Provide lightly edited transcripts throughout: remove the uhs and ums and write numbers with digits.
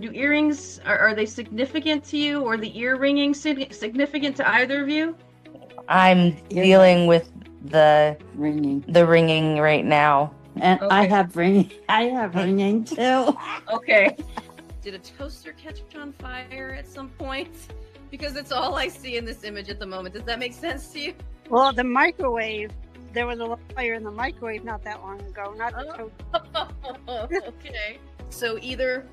Do earrings, are they significant to you, or the ear ringing significant to either of you? I'm dealing with the ringing right now. And Okay. I have ringing too. Okay. Did a toaster catch on fire at some point? Because it's all I see in this image at the moment. Does that make sense to you? Well, the microwave, there was a fire in the microwave not that long ago. Not the toaster. Okay. So either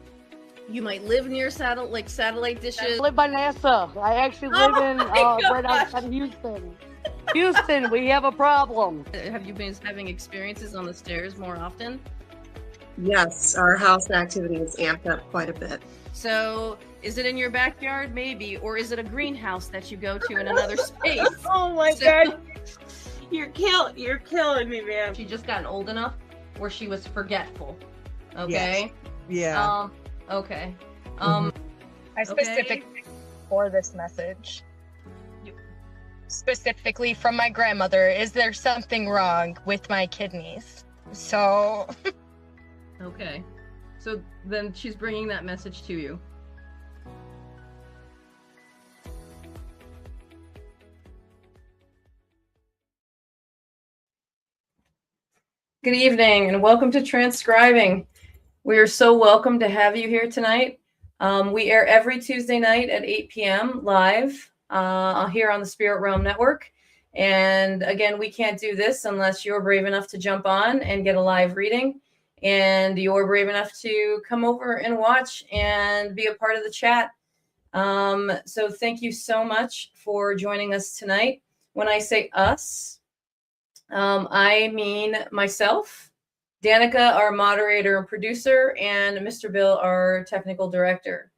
you might live near satellite dishes. I live by NASA. I actually live in right outside of Houston. Houston, we have a problem. Have you been having experiences on the stairs more often? Yes, our house activity is amped up quite a bit. So is it in your backyard? Maybe. Or is it a greenhouse that you go to in another space? Oh my God. You're killing me, man. She just gotten old enough where she was forgetful. Okay. Yes. Yeah. Okay. I specifically for this message. Specifically from my grandmother, is there something wrong with my kidneys? So Okay. So then she's bringing that message to you. Good evening and welcome to TranceScribing. We are so welcome to have you here tonight. We air every Tuesday night at 8 p.m. live here on the Spirit Realm Network. And again, we can't do this unless you're brave enough to jump on and get a live reading. And you're brave enough to come over and watch and be a part of the chat. So thank you so much for joining us tonight. When I say us, I mean myself, Danica, our moderator and producer, and Mr. Bill, our technical director.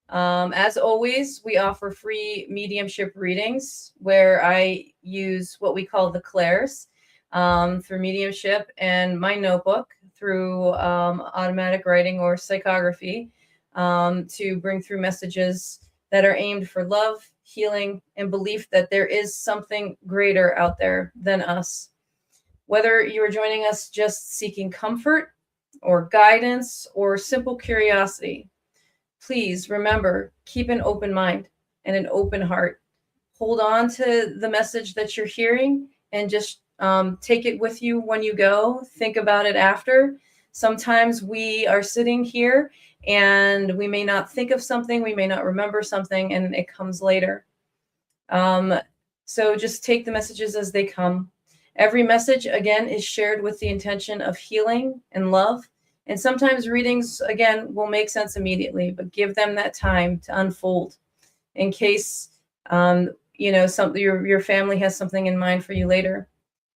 As always, we offer free mediumship readings where I use what we call the clairs through mediumship and my notebook through automatic writing or psychography to bring through messages that are aimed for love, healing, and belief that there is something greater out there than us. Whether you are joining us just seeking comfort or guidance or simple curiosity, please remember, keep an open mind and an open heart. Hold on to the message that you're hearing and just take it with you when you go. Think about it after. Sometimes we are sitting here and we may not think of something, we may not remember something, and it comes later. So just take the messages as they come. Every message, again, is shared with the intention of healing and love. And sometimes readings, again, will make sense immediately, but give them that time to unfold in case, your family has something in mind for you later.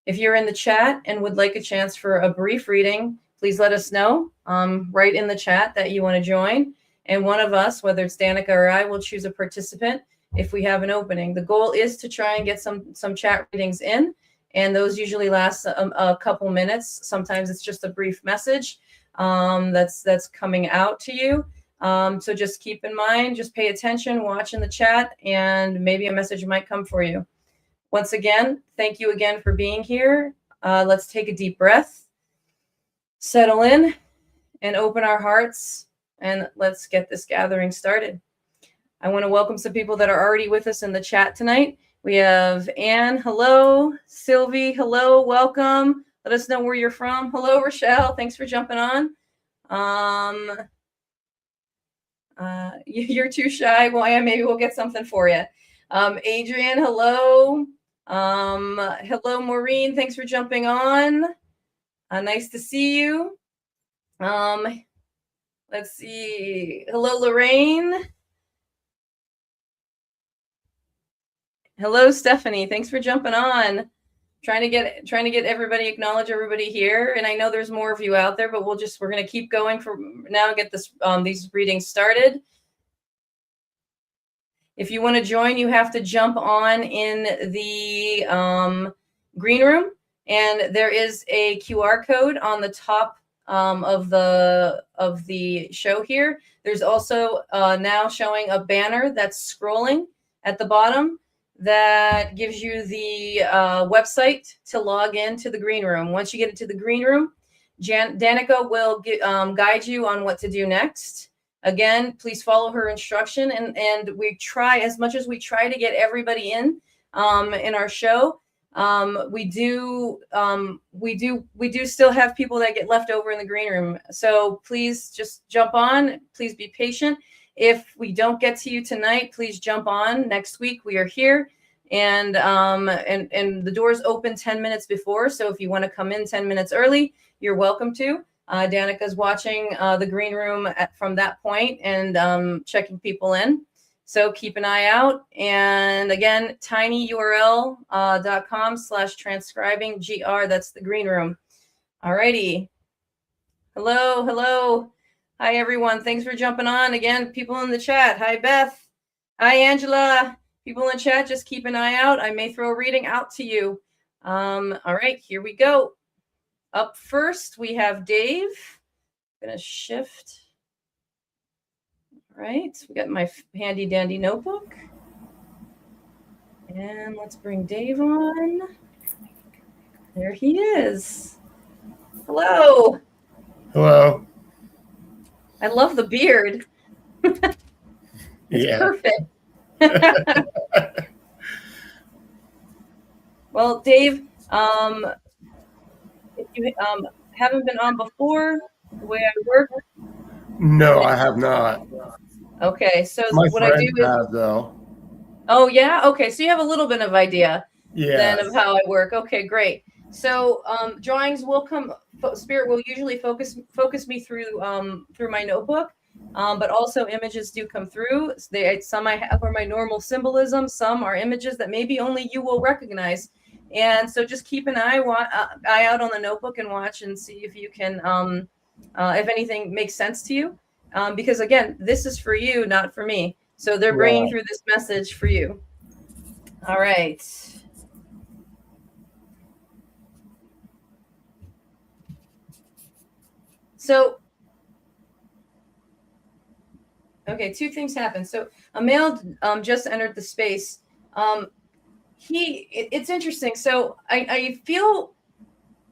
If you're in the chat and would like a chance for a brief reading, please let us know. Write in the chat that you want to join. And one of us, whether it's Danica or I, will choose a participant if we have an opening. The goal is to try and get some chat readings in. And those usually last a couple minutes. Sometimes it's just a brief message that's coming out to you. So just keep in mind, just pay attention, watch in the chat, and maybe a message might come for you. Once again, thank you again for being here. Let's take a deep breath, settle in, and open our hearts, and let's get this gathering started. I want to welcome some people that are already with us in the chat tonight. We have Anne, hello. Sylvie, hello, welcome. Let us know where you're from. Hello, Rochelle, thanks for jumping on. You're too shy. Well, yeah, maybe we'll get something for you. Adrian, hello. Hello, Maureen, thanks for jumping on. Nice to see you. Let's see. Hello, Lorraine. Hello, Stephanie. Thanks for jumping on. Trying to get everybody, acknowledge everybody here. And I know there's more of you out there, but we're going to keep going for now and get this these readings started. If you want to join, you have to jump on in the green room, and there is a QR code on the top of the show here. There's also now showing a banner that's scrolling at the bottom that gives you the website to log into the green room. Once you get into the green room, Danica will guide you on what to do next. Again, please follow her instruction, and we try as much as we try to get everybody in our show. We do still have people that get left over in the green room. So please just jump on. Please be patient. If we don't get to you tonight, please jump on next week. We are here, and the doors open 10 minutes before. So if you want to come in 10 minutes early, you're welcome to. Danica's watching the green room from that point and checking people in. So keep an eye out. And again, tinyurl.com/transcribing GR. That's the green room. Alrighty. Hello. Hi, everyone. Thanks for jumping on. Again, people in the chat. Hi, Beth. Hi, Angela. People in the chat, just keep an eye out. I may throw a reading out to you. All right, here we go. Up first, we have Dave. I'm going to shift. All right, we got my handy dandy notebook. And let's bring Dave on. There he is. Hello. Hello. I love the beard. It's perfect. Well, Dave, if you haven't been on before, the way I work. No, I have not. Okay, so My what I do is. have, though. Oh yeah, okay. So you have a little bit of idea then Yes. of how I work. Okay, great. So drawings will come. Spirit will usually focus me through my notebook, but also images do come through. Some I have are my normal symbolism. Some are images that maybe only you will recognize. And so just keep an eye out on the notebook and watch and see if you can, if anything makes sense to you. Because again, this is for you, not for me. So they're bringing through this message for you. All right. So, okay, two things happened. So a male just entered the space. It's interesting. So I feel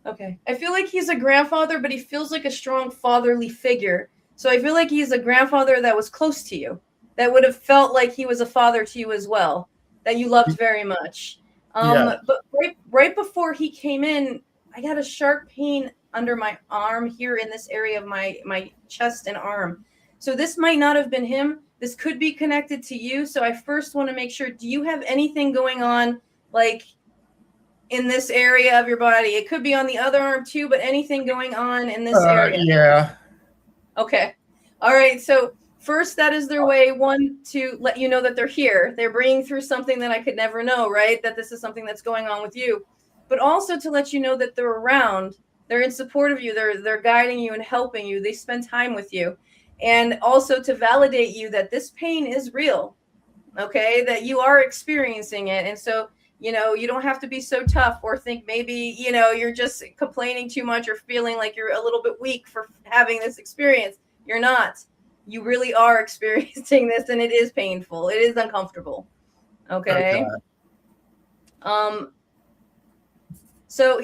like he's a grandfather, but he feels like a strong fatherly figure. So I feel like he's a grandfather that was close to you, that would have felt like he was a father to you as well, that you loved very much. But right before he came in, I got a sharp pain under my arm here in this area of my chest and arm. So this might not have been him. This could be connected to you. So I first want to make sure, do you have anything going on like in this area of your body? It could be on the other arm too, but anything going on in this area? Yeah. Okay. All right. So first, that is their way, one, to let you know that they're here. They're bringing through something that I could never know, right? That this is something that's going on with you. But also to let you know that they're around. They're in support of you. They're guiding you and helping you. They spend time with you. And also to validate you that this pain is real, okay? That you are experiencing it. And so, you don't have to be so tough or think maybe, you're just complaining too much or feeling like you're a little bit weak for having this experience. You're not. You really are experiencing this, and it is painful. It is uncomfortable. Okay. So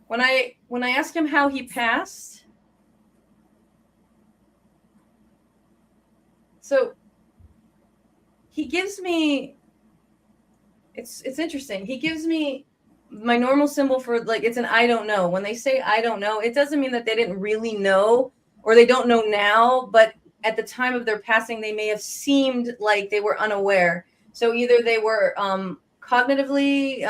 when I asked him how he passed, so he gives me, it's interesting. He gives me my normal symbol for, like, it's an I don't know. When they say I don't know, it doesn't mean that they didn't really know or they don't know now, but at the time of their passing, they may have seemed like they were unaware. So either they were cognitively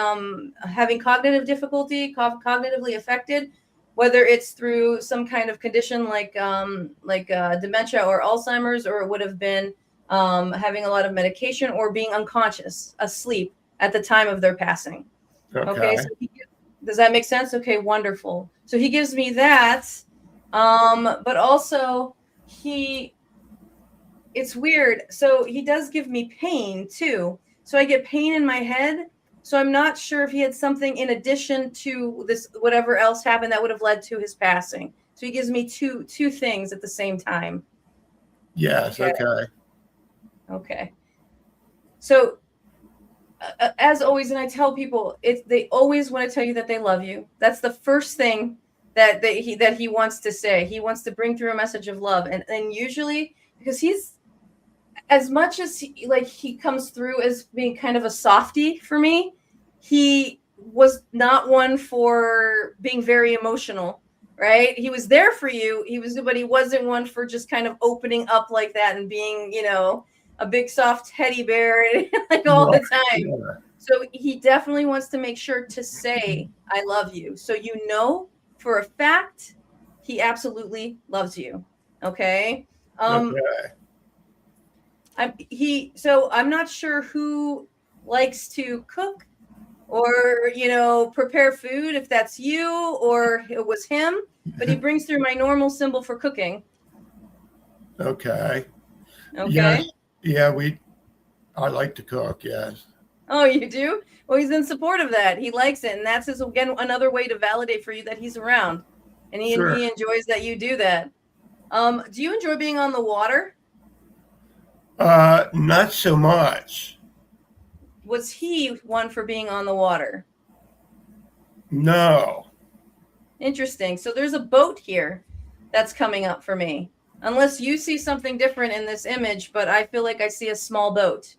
having cognitive difficulty, cognitively affected, whether it's through some kind of condition like dementia or Alzheimer's, or it would have been having a lot of medication or being unconscious, asleep at the time of their passing. Okay, so does that make sense? Okay, wonderful. So he gives me that, but also it's weird. So he does give me pain too. So I get pain in my head. So I'm not sure if he had something in addition to this, whatever else happened that would have led to his passing. So he gives me two things at the same time. Yes. Okay. So as always, and I tell people, they always want to tell you that they love you. That's the first thing that he wants to say. He wants to bring through a message of love, and usually because he's, as much as he comes through as being kind of a softie for me, he was not one for being very emotional, right? He was there for you. But he wasn't one for just kind of opening up like that and being, a big soft teddy bear like all the time. Yeah. So he definitely wants to make sure to say, I love you. So for a fact, he absolutely loves you. Okay. Okay. I'm not sure who likes to cook or, prepare food, if that's you or it was him, but he brings through my normal symbol for cooking. Okay. Okay. Yes. Yeah, I like to cook, yes. Oh, you do? Well, he's in support of that. He likes it. And that's again, another way to validate for you that he's around. And he enjoys that you do that. Do you enjoy being on the water? Not so much. Was he one for being on the water? No. Interesting. So there's a boat here that's coming up for me. Unless you see something different in this image, but I feel like I see a small boat.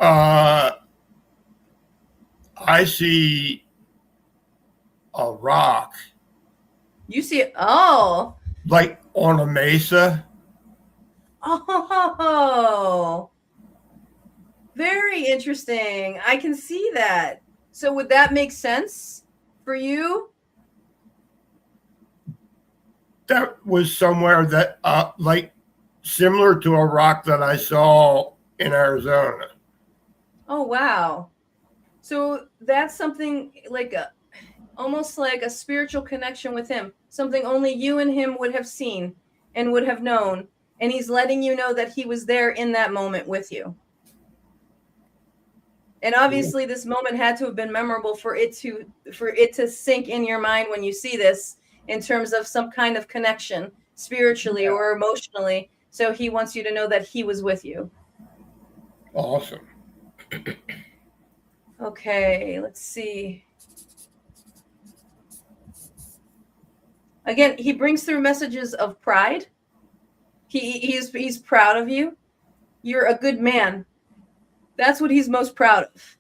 I see a rock. You see it? Oh. Like on a mesa. Oh. Very interesting. I can see that. So would that make sense for you? That was somewhere that, like, similar to a rock that I saw in Arizona. Oh, wow. So that's something like almost like a spiritual connection with him, something only you and him would have seen and would have known. And he's letting you know that he was there in that moment with you. And obviously this moment had to have been memorable for it to sink in your mind when you see this, in terms of some kind of connection spiritually or emotionally. So he wants you to know that he was with you. Awesome. Okay, let's see. Again, he brings through messages of pride. He's proud of you. You're a good man. That's what he's most proud of.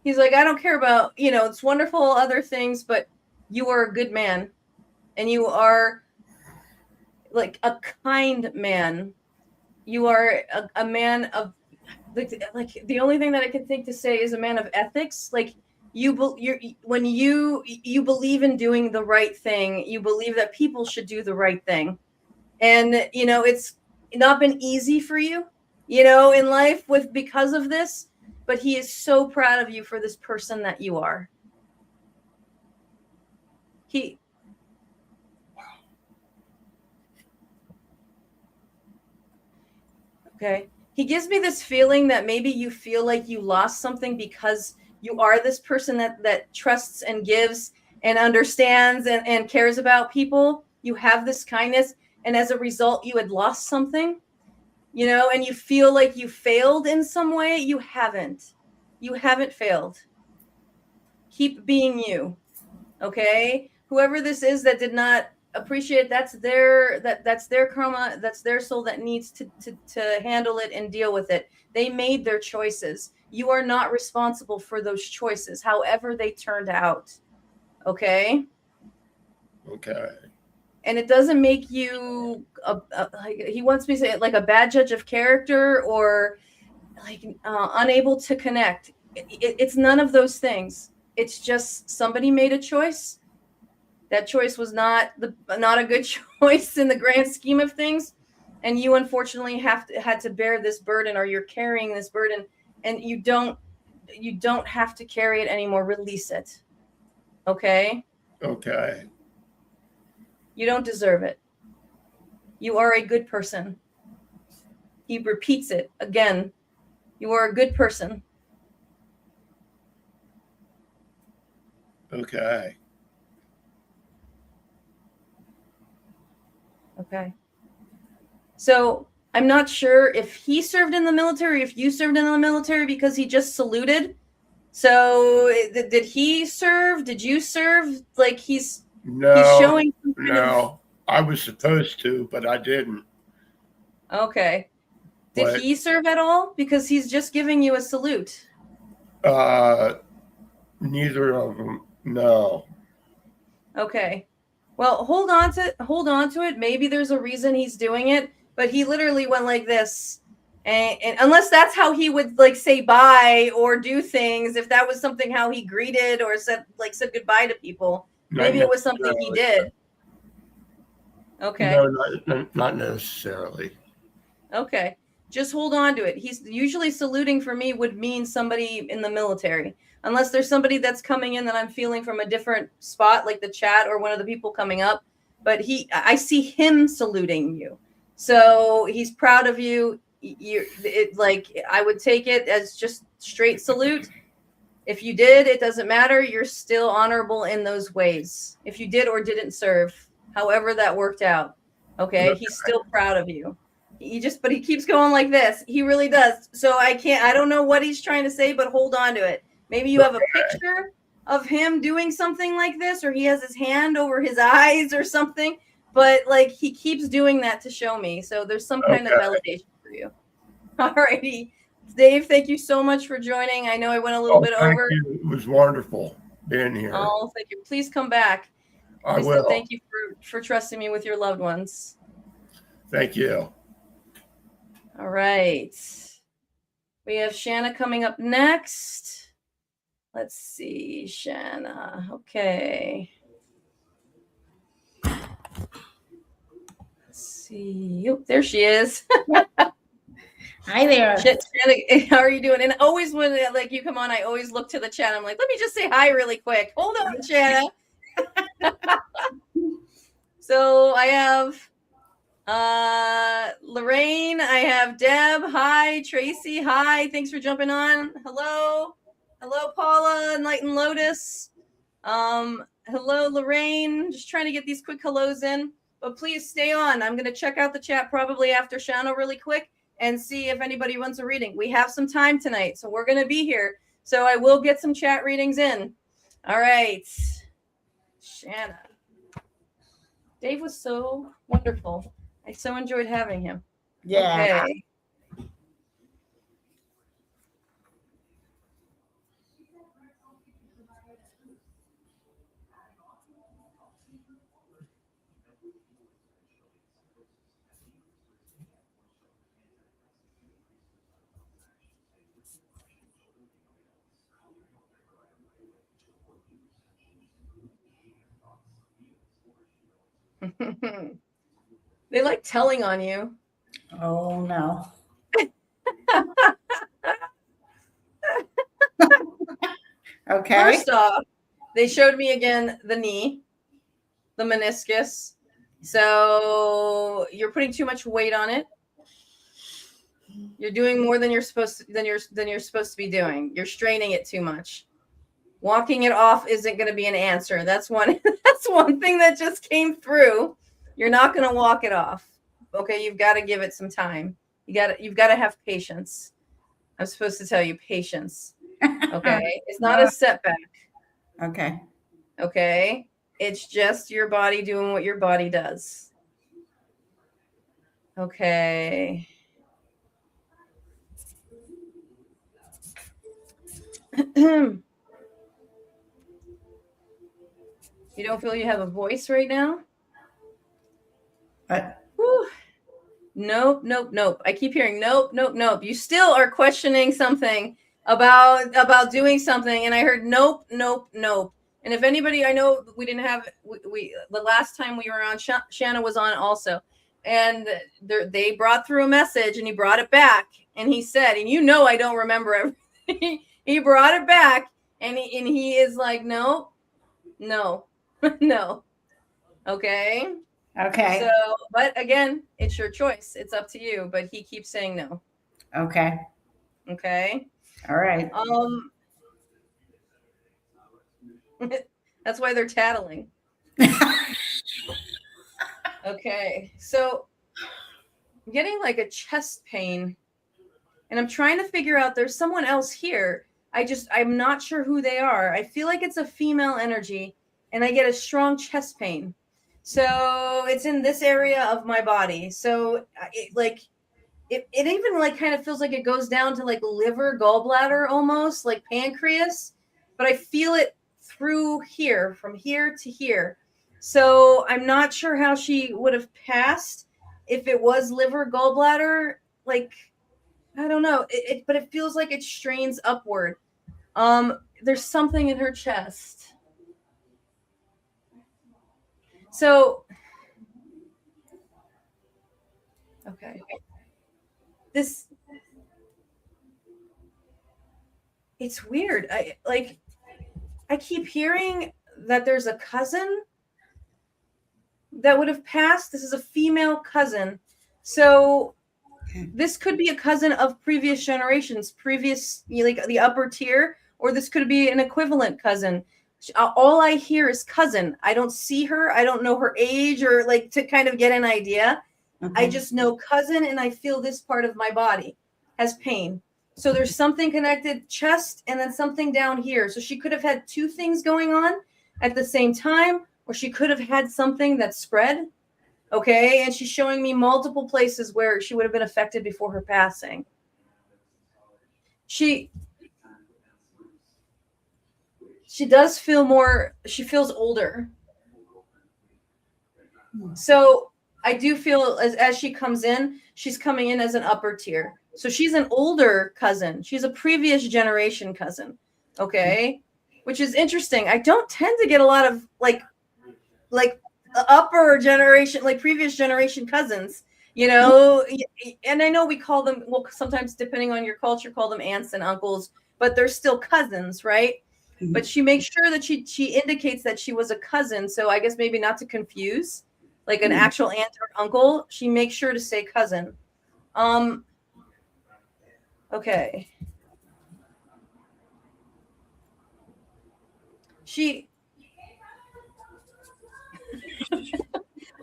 He's like, I don't care about, it's wonderful other things, but you are a good man. And you are like a kind man. You are a man of like the only thing that I can think to say is a man of ethics. Like when you believe in doing the right thing, you believe that people should do the right thing. And it's not been easy for you, in life because of this, but he is so proud of you for this person that you are. Okay. He gives me this feeling that maybe you feel like you lost something because you are this person that trusts and gives and understands and cares about people. You have this kindness, and as a result, you had lost something, and you feel like you failed in some way. You haven't. You haven't failed. Keep being you. Okay? Whoever this is that did not appreciate, that's their karma, that's their soul that needs to handle it and deal with it. They made their choices. You are not responsible for those choices, however they turned out. Okay? And it doesn't make you like he wants me to say, like a bad judge of character or like unable to connect. It's none of those things. It's just somebody made a choice. That choice was not a good choice in the grand scheme of things, and you unfortunately had to bear this burden, or you're carrying this burden, and you don't have to carry it anymore. Release it. Okay? Okay. You don't deserve it. You are a good person. He repeats it again. You are a good person. Okay. Okay. So I'm not sure if he served in the military, if you served in the military, because he just saluted So did he serve? Did you serve? Like he's showing some kind of... I was supposed to, but I didn't. Okay. Did he serve at all? Because he's just giving you a salute. Neither of them. No. Okay. Well, hold on to it. Maybe there's a reason he's doing it, but he literally went like this. And unless that's how he would like say bye or do things, if that was something how he greeted or said goodbye to people, maybe it was something he did. Okay. No, not necessarily. Okay. Just hold on to it. He's usually saluting for me would mean somebody in the military, unless there's somebody that's coming in that I'm feeling from a different spot, like the chat or one of the people coming up. But I see him saluting you. So he's proud of you. I would take it as just straight salute. If you did, it doesn't matter. You're still honorable in those ways. If you did or didn't serve, however that worked out. Okay. He's still proud of you. But he keeps going like this. He really does. So I don't know what he's trying to say, but hold on to it. Maybe you have a picture of him doing something like this, or he has his hand over his eyes or something, but like he keeps doing that to show me. So there's some kind of validation for you. All righty. Dave, thank you so much for joining. I know I went a little bit over. You. It was wonderful being here. Oh, thank you. Please come back. I will. Thank you for trusting me with your loved ones. Thank you. All right. We have Shanna coming up next. Let's see, Shanna. Okay. Let's see. Oh, there she is. Hi there. Shanna, how are you doing? And always when you come on, I always look to the chat. I'm like, let me just say hi really quick. Hold on, Shanna. So I have Lorraine, I have Deb. Hi, Tracy. Hi, thanks for jumping on. Hello, Paula, Enlightened Lotus. Hello, Lorraine. Just trying to get these quick hellos in, but please stay on. I'm going to check out the chat probably after Shano really quick and see if anybody wants a reading. We have some time tonight, so we're going to be here. So I will get some chat readings in. All right, Shanna. Dave was so wonderful. I so enjoyed having him. Yeah. Okay. They like telling on you. Oh no. Okay. First off, they showed me again the knee, the meniscus. So you're putting too much weight on it. You're doing more than you're supposed to be doing. You're straining it too much. Walking it off isn't going to be an answer. That's one thing that just came through. You're not going to walk it off. Okay, you've got to give it some time. You've got to have patience. I'm supposed to tell you patience. Okay, it's not a setback. Okay. Okay, it's just your body doing what your body does. Okay. You don't feel you have a voice right now? Whew. Nope. I keep hearing nope. You still are questioning something about doing something, and I heard nope. And if anybody, I know we didn't have we the last time we were on, Shanna was on also, and they brought through a message, and he brought it back, and he said, and I don't remember everything. He brought it back, and he is like no. Okay. So, but again, it's your choice. It's up to you. But he keeps saying no. Okay. All right. That's why they're tattling. Okay. So I'm getting like a chest pain, and I'm trying to figure out. There's someone else here. I'm not sure who they are. I feel like it's a female energy, and I get a strong chest pain. So it's in this area of my body. So it even like kind of feels like it goes down to like liver, gallbladder, almost like pancreas, but I feel it through here, from here to here. So I'm not sure how she would have passed if it was liver, gallbladder. Like, I don't know, but it feels like it strains upward. There's something in her chest. So, okay. It's weird. I keep hearing that there's a cousin that would have passed. This is a female cousin. So this could be a cousin of previous generations, like the upper tier, or this could be an equivalent cousin. All I hear is cousin. I don't see her. I don't know her age or like to kind of get an idea. I just know cousin, and I feel this part of my body has pain. So there's something connected chest and then something down here. So she could have had two things going on at the same time, or she could have had something that spread. Okay. And she's showing me multiple places where she would have been affected before her passing. She does feel she feels older. So I do feel as she comes in, she's coming in as an upper tier. So she's an older cousin. She's a previous generation cousin. Okay. Which is interesting. I don't tend to get a lot of like upper generation, like previous generation cousins, you know, and I know we call them, well, sometimes depending on your culture, call them aunts and uncles, but they're still cousins, right? Mm-hmm. But she makes sure that she indicates that she was a cousin. So I guess maybe not to confuse like an actual aunt or uncle. She makes sure to say cousin. Okay.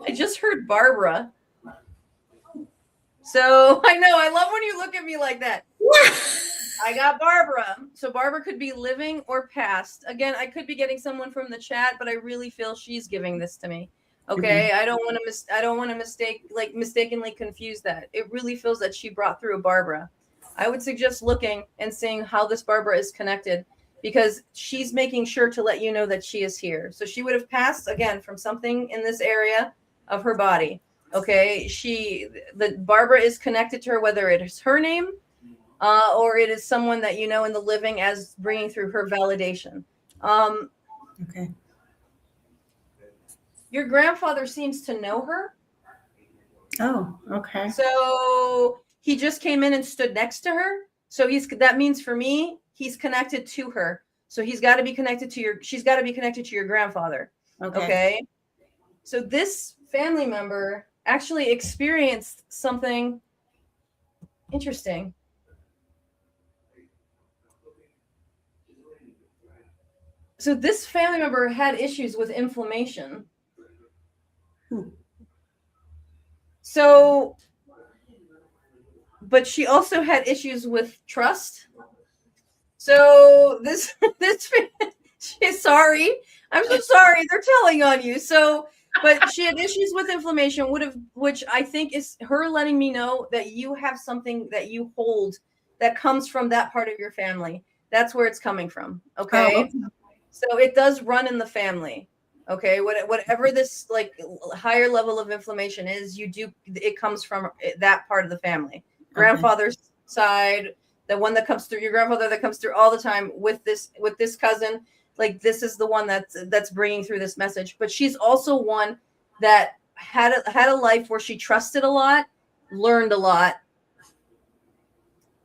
I just heard Barbara. So I know, I love when you look at me like that. I got Barbara. So Barbara could be living or past. Again, I could be getting someone from the chat, but I really feel she's giving this to me. Okay. Mm-hmm. I don't want to mistakenly confuse that. It really feels that she brought through a Barbara. I would suggest looking and seeing how this Barbara is connected, because she's making sure to let you know that she is here. So she would have passed again from something in this area of her body. Okay. The Barbara is connected to her, whether it is her name, or it is someone that you know in the living as bringing through her validation. Okay. Your grandfather seems to know her. Oh, okay. So he just came in and stood next to her. So that means for me, he's connected to her. So she's got to be connected to your grandfather. Okay. So this family member actually experienced something interesting. So this family member had issues with inflammation. So, but she also had issues with trust. So this she's sorry. I'm so sorry. They're telling on you. So, but she had issues with inflammation, which I think is her letting me know that you have something that you hold that comes from that part of your family. That's where it's coming from. Okay. Oh. So it does run in the family. Okay. Whatever this like higher level of inflammation is, it comes from that part of the family. Grandfather's side, the one that comes through your grandfather that comes through all the time with this cousin. Like this is the one that's bringing through this message. But she's also one that had a life where she trusted a lot, learned a lot,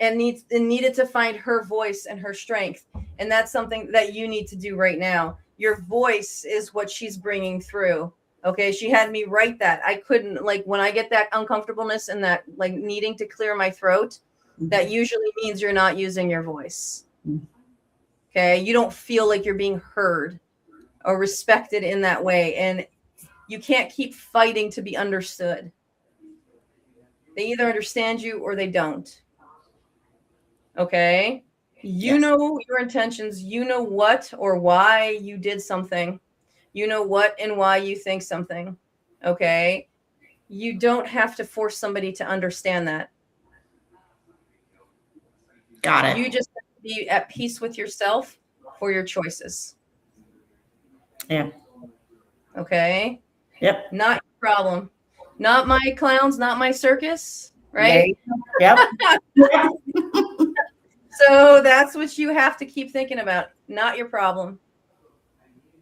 and needed to find her voice and her strength. And that's something that you need to do right now. Your voice is what she's bringing through. Okay. She had me write that. I couldn't, like, when I get that uncomfortableness and that like needing to clear my throat, that usually means you're not using your voice. Okay. You don't feel like you're being heard or respected in that way. And you can't keep fighting to be understood. They either understand you or they don't. Okay. You know your intentions. You know what or why you did something. You know what and why you think something. Okay? You don't have to force somebody to understand that. Got it. You just have to be at peace with yourself for your choices. Yeah. Okay? Yep. Not your problem. Not my clowns, not my circus, right? Yep. So that's what you have to keep thinking about. Not your problem.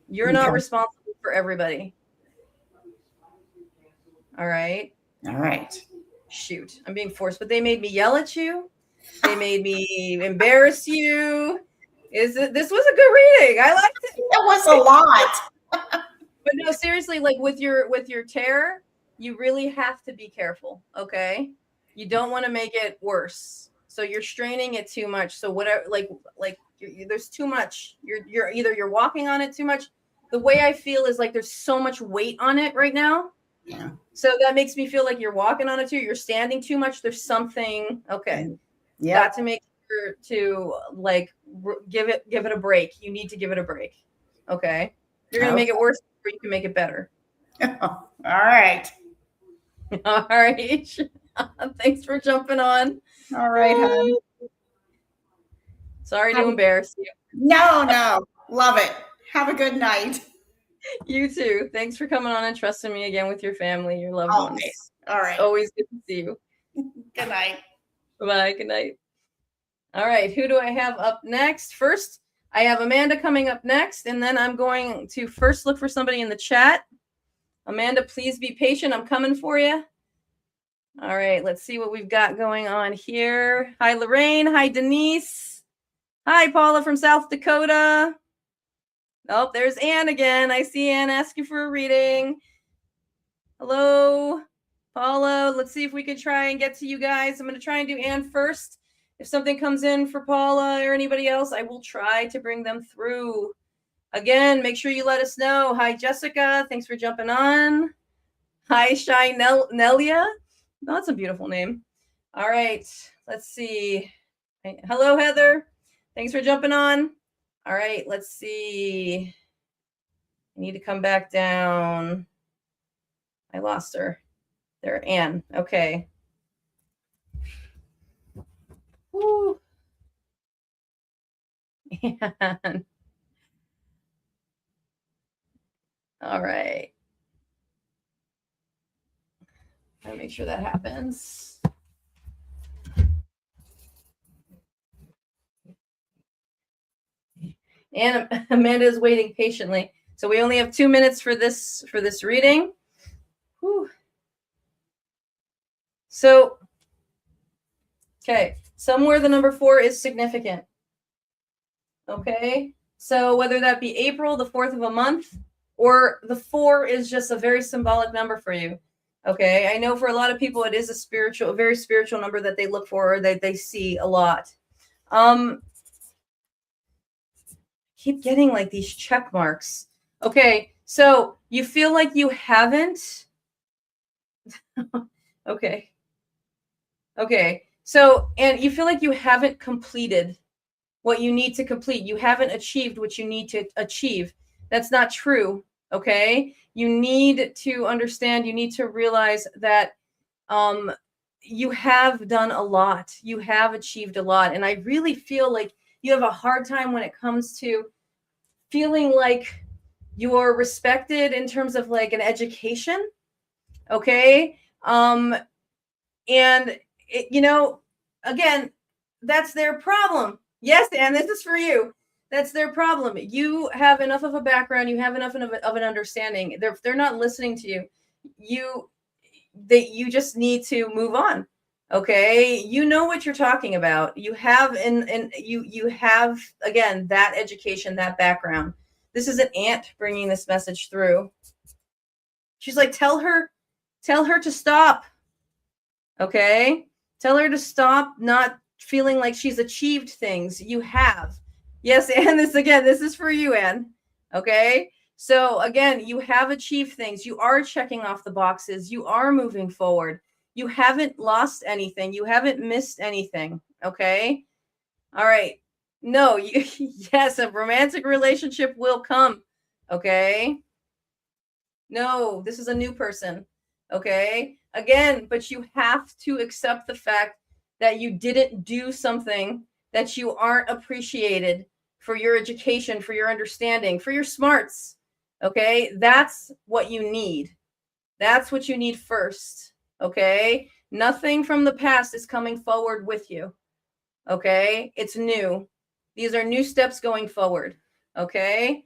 You're not responsible for everybody. All right? All right. Shoot, I'm being forced, but they made me yell at you. They made me embarrass you. This was a good reading. I liked it. It was a lot. But no, seriously, like with your terror, you really have to be careful, okay? You don't want to make it worse. So you're straining it too much. So whatever, there's too much. You're either walking on it too much. The way I feel is like there's so much weight on it right now. Yeah. So that makes me feel like you're walking on it too. You're standing too much. There's something. Okay. Yeah. Got to make sure to give it a break. You need to give it a break. Okay. You're gonna make it worse, or you can make it better. All right. All right. Thanks for jumping on. All right, hon. Sorry to embarrass you. No. Love it. Have a good night. You too. Thanks for coming on and trusting me again with your family, your loved ones. All right. Always good to see you. Good night. Bye. Good night. All right. Who do I have up next? First, I have Amanda coming up next, and then I'm going to first look for somebody in the chat. Amanda, please be patient. I'm coming for you. All right. Let's see what we've got going on here. Hi, Lorraine. Hi, Denise. Hi, Paula from South Dakota. Oh, there's Anne again. I see Anne ask you for a reading. Hello, Paula. Let's see if we can try and get to you guys. I'm going to try and do Anne first. If something comes in for Paula or anybody else, I will try to bring them through. Again, make sure you let us know. Hi, Jessica. Thanks for jumping on. Hi, Shy Nelia. Oh, that's a beautiful name. All right. Let's see. Hello, Heather. Thanks for jumping on. All right. Let's see. I need to come back down. I lost her. There, Anne. Okay. Woo. Anne. All right. I'll make sure that happens. And Amanda is waiting patiently. So we only have 2 minutes for this reading. Whew. So, okay, somewhere the number 4 is significant. Okay, so whether that be April, the 4th of a month, or the 4 is just a very symbolic number for you. Okay, I know for a lot of people it is a very spiritual number that they look for or that they see a lot. Keep getting like these check marks. Okay, so you feel like you haven't. Okay. So, and you feel like you haven't completed what you need to complete. You haven't achieved what you need to achieve. That's not true. Okay. You need to understand, you need to realize that you have done a lot. You have achieved a lot. And I really feel like you have a hard time when it comes to feeling like you're respected in terms of like an education. Okay. And again, that's their problem. Yes, and this is for you. That's their problem. You have enough of a background. You have enough of an understanding. They're not listening to you. You just need to move on. Okay, you know what you're talking about. You have you have again that education, that background. This is an aunt bringing this message through. She's like, tell her to stop. Okay, tell her to stop not feeling like she's achieved things. You have. Yes, and this is for you, Anne. Okay, so again, you have achieved things. You are checking off the boxes. You are moving forward. You haven't lost anything. You haven't missed anything. Okay. All right. No, yes, a romantic relationship will come. Okay. No, this is a new person. Okay. Again, but you have to accept the fact that you didn't do something, that you aren't appreciated for your education, for your understanding, for your smarts. Okay. That's what you need. That's what you need first. Okay. Nothing from the past is coming forward with you. Okay. It's new. These are new steps going forward. Okay.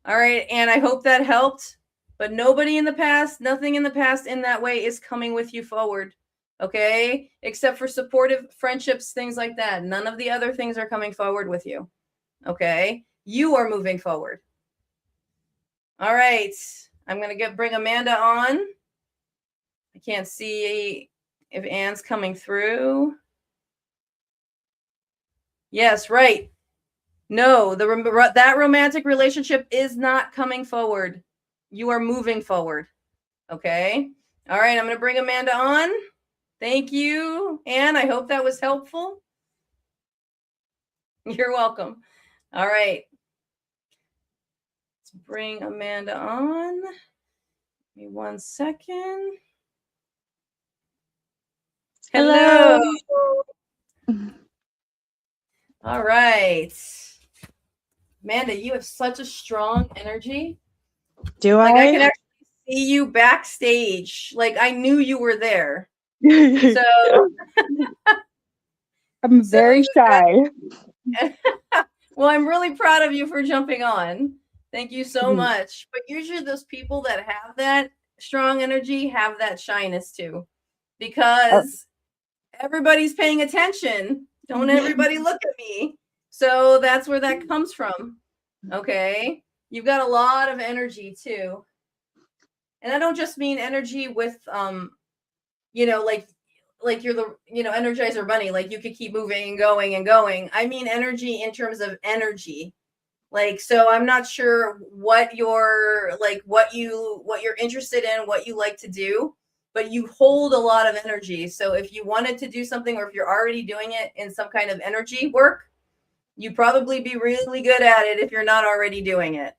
All right. And I hope that helped. But nobody in the past, nothing in the past in that way is coming with you forward. Okay. Except for supportive friendships, things like that. None of the other things are coming forward with you. Okay. You are moving forward. All right. I'm going to bring Amanda on. I can't see if Anne's coming through. Yes, right. No, that romantic relationship is not coming forward. You are moving forward. Okay. All right. I'm going to bring Amanda on. Thank you, Anne. I hope that was helpful. You're welcome. All right. Let's bring Amanda on. Give me 1 second. Hello. All right. Amanda, you have such a strong energy. Do I can I? actually see you backstage. Like I knew you were there. So I'm very shy. Well, I'm really proud of you for jumping on. Thank you so much. But usually those people that have that strong energy have that shyness too. Because everybody's paying attention. Don't everybody look at me. So that's where that comes from. Okay. You've got a lot of energy too. And I don't just mean energy with like you're the Energizer Bunny, like you could keep moving and going and going. I mean energy in terms of energy. Like, so I'm not sure what you're interested in, what you like to do, but you hold a lot of energy. So if you wanted to do something, or if you're already doing it in some kind of energy work, you'd probably be really good at it if you're not already doing it.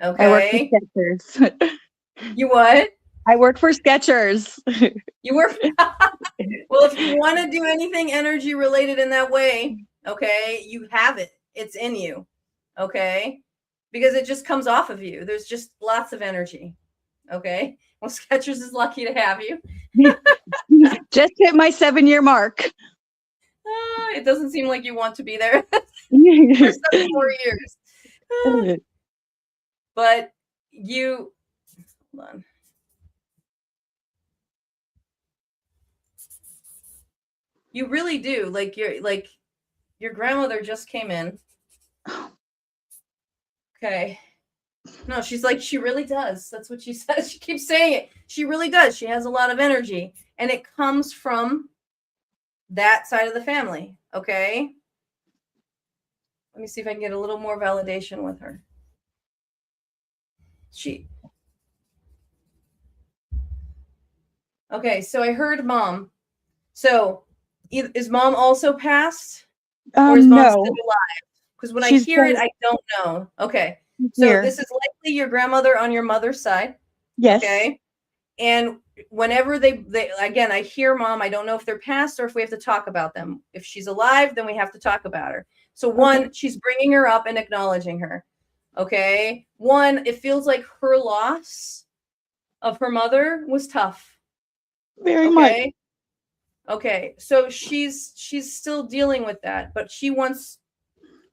Okay. I work for Skechers. You what? I work for Skechers. You work. Well, if you want to do anything energy related in that way, okay, you have it. It's in you. Okay. Because it just comes off of you. There's just lots of energy. Okay. Well, Skechers is lucky to have you. Just hit my 7-year mark. It doesn't seem like you want to be there for 7 more years. But hold on. You really do. Like your grandmother just came in. Okay. No, she's like, she really does. That's what she says. She keeps saying it. She really does. She has a lot of energy. And it comes from that side of the family. Okay. Let me see if I can get a little more validation with her. Okay, so I heard mom. So is mom also passed? Or is mom still alive? Because when I hear it, I don't know. Okay. So this is likely your grandmother on your mother's side. Yes. Okay. And whenever they again, I hear mom, I don't know if they're passed or if we have to talk about them. If she's alive, then we have to talk about her. So one, she's bringing her up and acknowledging her. Okay. One, it feels like her loss of her mother was tough. Very much. Okay. So she's still dealing with that, but she wants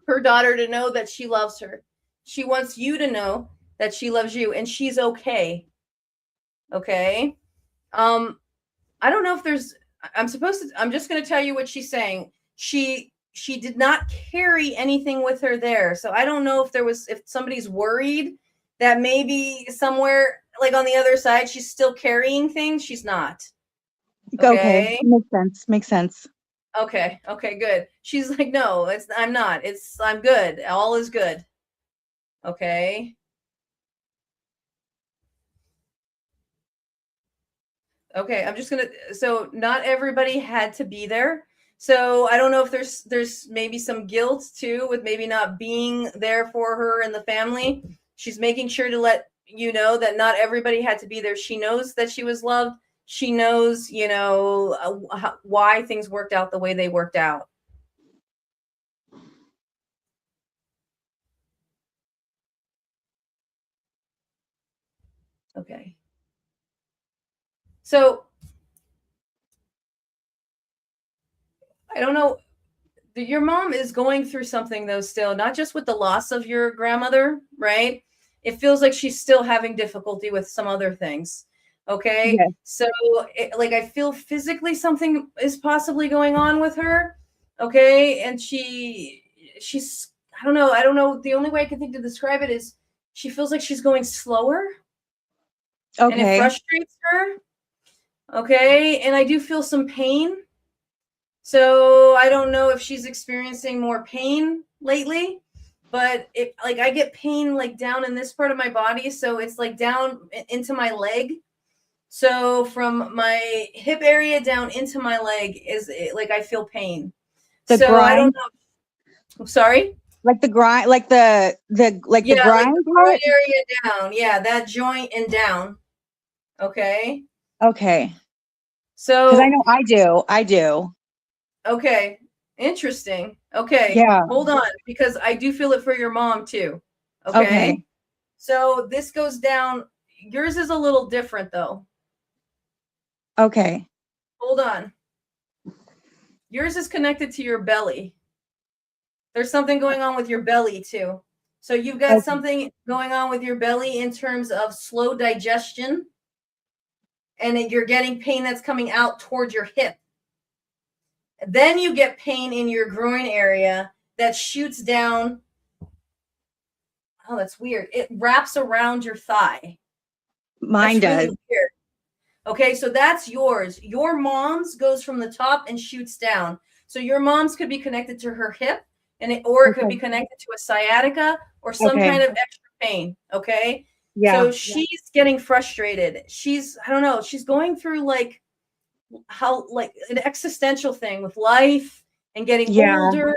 her daughter to know that she loves her. She wants you to know that she loves you and she's okay. Okay. I don't know if there's, I'm just going to tell you what she's saying. She did not carry anything with her there. So I don't know if somebody's worried that maybe somewhere like on the other side, she's still carrying things. She's not. Okay. Makes sense. Okay, good. She's like, no, I'm not. I'm good. All is good. Okay. Okay, I'm just gonna, so not everybody had to be there. So I don't know if there's maybe some guilt too with maybe not being there for her and the family. She's making sure to let you know that not everybody had to be there. She knows that she was loved. She knows, why things worked out the way they worked out. Okay. So I don't know. Your mom is going through something though still, not just with the loss of your grandmother, right? It feels like she's still having difficulty with some other things. Okay. Yes. So I feel physically something is possibly going on with her. Okay. And she's, I don't know. The only way I can think to describe it is she feels like she's going slower. And it Okay. frustrates her. Okay. And I do feel some pain. So I don't know if she's experiencing more pain lately, but I get pain like down in this part of my body. So it's like down into my leg. So from my hip area down into my leg is like I feel pain. The so grind? I don't know. I'm sorry. Like the grind, like the grind Like the part? groin area down. Yeah, that joint and down. Okay. Okay. So Because I know I do. Okay. Interesting. Okay. Yeah. Hold on, because I do feel it for your mom too. Okay. Okay. So this goes down. Yours is a little different though. Okay. Hold on. Yours is connected to your belly. There's something going on with your belly too. So you've got something going on with your belly in terms of slow digestion. And you're getting pain that's coming out towards your hip. Then you get pain in your groin area that shoots down. Oh, that's weird. It wraps around your thigh. Mine That's really does. weird. Okay, so that's yours. Your mom's goes from the top and shoots down. So your mom's could be connected to her hip, or it could be connected to a sciatica or some kind of extra pain. Okay. Yeah. So she's getting frustrated. I don't know. She's going through like an existential thing with life and getting older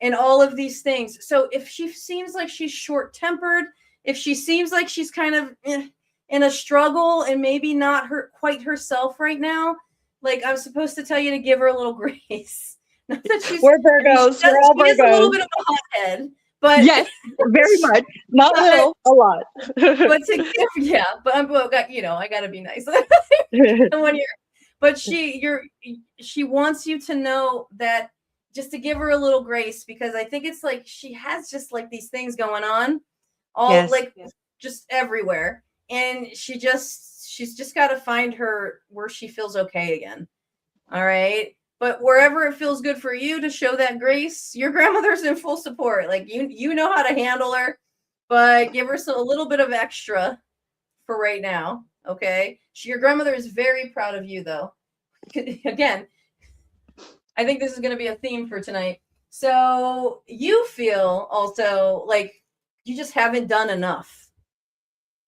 and all of these things. So if she seems like she's short-tempered, if she seems like she's kind of in a struggle and maybe not quite herself right now, like I'm supposed to tell you to give her a little grace. Not that she's, We're Virgos. We're all she is a little Virgos. bit of a hothead, but yes, very much. Not little, a lot. But to give, but I gotta be nice. But she wants you to know that, just to give her a little grace, because I think it's like she has just like these things going on just everywhere. And she's just got to find where she feels okay again. All right. But wherever it feels good for you to show that grace, your grandmother's in full support. Like you know how to handle her, but give her a little bit of extra for right now. Okay. Your grandmother is very proud of you though. Again, I think this is going to be a theme for tonight. So you feel also like you just haven't done enough.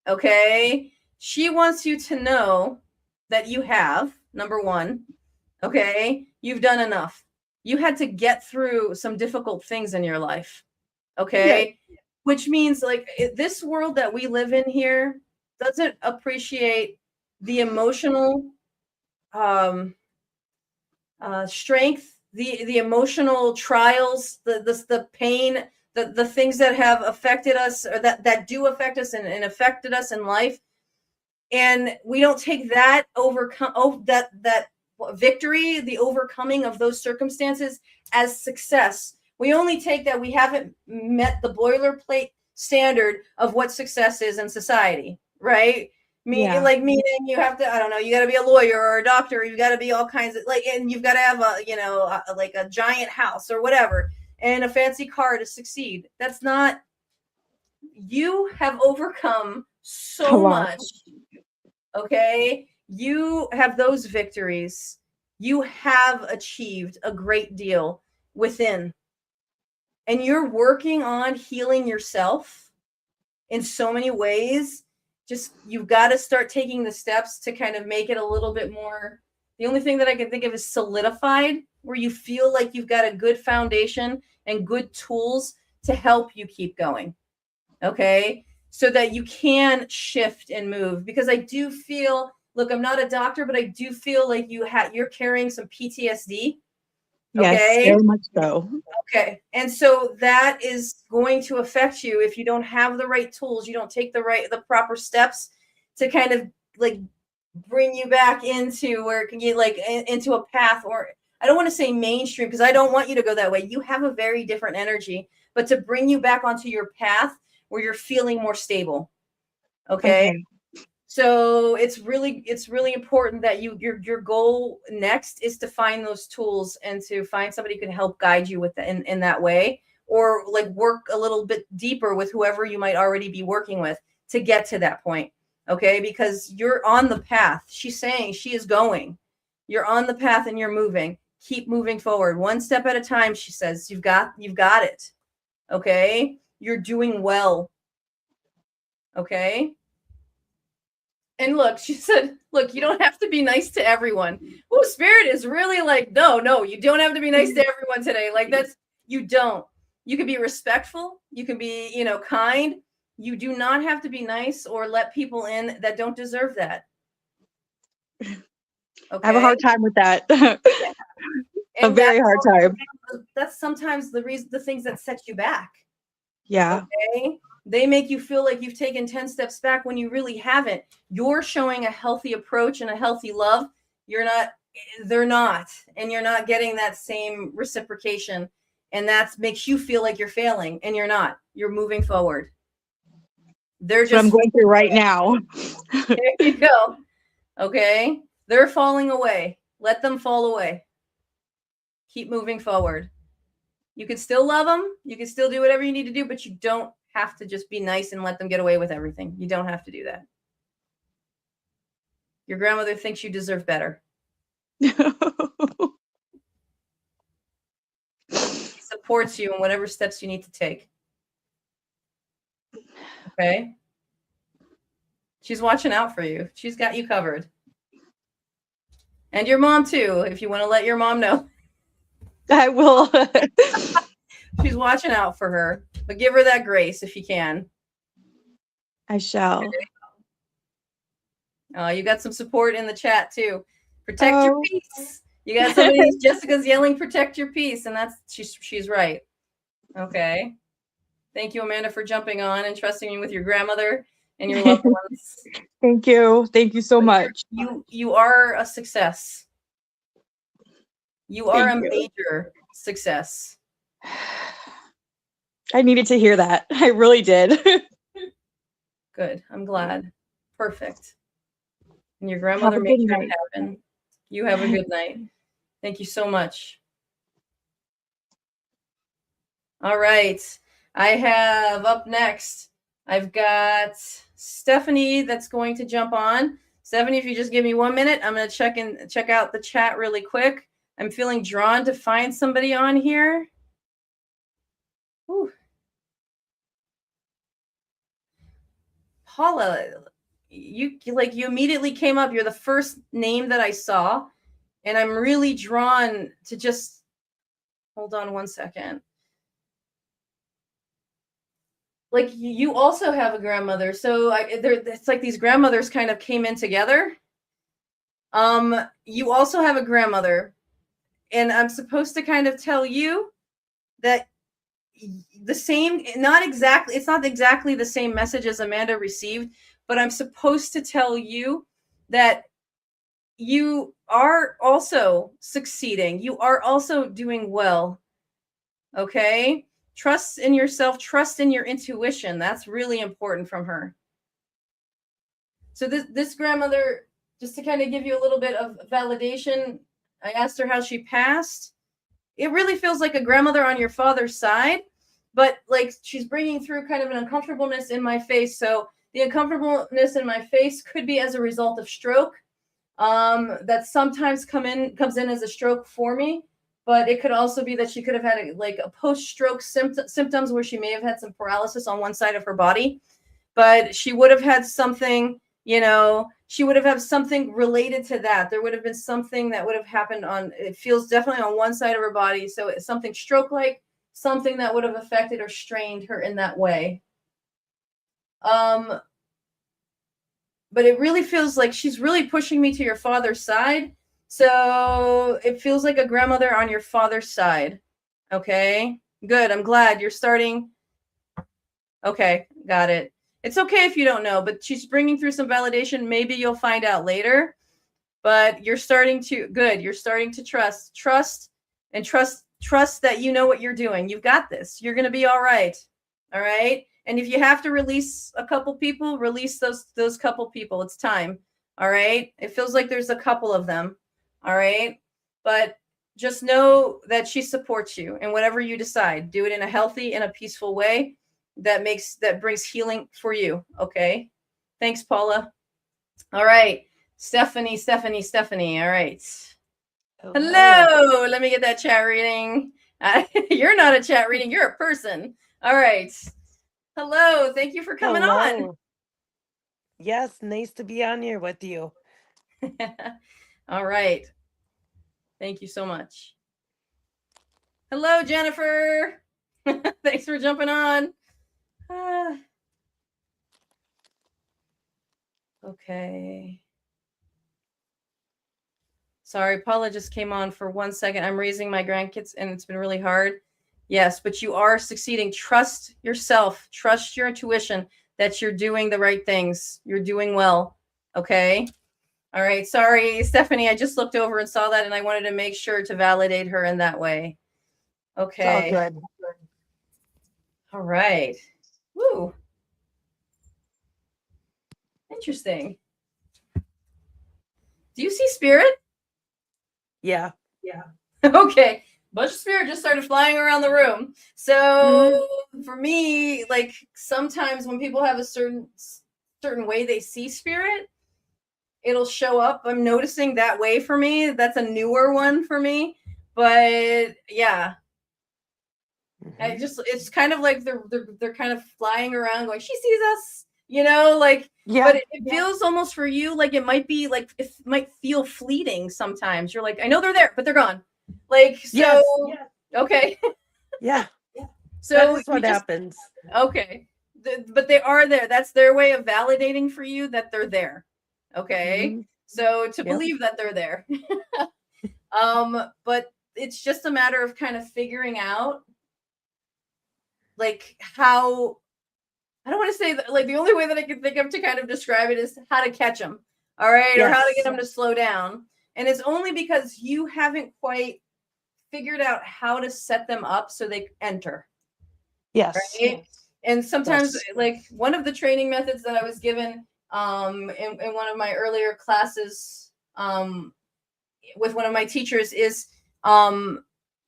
Okay. She wants you to know that you have, number one. Okay. You've done enough. You had to get through some difficult things in your life. Okay. Yeah. Which means like this world that we live in here doesn't appreciate the emotional strength, the emotional trials, the pain, the things that have affected us, or that do affect us and affected us in life. And we don't take that that victory, the overcoming of those circumstances, as success. We only take that we haven't met the boilerplate standard of what success is in society, right? Meaning you have to, I don't know, you got to be a lawyer or a doctor, you got to be all kinds of and you've got to have a giant house or whatever and a fancy car to succeed. That's not. You have overcome so much. Okay, you have those victories. You have achieved a great deal within, and you're working on healing yourself in so many ways. Just, you've got to start taking the steps to kind of make it a little bit more The only thing that I can think of is solidified, where you feel like you've got a good foundation and good tools to help you keep going. Okay. So that you can shift and move, because I do feel, look, I'm not a doctor, but I do feel like you're carrying some PTSD. Yes, Okay. very much so. Okay. And so that is going to affect you if you don't have the right tools, you don't take the proper steps to kind of like bring you back into where it can get like into a path, or I don't want to say mainstream, because I don't want you to go that way. You have a very different energy, but to bring you back onto your path where you're feeling more stable. Okay. So it's really important that your goal next is to find those tools and to find somebody who can help guide you with in that way, or like work a little bit deeper with whoever you might already be working with to get to that point. Okay. Because you're on the path. She's saying she is going. You're on the path and you're moving. Keep moving forward. One step at a time, she says. You've got it. Okay. You're doing well. Okay. And look, she said, look, you don't have to be nice to everyone. Oh, Spirit is really like, no, you don't have to be nice to everyone today. Like you don't. You can be respectful. You can be, kind. You do not have to be nice or let people in that don't deserve that. Okay? I have a hard time with that. Yeah. A very hard time. That's sometimes the things that set you back. Yeah. Okay. They make you feel like you've taken 10 steps back when you really haven't. You're showing a healthy approach and a healthy love. They're not, and you're not getting that same reciprocation. And that makes you feel like you're failing, and you're not. You're moving forward. They're just, what I'm going through right now. There you go. Okay. They're falling away. Let them fall away. Keep moving forward. You can still love them. You can still do whatever you need to do, but you don't have to just be nice and let them get away with everything. You don't have to do that. Your grandmother thinks you deserve better. Supports you in whatever steps you need to take. Okay. She's watching out for you. She's got you covered. And your mom too, if you want to let your mom know. I will. She's watching out for her, but give her that grace if you can. I shall. You got some support in the chat too. Protect your peace. You got somebody. Jessica's yelling, "Protect your peace," and she's right. Okay. Thank you, Amanda, for jumping on and trusting me with your grandmother and your loved ones. Thank you. Thank you so much. You are a success. You are a major success. I needed to hear that. I really did. Good. I'm glad. Perfect. And your grandmother made sure it happen. You have a good night. Thank you so much. All right. I have up next, I've got Stephanie that's going to jump on. Stephanie, if you just give me 1 minute, I'm going to check out the chat really quick. I'm feeling drawn to find somebody on here. Whew. Paula, you immediately came up. You're the first name that I saw, and I'm really drawn to just hold on 1 second. Like you also have a grandmother, so it's like these grandmothers kind of came in together. You also have a grandmother, and I'm supposed to kind of tell you that the same, it's not exactly the same message as Amanda received, but I'm supposed to tell you that you are also succeeding. You are also doing well. Okay? Trust in yourself, trust in your intuition. That's really important from her. So this grandmother, just to kind of give you a little bit of validation, I asked her how she passed. It really feels like a grandmother on your father's side, but like she's bringing through kind of an uncomfortableness in my face. So the uncomfortableness in my face could be as a result of stroke. That sometimes comes in as a stroke for me. But it could also be that she could have had a post-stroke symptoms where she may have had some paralysis on one side of her body. But she would have had something, she would have had something related to that. There would have been something that would have happened it feels definitely on one side of her body. So it's something stroke-like, something that would have affected or strained her in that way. But it really feels like she's really pushing me to your father's side. So it feels like a grandmother on your father's side. Okay, good. I'm glad you're starting. Okay, got it. It's okay if you don't know, but she's bringing through some validation. Maybe you'll find out later, but you're starting to trust that you know what you're doing. You've got this. You're going to be all right. All right. And if you have to release a couple people, release those couple people. It's time. All right. It feels like there's a couple of them. All right. But just know that she supports you in whatever you decide. Do it in a healthy and a peaceful way that brings healing for you. Okay. Thanks, Paula. All right. Stephanie. All right. Hello. Let me get that chat reading. You're not a chat reading. You're a person. All right. Hello. Thank you for coming on. Yes. Nice to be on here with you. All right. Thank you so much. Hello, Jennifer. Thanks for jumping on. Okay. Sorry, Paula just came on for 1 second. I'm raising my grandkids and it's been really hard. Yes, but you are succeeding. Trust yourself. Trust your intuition that you're doing the right things. You're doing well. Okay. All right. Sorry, Stephanie. I just looked over and saw that and I wanted to make sure to validate her in that way. Okay. It's all good. All right. Woo. Interesting. Do you see spirit? Yeah. Okay. Bunch of spirit just started flying around the room. So for me, like sometimes when people have a certain way they see spirit, it'll show up. I'm noticing that way for me. That's a newer one for me. But yeah. It's kind of like they're kind of flying around going, she sees us, but it feels almost for you like it might be like it might feel fleeting sometimes. You're like, I know they're there, but they're gone. Like, so yes. Okay. Yeah. So that's what happens. Okay. But they are there. That's their way of validating for you that they're there. Okay. So to believe that they're there. But it's just a matter of kind of figuring out like how, I don't want to say that, like the only way that I can think of to kind of describe it is how to catch them. All right. Or how to get them to slow down. And it's only because you haven't quite figured out how to set them up so they enter. Yes. Right? And sometimes like one of the training methods that I was given in one of my earlier classes with one of my teachers is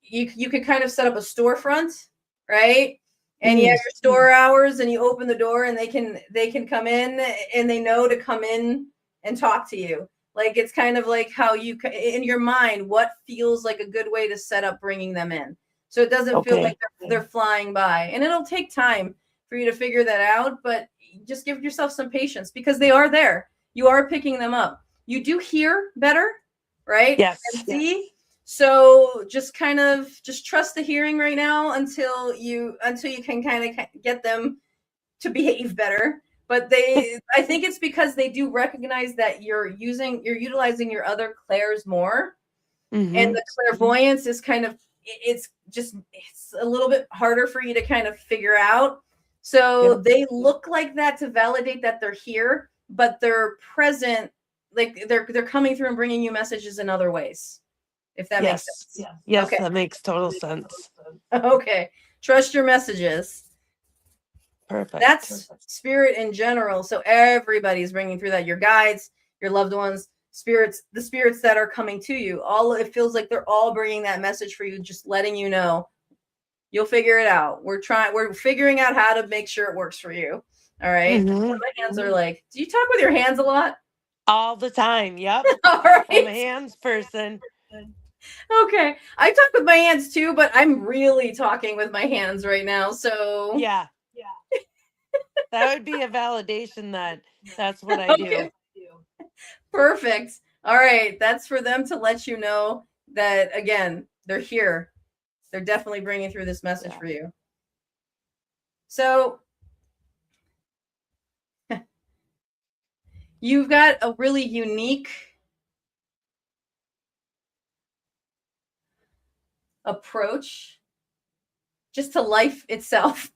you can kind of set up a storefront, right? And you have your store hours and you open the door and they can come in and they know to come in and talk to you. Like it's kind of like how you in your mind, what feels like a good way to set up bringing them in. So it doesn't feel like they're flying by, and it'll take time for you to figure that out, but just give yourself some patience because they are there. You are picking them up. You do hear better, right? Yes. And see. So just trust the hearing right now until you can kind of get them to behave better. But I think it's because they do recognize that you're utilizing your other clairs more. And the clairvoyance is kind of, it's a little bit harder for you to kind of figure out. So they look like that to validate that they're here, but they're present. Like they're coming through and bringing you messages in other ways. If that makes sense. Yes, okay. That makes total sense. Okay. Trust your messages. Perfect. That's spirit in general. So everybody's bringing through that. Your guides, your loved ones, spirits, the spirits that are coming to you. It feels like they're all bringing that message for you, just letting you know. You'll figure it out. We're figuring out how to make sure it works for you. All right. My hands are like, do you talk with your hands a lot? All the time. Yep. All right. I'm a hands person. Okay. I talk with my hands too, but I'm really talking with my hands right now. So yeah. That would be a validation that that's what I do. Okay. Perfect. All right. That's for them to let you know that, again, they're here. They're definitely bringing through this message for you. So you've got a really unique approach just to life itself.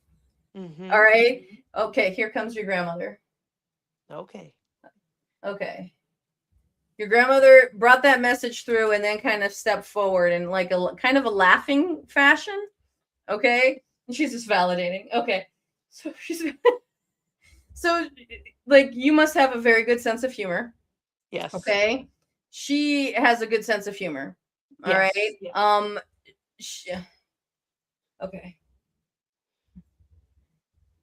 Mm-hmm. All right. Okay. Here comes your grandmother. Okay. Okay. Your grandmother brought that message through and then kind of stepped forward in like a kind of a laughing fashion. Okay. And she's just validating. Okay. So she's so like you must have a very good sense of humor. Yes. Okay. She has a good sense of humor. All Yes. right. Yeah. Okay.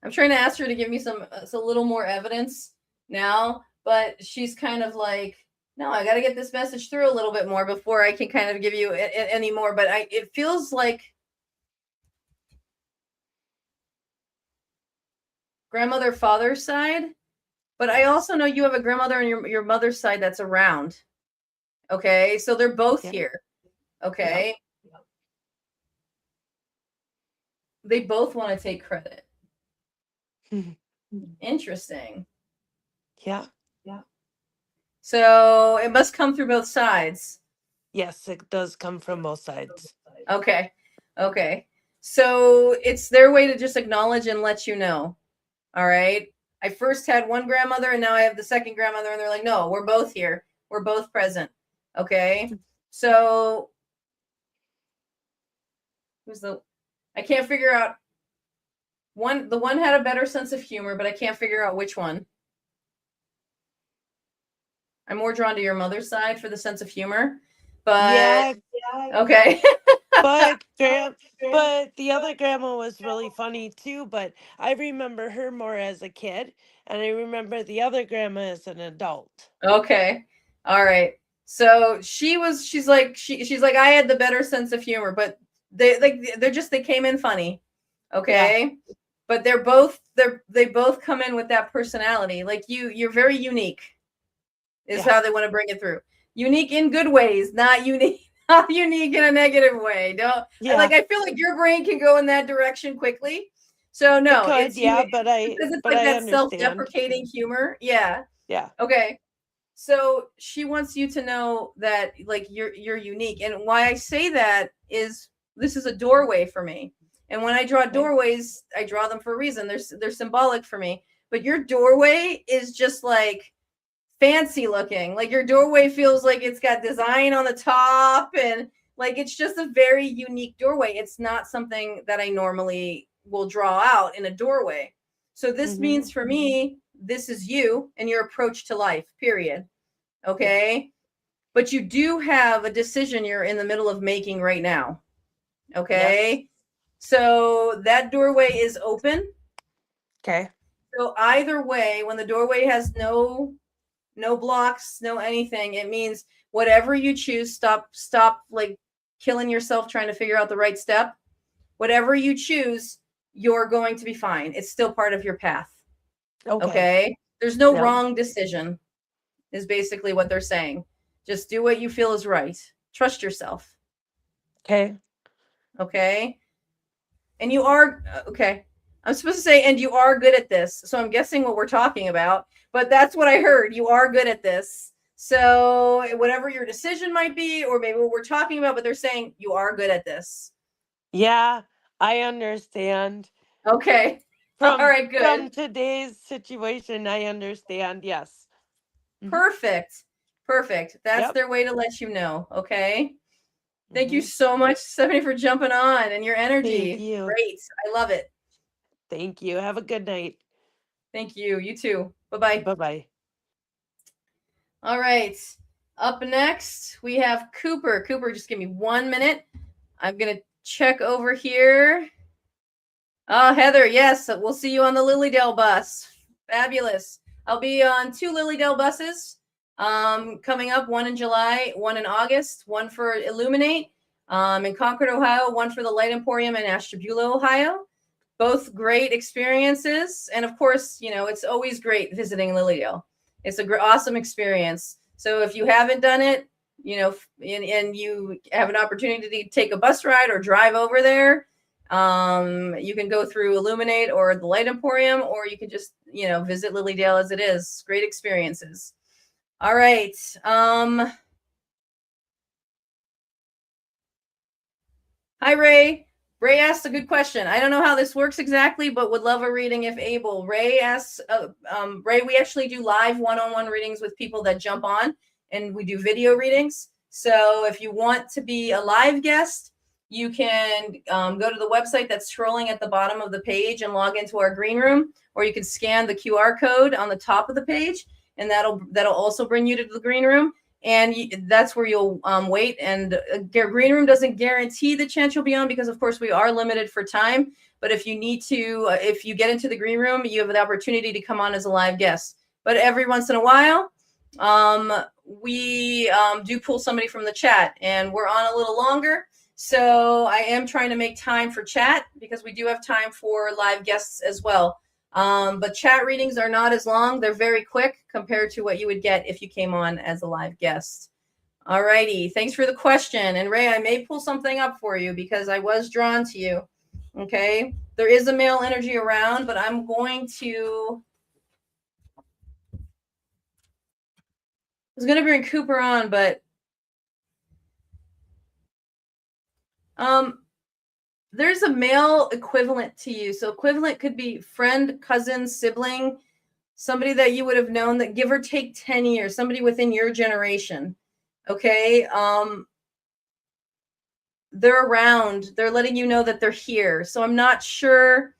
I'm trying to ask her to give me a little more evidence now, but she's kind of like, no, I got to get this message through a little bit more before I can kind of give you any more. But it feels like grandmother, father's side, but I also know you have a grandmother on your mother's side that's around. Okay, so they're both here. Okay, they both want to take credit. Interesting. Yeah. So it must come through both sides. Yes, it does come from both sides. Okay. So it's their way to just acknowledge and let you know. All right. I first had one grandmother and now I have the second grandmother, and they're like, no, we're both here. We're both present. Okay. So I can't figure out the one had a better sense of humor, but I can't figure out which one. I'm more drawn to your mother's side for the sense of humor, but okay. But the other grandma was really funny too, but I remember her more as a kid, and I remember the other grandma as an adult. Okay. All right. So she's like I had the better sense of humor, but they came in funny. Okay. Yeah. But they both come in with that personality. Like you're very unique is how they want to bring it through. Unique in good ways, not unique in a negative way. I feel like your brain can go in that direction quickly. So no, it's unique, but it's like that self-deprecating humor. Yeah. Yeah. Okay. So she wants you to know that like you're unique. And why I say that is this is a doorway for me. And when I draw doorways, I draw them for a reason. They're symbolic for me. But your doorway is just like fancy looking. Like your doorway feels like it's got design on the top and like it's just a very unique doorway. It's not something that I normally will draw out in a doorway. So this means for me, this is you and your approach to life, period. Okay. But you do have a decision you're in the middle of making right now. Okay. Yes. So that doorway is open. Okay. So either way, when the doorway has no blocks, no anything, it means whatever you choose, stop like killing yourself trying to figure out the right step. Whatever you choose, you're going to be fine. It's still part of your path. Okay? There's no wrong decision is basically what they're saying. Just do what you feel is right. Trust yourself. Okay. And you are okay. I'm supposed to say, and you are good at this. So I'm guessing what we're talking about, but that's what I heard. You are good at this. So whatever your decision might be, or maybe what we're talking about, but they're saying you are good at this. Yeah, I understand. Okay. All right, good. From today's situation, I understand. Yes. Perfect. That's their way to let you know. Okay. Thank you so much, Stephanie, for jumping on and your energy. Thank you. Great. I love it. Thank you. Have a good night. Thank you. You too. Bye-bye. Bye-bye. All right. Up next, we have Cooper. Cooper, just give me 1 minute. I'm going to check over here. Oh, Heather, yes. We'll see you on the Lilydale bus. Fabulous. I'll be on 2 Lilydale buses coming up, one in July, one in August, one for Illuminate in Concord, Ohio, one for the Light Emporium in Ashtabula, Ohio. both great experiences. And of course, you know, it's always great visiting Lilydale. It's a awesome experience. So if you haven't done it, you know, and you have an opportunity to take a bus ride or drive over there, you can go through Illuminate or the Light Emporium, or you can just, you know, visit Lilydale as it is. Great experiences. All right. Hi, Ray. Ray asked a good question. I don't know how this works exactly, but would love a reading if able. Ray asks, Ray, we actually do live one-on-one readings with people that jump on, and we do video readings. So if you want to be a live guest, you can go to the website that's scrolling at the bottom of the page and log into our green room, or you can scan the QR code on the top of the page, and that'll also bring you to the green room. And that's where you'll wait. And green room doesn't guarantee the chance you'll be on, because of course we are limited for time. But if you need to, if you get into the green room, you have the opportunity to come on as a live guest. But every once in a while, we do pull somebody from the chat, and we're on a little longer. So I am trying to make time for chat, because we do have time for live guests as well. But chat readings are not as long. They're very quick compared to what you would get if you came on as a live guest. All righty. Thanks for the question. And Ray, I may pull something up for you because I was drawn to you. Okay. There is a male energy around, but I'm going to... I was going to bring Cooper on, but... there's a male equivalent to you. So equivalent could be friend, cousin, sibling, somebody that you would have known, that give or take 10 years, somebody within your generation. Okay. They're around, they're letting you know that they're here. So I'm not sure.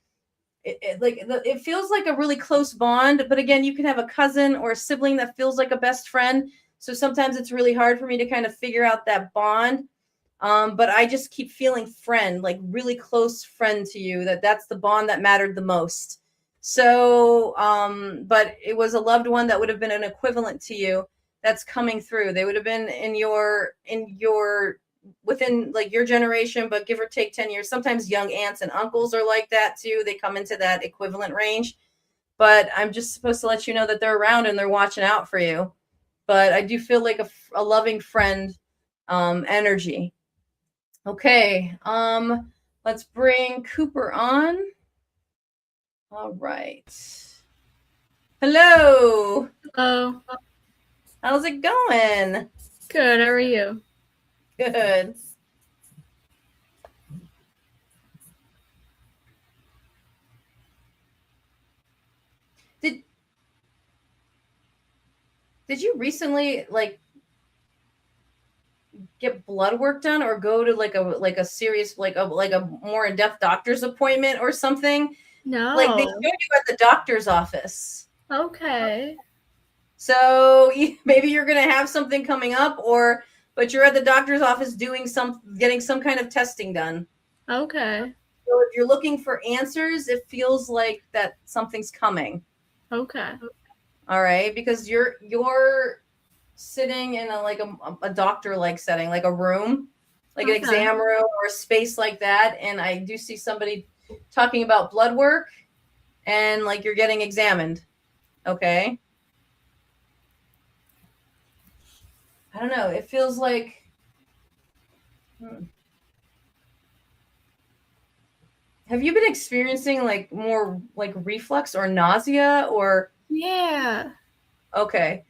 It feels like a really close bond, but again, you can have a cousin or a sibling that feels like a best friend. So sometimes it's really hard for me to kind of figure out that bond. But I just keep feeling friend, like really close friend to you, that's the bond that mattered the most. So, but it was a loved one that would have been an equivalent to you that's coming through. They would have been within like your generation, but give or take 10 years. Sometimes young aunts and uncles are like that too. They come into that equivalent range, but I'm just supposed to let you know that they're around and they're watching out for you. But I do feel like a loving friend, energy. Okay, let's bring Cooper on. All right. Hello. Hello. How's it going? Good. How are you? Good. Did you recently get blood work done, or go to like a serious like a more in-depth doctor's appointment or something? No. Like they showed you at the doctor's office. Okay. So maybe you're gonna have something coming up, but you're at the doctor's office getting some kind of testing done. Okay. So if you're looking for answers, it feels like that something's coming. Okay. All right, because you're sitting in a doctor-like setting, like a room, like an exam room or a space like that. And I do see somebody talking about blood work and like you're getting examined. Okay. I don't know. It feels like, have you been experiencing like more like reflux or nausea or? Yeah. Okay.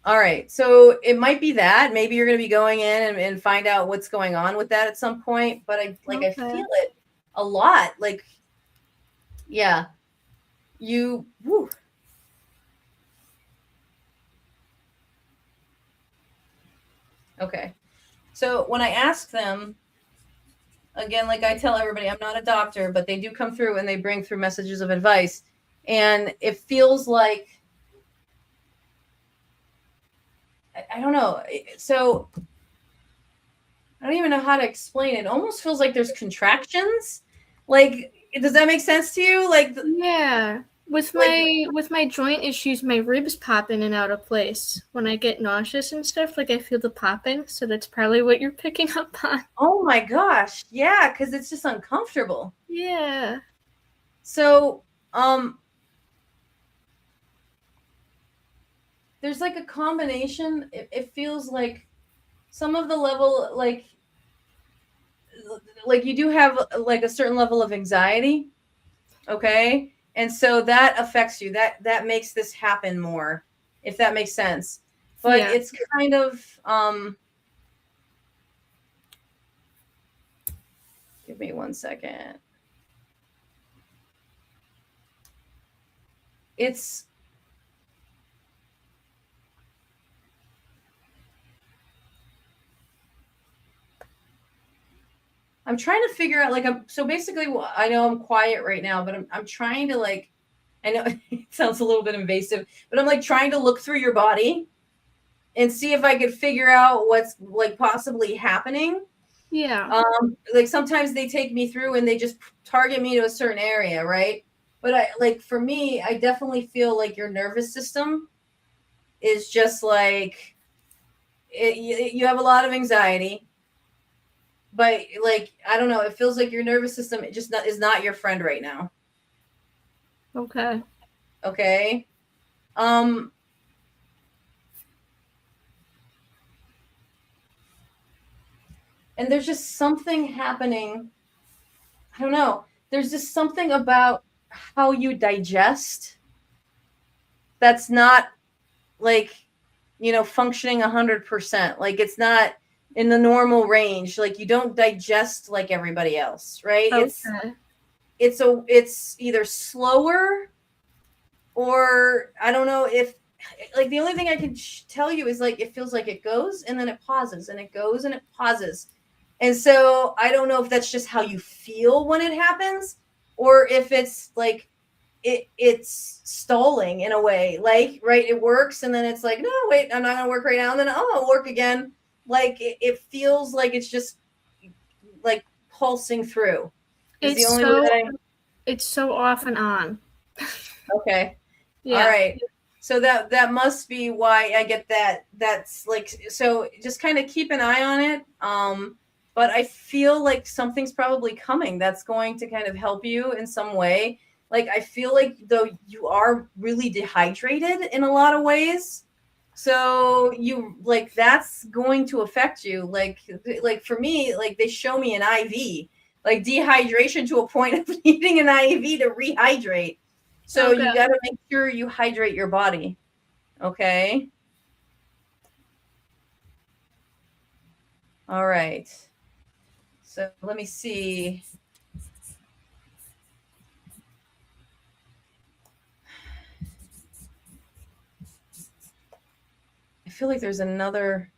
All right. So it might be that. Maybe you're going to be going in and find out what's going on with that at some point. But I feel it a lot. Like, yeah. Whew. Okay. So when I ask them, again, like I tell everybody, I'm not a doctor, but they do come through and they bring through messages of advice. And it feels like, I don't know. So I don't even know how to explain it. It almost feels like there's contractions. Like, does that make sense to you? Like, yeah. With my joint issues, my ribs pop in and out of place when I get nauseous and stuff. Like, I feel the popping. So that's probably what you're picking up on. Oh my gosh. Yeah, because it's just uncomfortable. Yeah. So, there's like a combination. It feels like some of the level, like you do have like a certain level of anxiety. Okay. And so that affects you. That makes this happen more, if that makes sense. But Yeah. it's kind of, give me 1 second. I'm trying to figure out, like, so basically, I know I'm quiet right now, but I'm trying to, like, I know it sounds a little bit invasive, but I'm like trying to look through your body and see if I could figure out what's like possibly happening. Yeah. Like sometimes they take me through and they just target me to a certain area, right? But for me, I definitely feel like your nervous system is just like you have a lot of anxiety. But like, I don't know, it feels like your nervous system is not your friend right now. Okay. Okay. And there's just something happening. I don't know. There's just something about how you digest that's not like, functioning 100%. Like it's not in the normal range. Like you don't digest like everybody else, right? Okay. It's either slower or I don't know if, like, the only thing I can tell you is like it feels like it goes and then it pauses and it goes and it pauses. And so I don't know if that's just how you feel when it happens or if it's like it's stalling in a way, like, right, it works and then it's like, no, wait, I'm not gonna work right now, and then I'll work again. Like it feels like it's just like pulsing through. It's so off and on. Okay. Yeah. All right. So that must be why I get that. That's like, so just kind of keep an eye on it. But I feel like something's probably coming that's going to kind of help you in some way. Like, I feel like though you are really dehydrated in a lot of ways. So you like, that's going to affect you. Like for me, like they show me an IV, like dehydration to a point of needing an IV to rehydrate. So you got to make sure you hydrate your body. Okay. All right. So let me see. I feel like there's another.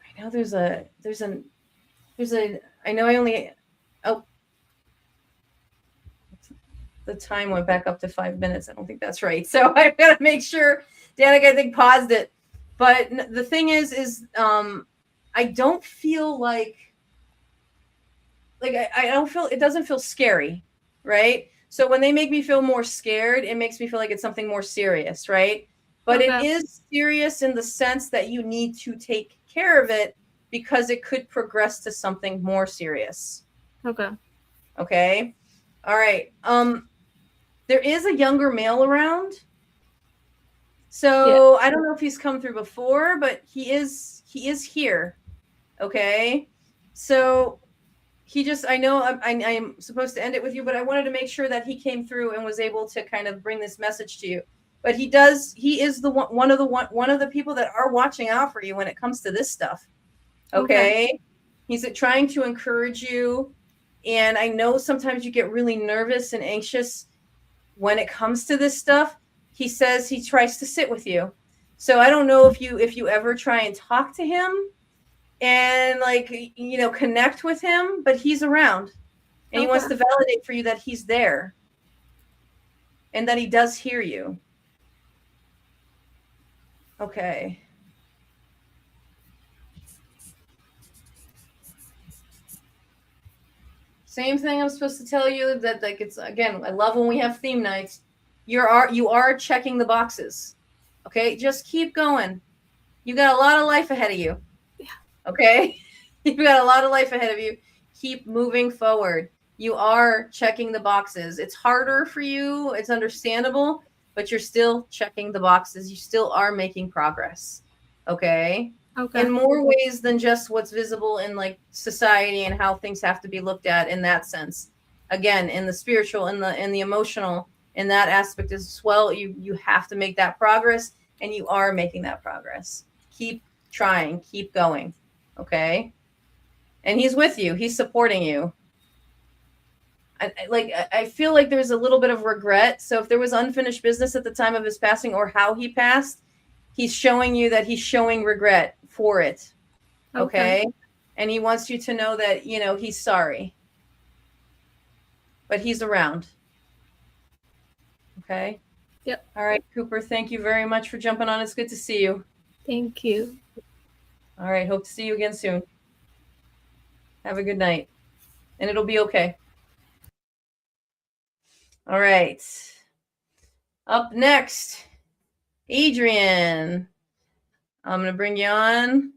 I know there's a, I know I only, oh, the time went back up to 5 minutes. I don't think that's right. So I've got to make sure. Danica, I think, paused it. But the thing is I don't feel like I don't feel, it doesn't feel scary, right? So when they make me feel more scared, it makes me feel like it's something more serious, right? But it is serious in the sense that you need to take care of it because it could progress to something more serious. Okay. Okay. All right. There is a younger male around. So I don't know if he's come through before, but he is here. Okay. So he just, I know I'm supposed to end it with you, but I wanted to make sure that he came through and was able to kind of bring this message to you. But he is the one of the people that are watching out for you when it comes to this stuff. Okay. He's trying to encourage you. And I know sometimes you get really nervous and anxious when it comes to this stuff. He says he tries to sit with you. So I don't know if you ever try and talk to him and connect with him, but he's around and he wants to validate for you that he's there and that he does hear you. Okay. Same thing I'm supposed to tell you, that like it's, again, I love when we have theme nights. You are checking the boxes. Okay, just keep going. You got a lot of life ahead of you. Yeah. Okay, you've got a lot of life ahead of you. keep moving forward. You are checking the boxes. It's harder for you. It's understandable, but you're still checking the boxes. You still are making progress. Okay. Okay. In more ways than just what's visible in like society and how things have to be looked at in that sense. Again, in the spiritual, in the emotional, in that aspect as well, you have to make that progress, and you are making that progress. Keep trying, keep going. Okay. And he's with you. He's supporting you. I feel like there's a little bit of regret. So if there was unfinished business at the time of his passing or how he passed, he's showing you that he's showing regret for it. Okay. And he wants you to know that, you know, he's sorry. But he's around. Okay. Yep. All right, Cooper, thank you very much for jumping on. It's good to see you. Thank you. All right. Hope to see you again soon. Have a good night. And it'll be okay. All right. Up next, Adrian. I'm going to bring you on.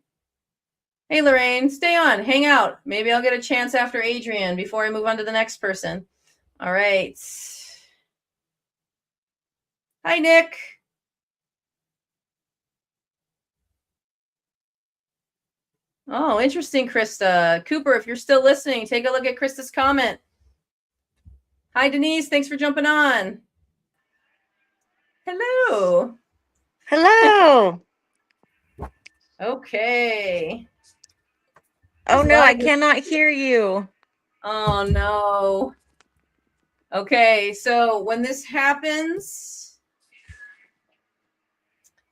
Hey, Lorraine, stay on. Hang out. Maybe I'll get a chance after Adrian before I move on to the next person. All right. Hi, Nick. Oh, interesting, Krista. Cooper, if you're still listening, take a look at Krista's comment. Hi, Denise. Thanks for jumping on. Hello. Hello. Okay. Oh no, I cannot hear you. Oh no. Okay, so when this happens,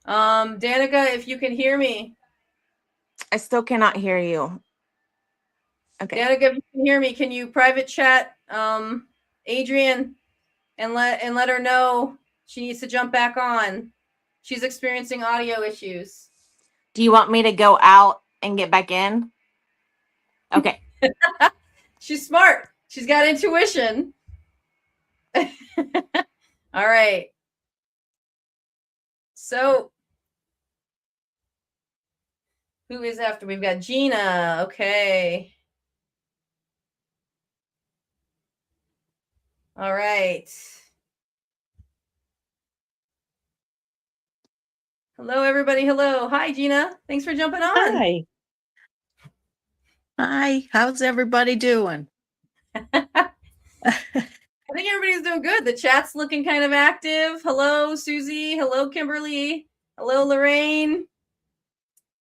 Danica, if you can hear me. I still cannot hear you. Okay. Danica, if you can hear me, can you private chat Adrian and let her know she needs to jump back on. She's experiencing audio issues. Do you want me to go out and get back in? Okay. She's smart. She's got intuition. All right. So who is after? We've got Gina. Okay. All right. Hello, everybody. Hello. Hi, Gina. Thanks for jumping on. Hi. Hi. How's everybody doing? I think everybody's doing good. The chat's looking kind of active. Hello, Susie. Hello, Kimberly. Hello, Lorraine.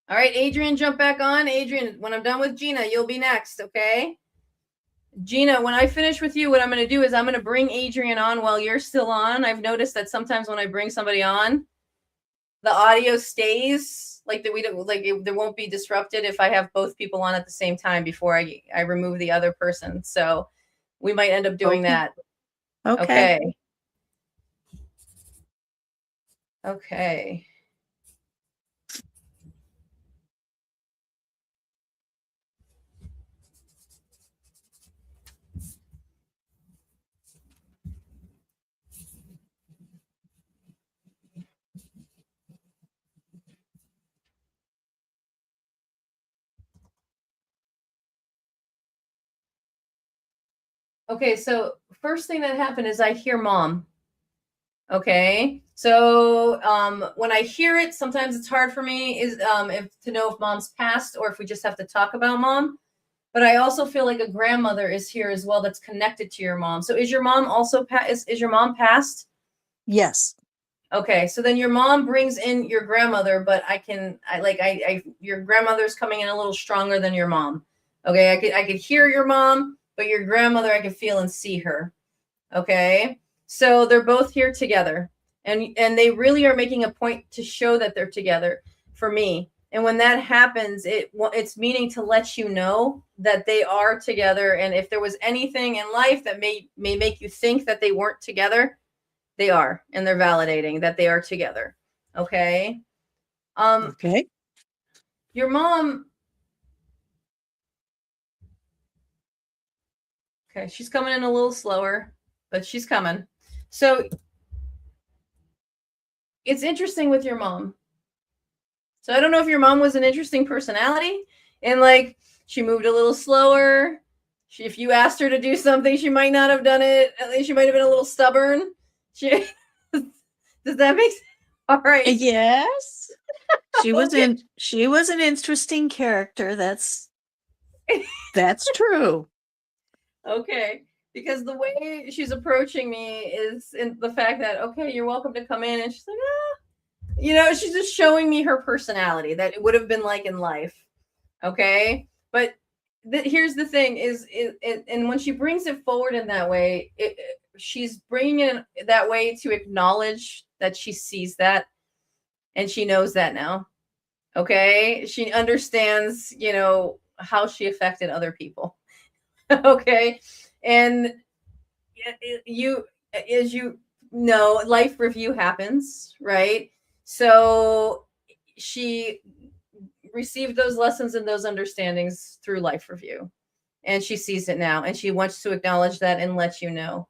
All right, Adrian, jump back on. Adrian, when I'm done with Gina, you'll be next, okay? Gina, when I finish with you, what I'm going to do is I'm going to bring Adrian on while you're still on. I've noticed that sometimes when I bring somebody on, the audio stays like that. There won't be disrupted if I have both people on at the same time before I remove the other person. So we might end up doing that. Okay. Okay. Okay, so first thing that happened is I hear mom. Okay, so when I hear it, sometimes it's hard for me to know if mom's passed or if we just have to talk about mom. But I also feel like a grandmother is here as well that's connected to your mom. So is your mom also is your mom passed? Yes. Okay, so then your mom brings in your grandmother, but your grandmother's coming in a little stronger than your mom. Okay, I could hear your mom, but your grandmother I could feel and see her. Okay, so they're both here together, and they really are making a point to show that they're together for me. And when that happens, it's meaning to let you know that they are together. And if there was anything in life that may make you think that they weren't together, they are, and they're validating that they are together. Okay. Okay. Your mom. Okay, she's coming in a little slower, but she's coming. So it's interesting with your mom. So I don't know if your mom was an interesting personality and like she moved a little slower. if you asked her to do something, she might not have done it. At least she might have been a little stubborn. Does that make sense? All right. Yes. She was Okay. she was an interesting character. That's true. Okay. Because the way she's approaching me is in the fact that, okay, you're welcome to come in. And she's like, she's just showing me her personality that it would have been like in life. Okay. But here's the thing is, and when she brings it forward in that way, she's bringing it that way to acknowledge that she sees that and she knows that now. Okay. She understands, how she affected other people. Okay. And as you know, life review happens, right? So she received those lessons and those understandings through life review, and she sees it now, and she wants to acknowledge that and let you know.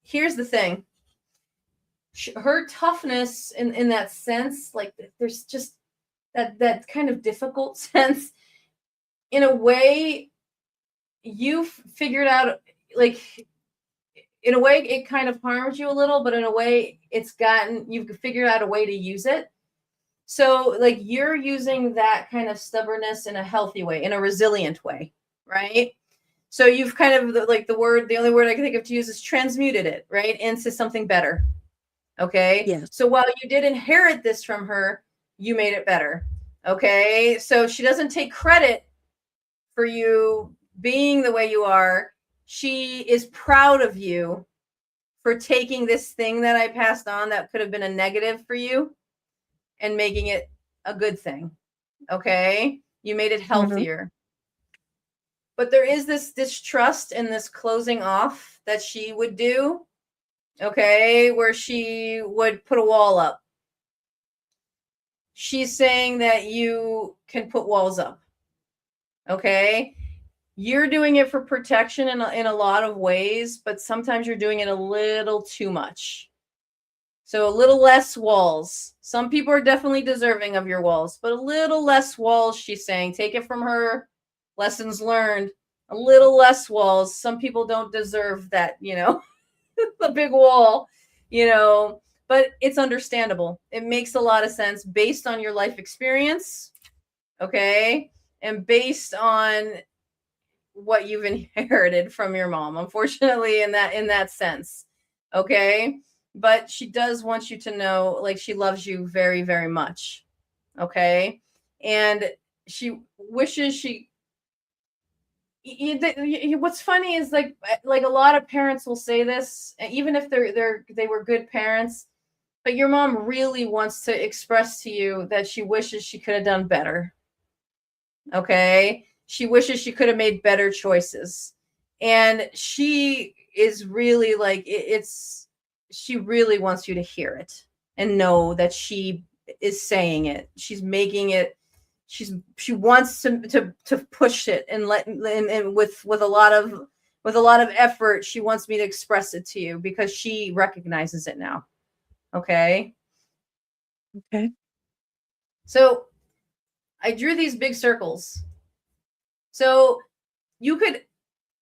Here's the thing. Her toughness in that sense, like there's just that kind of difficult sense, in a way, you've figured out, like, in a way it kind of harms you a little, but in a way you've figured out a way to use it. So like you're using that kind of stubbornness in a healthy way, in a resilient way, right? So you've kind of, like, the only word I can think of to use is transmuted it, right, into something better. Okay. Yes. So while you did inherit this from her, you made it better. Okay. So she doesn't take credit for you being the way you are. She is proud of you for taking this thing that I passed on that could have been a negative for you and making it a good thing. Okay. You made it healthier. But there is this distrust and this closing off that she would do. Okay. Where she would put a wall up. She's saying that you can put walls up. Okay. You're doing it for protection in a lot of ways, but sometimes you're doing it a little too much. So a little less walls. Some people are definitely deserving of your walls, but a little less walls, she's saying. Take it from her. Lessons learned. A little less walls. Some people don't deserve that, the big wall, but it's understandable. It makes a lot of sense based on your life experience. Okay. And based on what you've inherited from your mom, unfortunately, in that sense. Okay. But she does want you to know, like, she loves you very, very much. Okay. And she wishes what's funny is like a lot of parents will say this, even if they were good parents, but your mom really wants to express to you that she wishes she could have done better. Okay. She wishes she could have made better choices. And she is really like, she really wants you to hear it and know that she is saying it. She's making it. She wants to push it and with a lot of effort. She wants me to express it to you because she recognizes it now. Okay. Okay. So I drew these big circles. So you could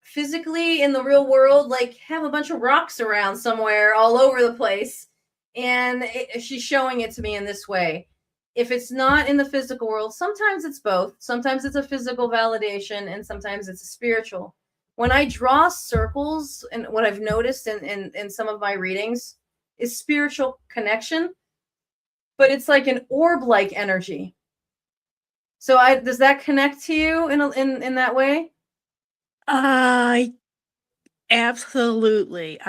physically in the real world, like, have a bunch of rocks around somewhere all over the place. And she's showing it to me in this way. If it's not in the physical world, sometimes it's both. Sometimes it's a physical validation and sometimes it's a spiritual. When I draw circles, and what I've noticed in some of my readings is spiritual connection, but it's like an orb-like energy. So does that connect to you in that way? Absolutely.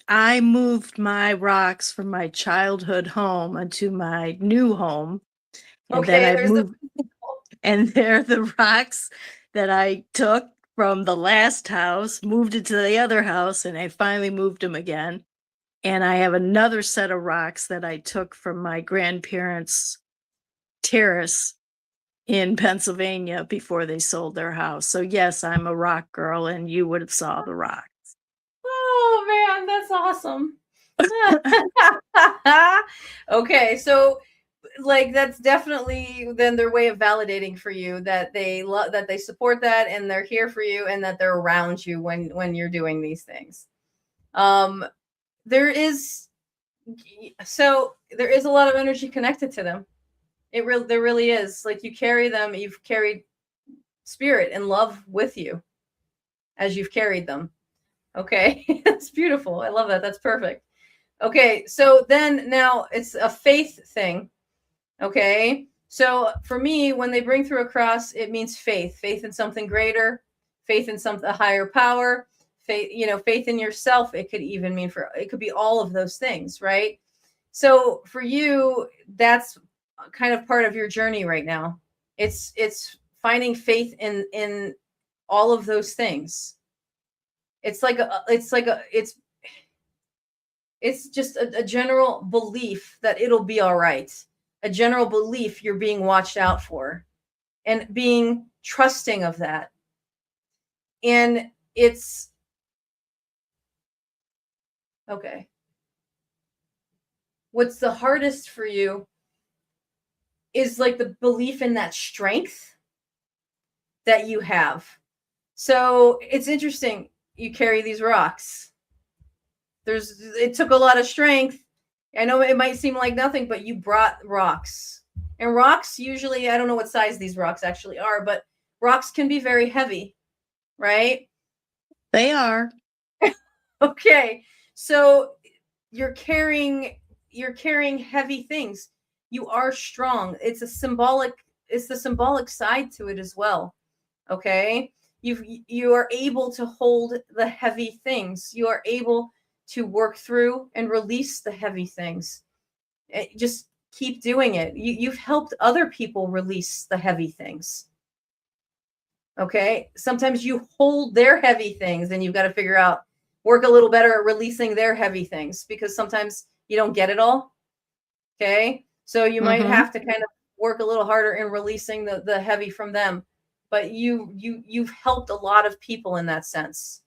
I moved my rocks from my childhood home into my new home. And then I moved, and they're the rocks that I took from the last house, moved it to the other house, and I finally moved them again. And I have another set of rocks that I took from my grandparents' terrace in Pennsylvania before they sold their house. So yes, I'm a rock girl, and you would have saw the rocks. Oh man, that's awesome. Okay, so like that's definitely then their way of validating for you that they love, that they support that, and they're here for you, and that they're around you when you're doing these things. There is a lot of energy connected to them. There really is. Like, you carry them, you've carried spirit and love with you as you've carried them. Okay. That's beautiful. I love that. That's perfect. Okay. So then now it's a faith thing. Okay. So for me, when they bring through a cross, it means faith in something greater, faith in a higher power, faith, faith in yourself. It could even mean it could be all of those things. Right. So for you, that's kind of part of your journey right now. It's finding faith in all of those things. It's just a general belief that it'll be all right. A general belief you're being watched out for, and being trusting of that. And it's okay. What's the hardest for you is like the belief in that strength that you have. So it's interesting. You carry these rocks. It took a lot of strength. I know it might seem like nothing, but you brought rocks. And rocks usually, I don't know what size these rocks actually are, but rocks can be very heavy, right? They are. Okay. So you're carrying heavy things. You are strong. It's the symbolic side to it as well. Okay. You are able to hold the heavy things. You are able to work through and release the heavy things. Just keep doing it. You've helped other people release the heavy things. Okay. Sometimes you hold their heavy things, and you've got to work a little better at releasing their heavy things, because sometimes you don't get it all. Okay. So you might have to kind of work a little harder in releasing the heavy from them. But you've helped a lot of people in that sense.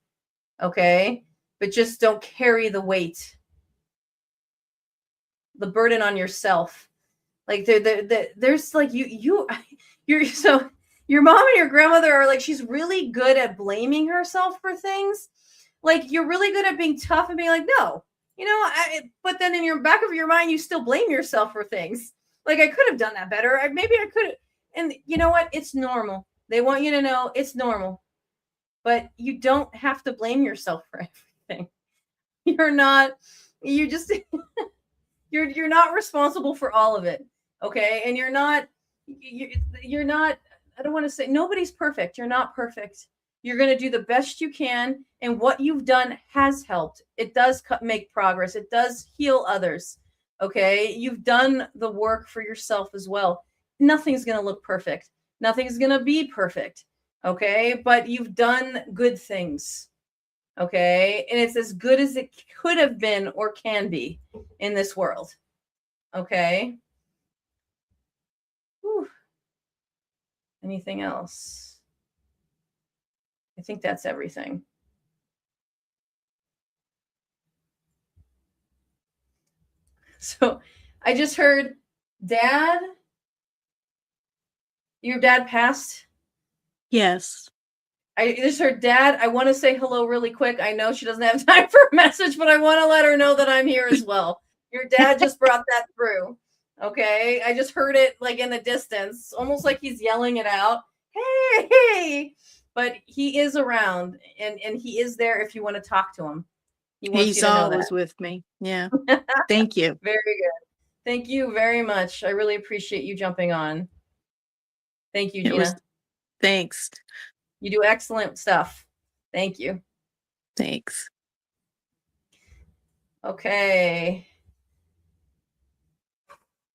Okay. But just don't carry the weight, the burden on yourself. Like there's like you're so your mom and your grandmother are like, she's really good at blaming herself for things. Like, you're really good at being tough and being like, no, but then in your back of your mind, you still blame yourself for things. Like, I could have done that better. Maybe I could have. And you know what? It's normal. They want you to know it's normal, but you don't have to blame yourself for everything. You're not responsible for all of it. Okay. And you're not, I don't want to say nobody's perfect. You're not perfect. You're going to do the best you can. And what you've done has helped. It does make progress. It does heal others. Okay. You've done the work for yourself as well. Nothing's going to look perfect. Nothing's going to be perfect. Okay. But you've done good things. Okay. And it's as good as it could have been or can be in this world. Okay. Whew. Anything else? I think that's everything. So I just heard, Dad, your dad passed? Yes. I just heard, Dad, I want to say hello really quick. I know she doesn't have time for a message, but I want to let her know that I'm here as well. Your dad just brought that through. Okay. I just heard it like in the distance, almost like he's yelling it out. Hey. But he is around, and he is there if you want to talk to him. He's always with me. Yeah. Thank you. Very good. Thank you very much. I really appreciate you jumping on. Thank you, Gina. Thanks. You do excellent stuff. Thank you. Thanks. Okay.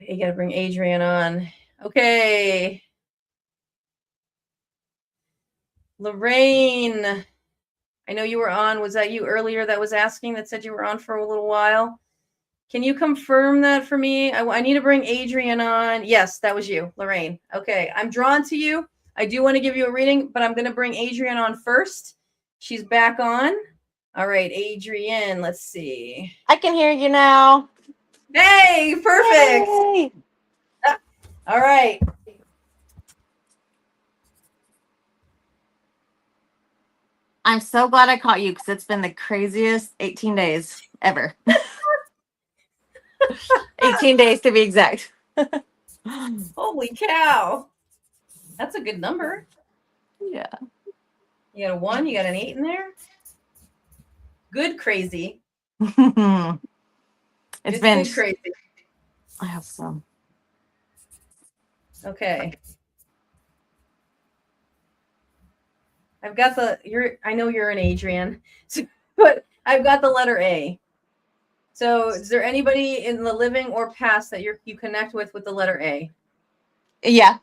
You got to bring Adrian on. Okay. Lorraine, I know you were on. Was that you earlier that was asking, that said you were on for a little while? Can you confirm that for me? I need to bring Adrian on. Yes, that was you, Lorraine. Okay, I'm drawn to you. I do want to give you a reading, but I'm going to bring Adrian on first. She's back on. All right, Adrian, let's see. I can hear you now. Hey, perfect. Yay. All right. I'm so glad I caught you because it's been the craziest 18 days ever. 18 days to be exact. Holy cow. That's a good number. Yeah. You got a 1, you got an 8 in there. Good crazy. It's been good crazy. I hope so. Okay. I've got I know you're an Adrian, but I've got the letter A. So is there anybody in the living or past that you connect with the letter A? Yeah.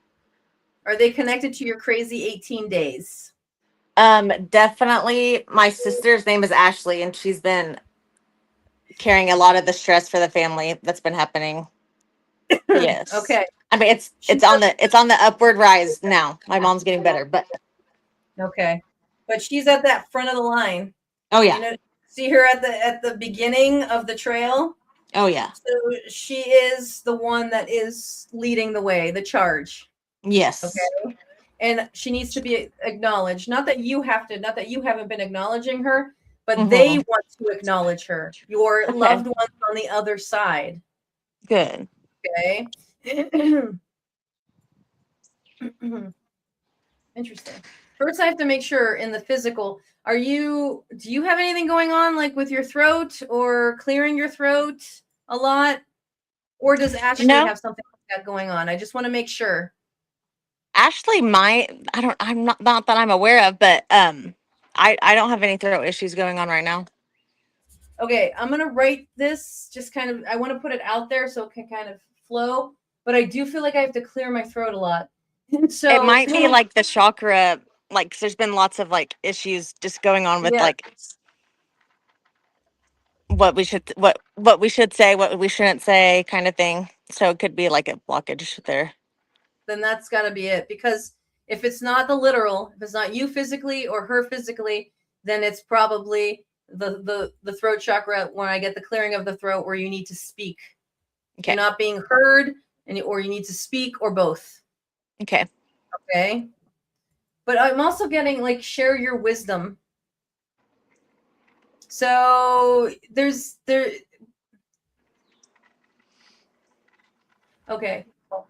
Are they connected to your crazy 18 days? Definitely. My sister's name is Ashley, and she's been carrying a lot of the stress for the family that's been happening. Yes. Okay. I mean, it's on the upward rise now. My mom's getting better, but okay. But she's at that front of the line. Oh yeah. You know, see her at the beginning of the trail? Oh yeah. So she is the one that is leading the way, the charge. Yes. Okay. And she needs to be acknowledged. Not that you haven't been acknowledging her, but they want to acknowledge her. Your loved ones on the other side. Good. Okay. Interesting. First, I have to make sure in the physical, do you have anything going on like with your throat or clearing your throat a lot? Or does Ashley have something like that going on? I just want to make sure. Ashley might. I'm not that I'm aware of, but I don't have any throat issues going on right now. Okay, I'm gonna write this just kind of. I want to put it out there so it can kind of flow, but I do feel like I have to clear my throat a lot. So it might be like the chakra, like 'cause there's been lots of like issues just going on with like what we should say, what we shouldn't say, kind of thing. So it could be like a blockage there. Then that's got to be it, because if it's not the literal, if it's not you physically or her physically, then it's probably the throat chakra when I get the clearing of the throat where you need to speak. Okay. You're not being heard or you need to speak or both. Okay. Okay. But I'm also getting like share your wisdom. So okay.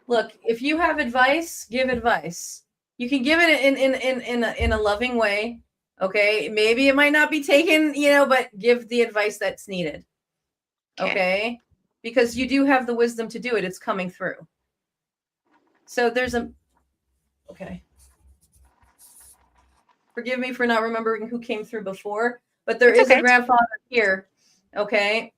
Look, if you have advice, give advice. You can give it in a loving way. Okay. Maybe it might not be taken, but give the advice that's needed. Okay. Because you do have the wisdom to do it. It's coming through. So okay. Forgive me for not remembering who came through before, but there is a grandfather here. Okay.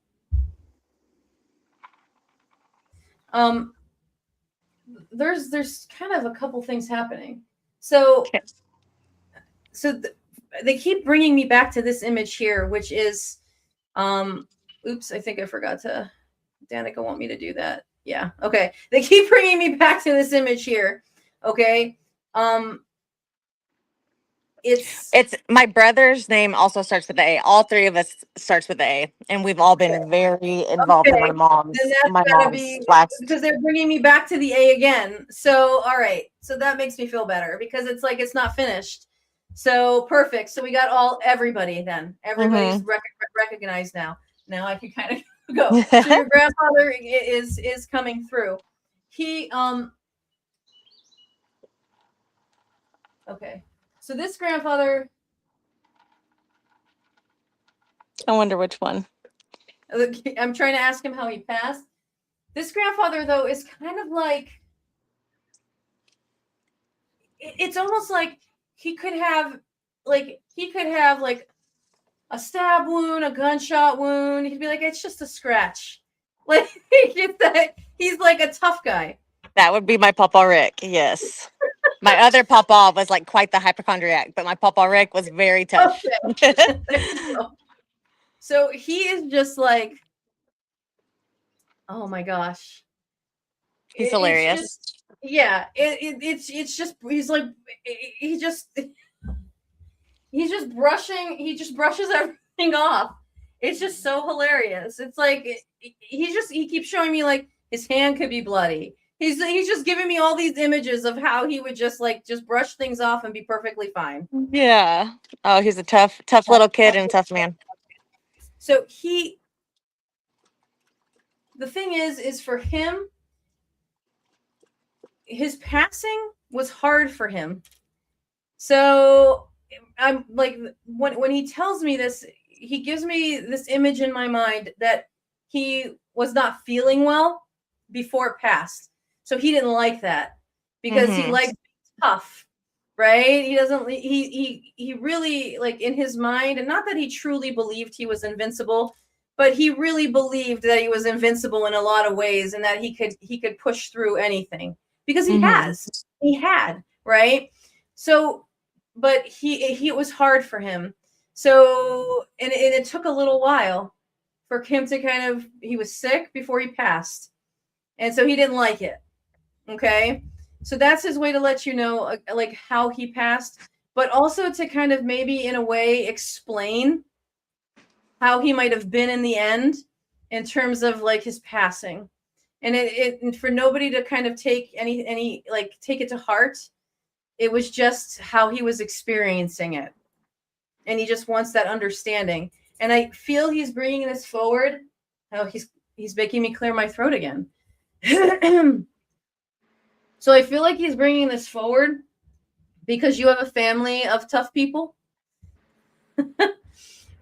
There's kind of a couple things happening. So they keep bringing me back to this image here, which is, oops, I think I forgot to, Danica want me to do that. Yeah. Okay. They keep bringing me back to this image here. Okay. It's my brother's name also starts with A. All three of us starts with A, and we've all been very involved in my mom's. Because they're bringing me back to the A again. So all right, so that makes me feel better because it's like it's not finished. So perfect. So we got everybody then. Everybody's recognized now. Now I can kind of go. So your grandfather is coming through. He okay. So this grandfather, I wonder which one. I'm trying to ask him how he passed. This grandfather, though, is kind of like, it's almost like he could have a stab wound, a gunshot wound. He'd be like, it's just a scratch. Like he's like a tough guy. That would be my Papa Rick. Yes. My other Papa was like quite the hypochondriac, but my Papa Rick was very tough. Okay. So he is just like, oh my gosh. He's hilarious. It's just he's like he brushes everything off. It's just so hilarious. It's like he keeps showing me like his hand could be bloody. He's just giving me all these images of how he would just brush things off and be perfectly fine. Yeah. Oh, he's a tough little kid and a tough man. So the thing is for him, his passing was hard for him. So I'm like, when he tells me this, he gives me this image in my mind that he was not feeling well before it passed. So he didn't like that because he likes tough, right? He doesn't, he really, like, in his mind, and not that he truly believed he was invincible, but he really believed that he was invincible in a lot of ways and that he could push through anything because he had, right? So, but it was hard for him. So, and it took a little while for him to kind of, he was sick before he passed. And so he didn't like it. Okay. So that's his way to let you know, like, how he passed, but also to kind of maybe in a way explain how he might have been in the end in terms of like his passing. And it for nobody to kind of take any like take it to heart. It was just how he was experiencing it. And he just wants that understanding. And I feel he's bringing this forward. Oh, he's making me clear my throat again. So I feel like he's bringing this forward because you have a family of tough people.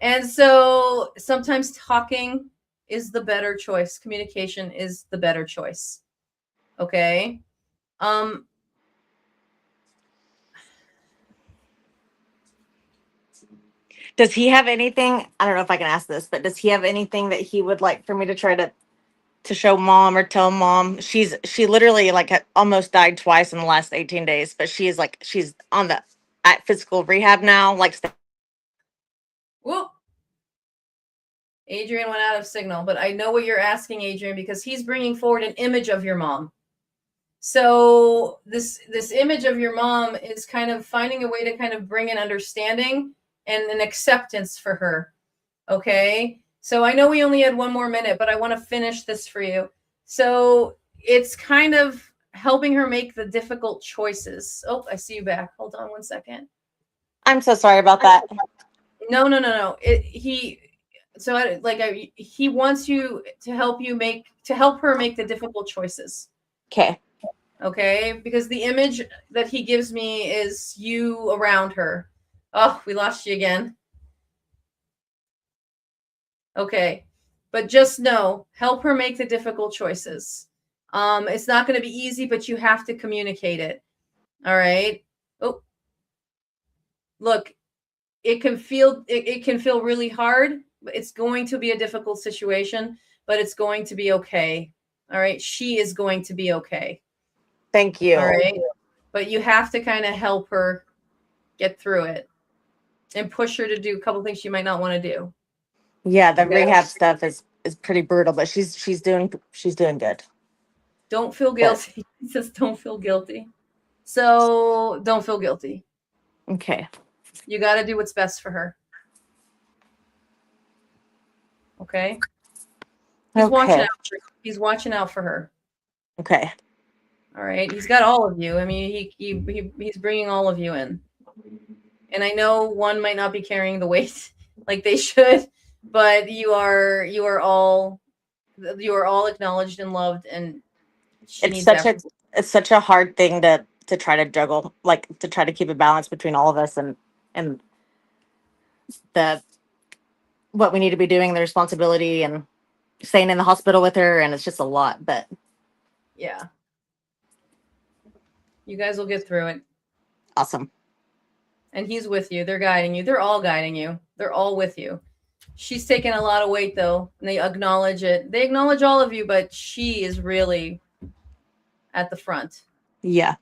And so sometimes talking is the better choice. Communication is the better choice. Okay. Does he have anything? I don't know if I can ask this, but does he have anything that he would like for me to try to show mom or tell mom? She literally like almost died twice in the last 18 days, but she's on at physical rehab now. Like, whoop. Adrian went out of signal, but I know what you're asking, Adrian, because he's bringing forward an image of your mom. So this image of your mom is kind of finding a way to kind of bring an understanding and an acceptance for her. Okay. So I know we only had 1 more minute, but I want to finish this for you. So it's kind of helping her make the difficult choices. Oh, I see you back. Hold on 1 second. I'm so sorry about that. No. He wants you to help her make the difficult choices. Okay. Because the image that he gives me is you around her. Oh, we lost you again. Okay. But just know, help her make the difficult choices. It's not going to be easy, but you have to communicate it. All right. Oh, look, it can feel really hard. It's going to be a difficult situation, but it's going to be okay. All right. She is going to be okay. Thank you. All right. But you have to kind of help her get through it and push her to do a couple things she might not want to do. Yeah, the rehab stuff is pretty brutal, but she's doing good. Don't feel guilty. He says don't feel guilty. So don't feel guilty. Okay. You got to do what's best for her. Okay. He's watching out for her. Okay. All right. He's got all of you. I mean, he's bringing all of you in. And I know one might not be carrying the weight like they should, but you are all acknowledged and loved, and it's such a hard thing to try to juggle, like to try to keep a balance between all of us and the what we need to be doing, the responsibility, and staying in the hospital with her, and it's just a lot. But yeah, you guys will get through it. Awesome. And he's with you. They're guiding you. They're all guiding you. They're all with you. She's taking a lot of weight, though, and they acknowledge it. They acknowledge all of you, but she is really at the front. Yeah.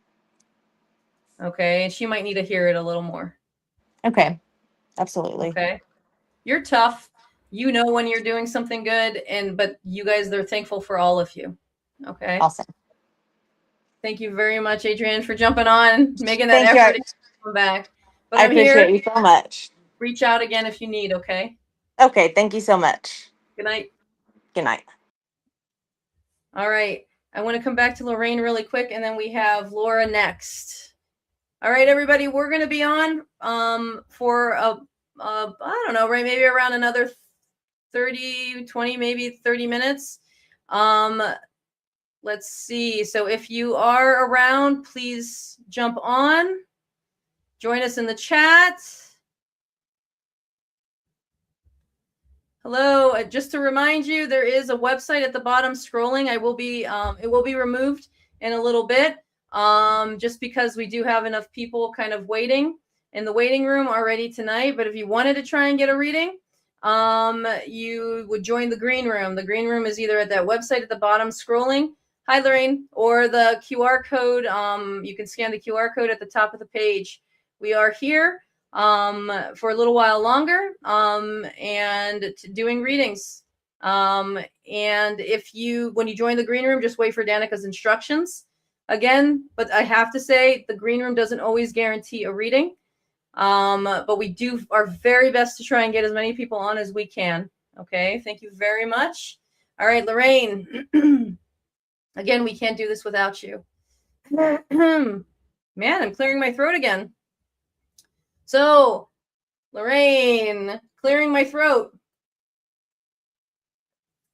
Okay. And she might need to hear it a little more. Okay. Absolutely. Okay. You're tough. You know when you're doing something good, but you guys, they're thankful for all of you. Okay. Awesome. Thank you very much, Adrienne, for jumping on, making that effort to come back. But I appreciate you so much. Reach out again if you need, okay? Okay, thank you so much. Good night. Good night. All right. I want to come back to Lorraine really quick, and then we have Laura next. All right, everybody, we're going to be on for I don't know, right? Maybe around another 30, 20, maybe 30 minutes. Let's see. So if you are around, please jump on. Join us in the chat. Hello. Just to remind you, there is a website at the bottom scrolling. It will be removed in a little bit, just because we do have enough people kind of waiting in the waiting room already tonight. But if you wanted to try and get a reading, you would join the green room. The green room is either at that website at the bottom scrolling. Hi, Lorraine. Or the QR code. You can scan the QR code at the top of the page. We are here for a little while longer and doing readings. And when you join the green room, just wait for Danica's instructions again. But I have to say, the green room doesn't always guarantee a reading. But we do our very best to try and get as many people on as we can. Okay, thank you very much. All right, Lorraine. Again, we can't do this without you. Man, I'm clearing my throat again. So, Lorraine, clearing my throat.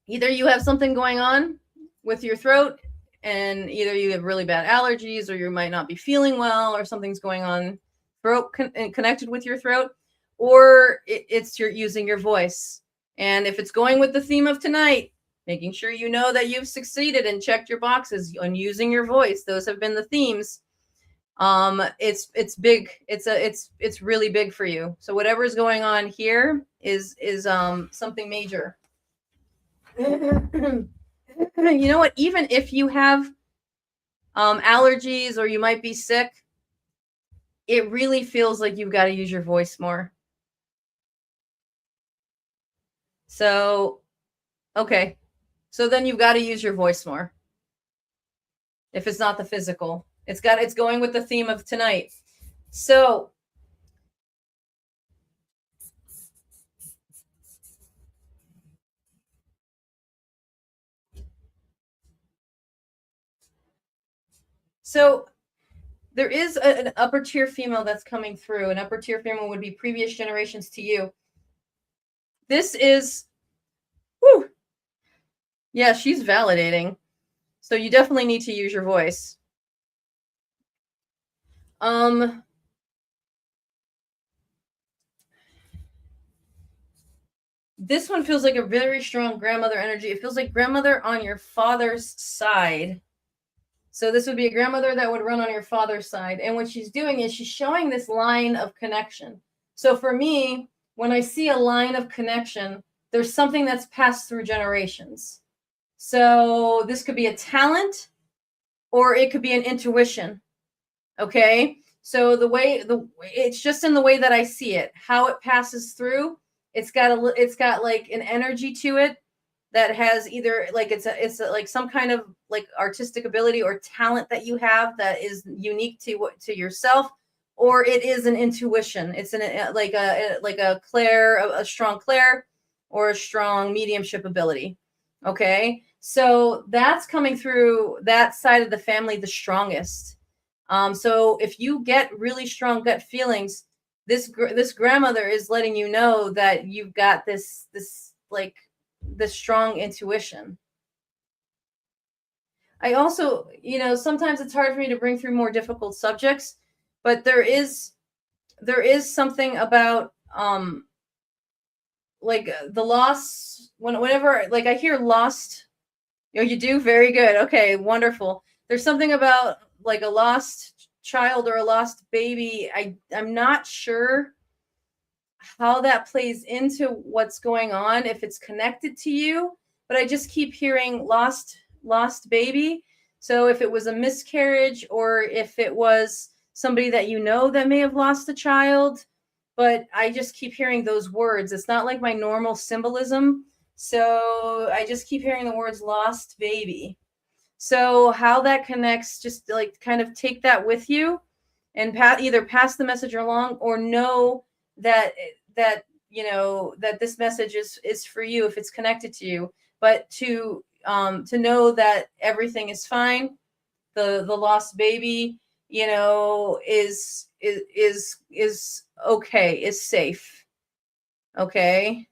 Either you have something going on with your throat, and either you have really bad allergies, or you might not be feeling well, or something's going on connected with your throat, or it's you're using your voice. And if it's going with the theme of tonight, making sure you know that you've succeeded and checked your boxes on using your voice. Those have been the themes. It's big. It's really big for you. So whatever is going on here is something major. You know what? Even if you have allergies or you might be sick, it really feels like you've got to use your voice more. So, okay. So then you've got to use your voice more. If it's not the physical, it's going with the theme of tonight. So there is an upper tier female that's coming through. An upper tier female would be previous generations to you. This is, whew. Yeah, she's validating. So you definitely need to use your voice. This one feels like a very strong grandmother energy. It feels like grandmother on your father's side. So this would be a grandmother that would run on your father's side. And what she's doing is she's showing this line of connection. So for me, when I see a line of connection, there's something that's passed through generations. So this could be a talent, or it could be an intuition. Okay. So it's just in the way that I see it, how it passes through. It's got like an energy to it that has either like it's like some kind of like artistic ability or talent that you have that is unique to yourself, or it is an intuition. It's like a clair, a strong clair, or a strong mediumship ability. Okay, so that's coming through that side of the family the strongest. So if you get really strong gut feelings, this grandmother is letting you know that you've got this strong intuition. I also, sometimes it's hard for me to bring through more difficult subjects, but there is something about like the loss. Whenever like I hear lost, you do very good. Okay, wonderful. There's something about like a lost child or a lost baby. I'm not sure how that plays into what's going on, if it's connected to you, but I just keep hearing lost baby. So if it was a miscarriage, or if it was somebody that that may have lost a child, but I just keep hearing those words. It's not like my normal symbolism. So I just keep hearing the words lost baby. So how that connects, just like kind of take that with you and either pass the message along, or know that this message is for you if it's connected to you. But to to know that everything is fine. The lost baby, you know, is okay, is safe. Okay.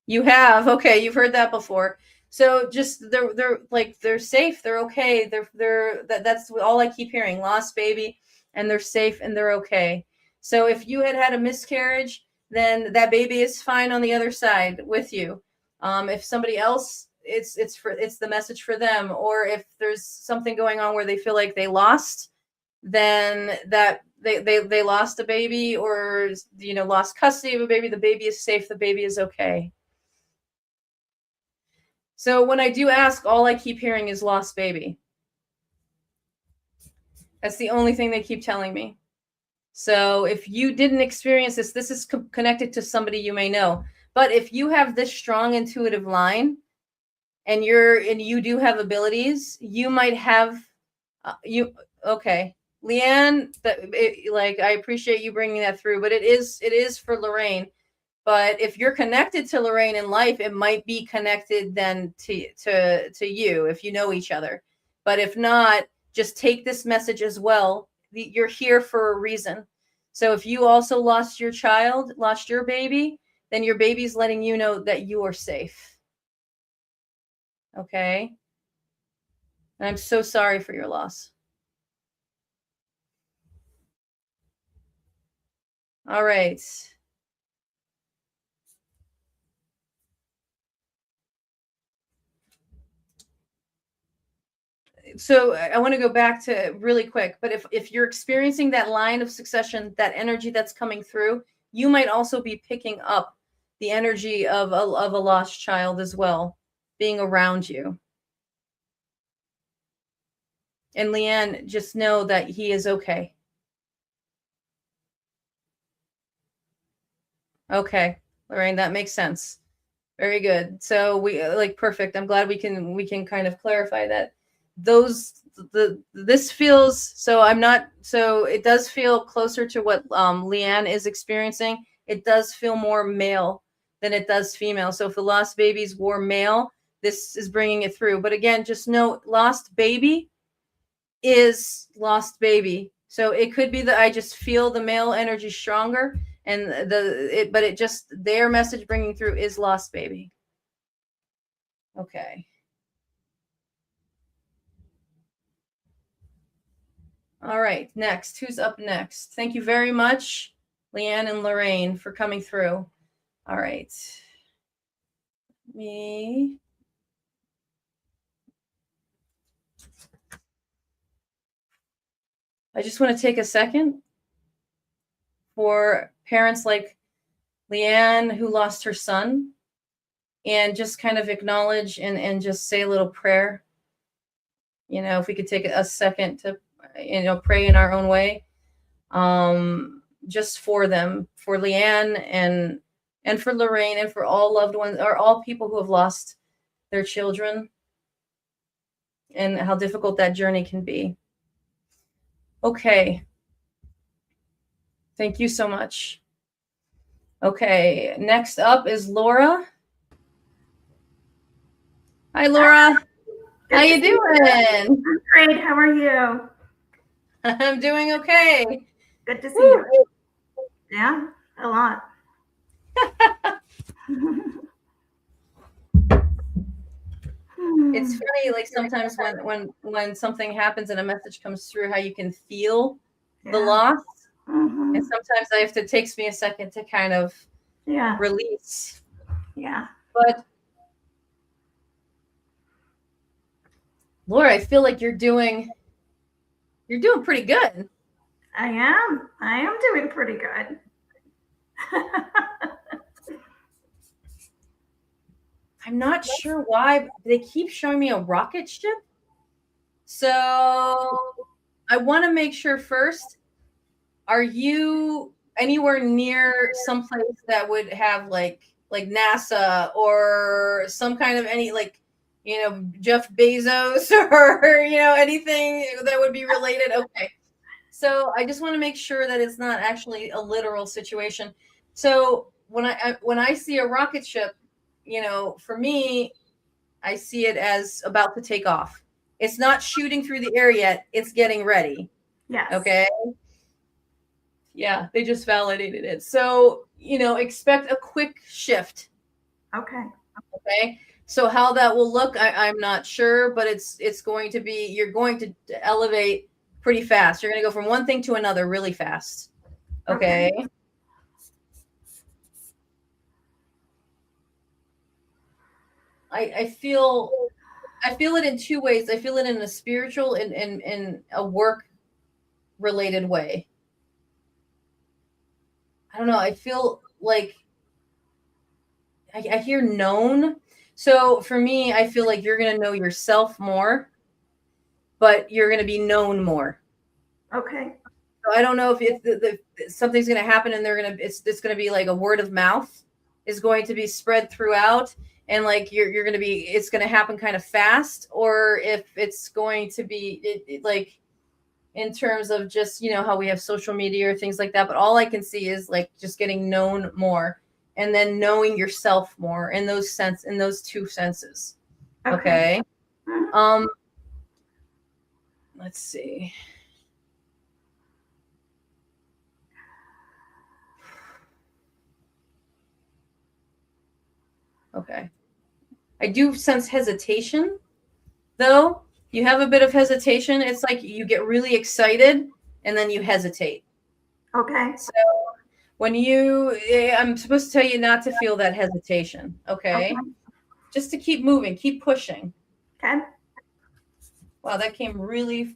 You have, okay, you've heard that before. So just they're safe, they're okay, that's all I keep hearing. Lost baby, and they're safe and they're okay. So if you had a miscarriage, then that baby is fine on the other side with you. If somebody else, it's the message for them. Or if there's something going on where they feel like they lost, then that they lost a baby, or you know, lost custody of a baby, the baby is safe, the baby is okay. So when I do ask, all I keep hearing is lost baby. That's the only thing they keep telling me. So if you didn't experience this, this is connected to somebody you may know. But if you have this strong intuitive line, and you do have abilities, you might have okay, Leanne. I appreciate you bringing that through, but it is for Lorraine. But if you're connected to Lorraine in life, it might be connected then to you if you know each other. But if not, just take this message as well. You're here for a reason. So if you also lost your child, lost your baby, then your baby's letting you know that you are safe. Okay? And I'm so sorry for your loss. All right. So I want to go back to really quick, but if you're experiencing that line of succession, that energy that's coming through, you might also be picking up the energy of a lost child as well, being around you. And Leanne, just know that he is okay. Okay, Lorraine, that makes sense. Very good. So we perfect. I'm glad we can kind of clarify that. This feels so. It does feel closer to what Leanne is experiencing. It does feel more male than it does female. So if the lost babies were male, this is bringing it through. But again, just know lost baby is lost baby. So it could be that I just feel the male energy stronger, and their message bringing through is lost baby. Okay. All right, next. Who's up next? Thank you very much, Leanne and Lorraine, for coming through. All right. Me. I just want to take a second for parents like Leanne who lost her son, and just kind of acknowledge and just say a little prayer. You know, if we could take a second to, pray in our own way, just for them, for Leanne and for Lorraine, and for all loved ones, or all people who have lost their children, and how difficult that journey can be. Okay. Thank you so much. Okay, next up is Laura. Hi, Laura. How you doing? I'm great. How are you? I'm doing okay. Good to see you. Yeah, a lot. It's funny, like sometimes when something happens and a message comes through, how you can feel the loss. Mm-hmm. And sometimes it takes me a second to kind of release. Yeah. But Laura, I feel like you're doing pretty good. I am doing pretty good. I'm not sure why they keep showing me a rocket ship. So I want to make sure first, are you anywhere near someplace that would have like NASA or some kind of Jeff Bezos or anything that would be related? Okay. So I just want to make sure that it's not actually a literal situation. So when I see a rocket ship, for me, I see it as about to take off. It's not shooting through the air yet. It's getting ready. Yes. Okay. Yeah, they just validated it. So, expect a quick shift. Okay. Okay. So how that will look, I'm not sure, but it's going to be, you're going to elevate pretty fast. You're going to go from one thing to another really fast. Okay. I feel it in two ways. I feel it in a spiritual and in a work related way. I don't know. I feel like I hear known. So for me, I feel like you're going to know yourself more, but you're going to be known more. Okay. So I don't know if something's going to happen and it's going to be like a word of mouth is going to be spread throughout. And like you're going to be, it's going to happen kind of fast, or if it's going to be like in terms of just, how we have social media or things like that. But all I can see is like just getting known more and then knowing yourself more in those two senses. Okay. Let's see. Okay. I do sense hesitation, though. You have a bit of hesitation. It's like you get really excited and then you hesitate. Okay. So when I'm supposed to tell you not to feel that hesitation. Okay. Just to keep moving, keep pushing. Okay. Wow, that came really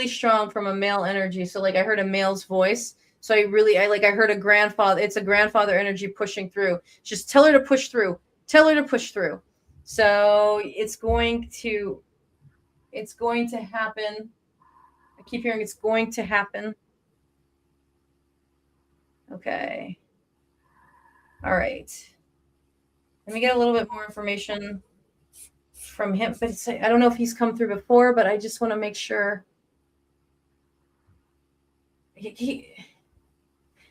strong from a male energy. So like I heard a male's voice. So I heard a grandfather. It's a grandfather energy pushing through. Just tell her to push through. Tell her to push through. So it's going to happen. I keep hearing it's going to happen. Okay. All right. Let me get a little bit more information from him. But I don't know if he's come through before, but I just want to make sure.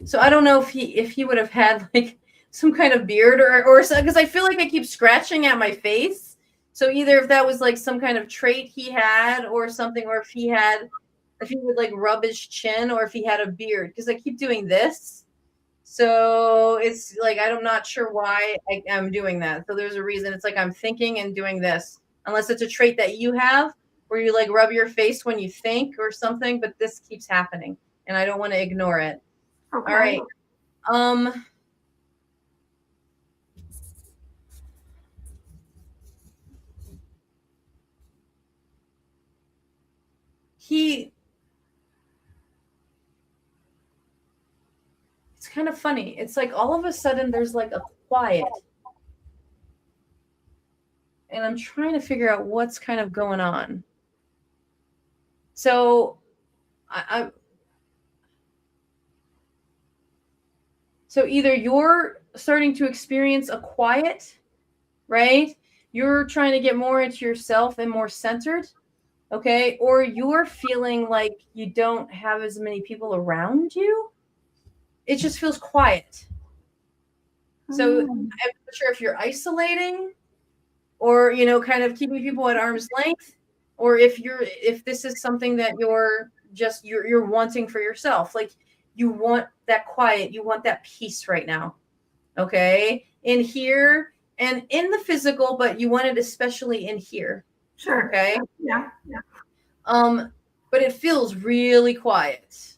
So I don't know if he would have had like some kind of beard or because I feel like I keep scratching at my face. So either if that was like some kind of trait he had or something, or if he would like rub his chin, or if he had a beard, because I keep doing this. So it's like I'm not sure why I'm doing that. So there's a reason. It's like I'm thinking and doing this, unless it's a trait that you have where you like rub your face when you think or something. But this keeps happening, and I don't want to ignore it. Okay. All right. It's kind of funny. It's like all of a sudden there's like a quiet. And I'm trying to figure out what's kind of going on. So So either you're starting to experience a quiet, right? You're trying to get more into yourself and more centered, okay? Or you're feeling like you don't have as many people around you. It just feels quiet. So I'm not sure if you're isolating or, kind of keeping people at arm's length, or if this is something that you're wanting for yourself. Like you want that quiet, you want that peace right now. Okay. In here and in the physical, but you want it especially in here. Sure. Okay. Yeah. But it feels really quiet.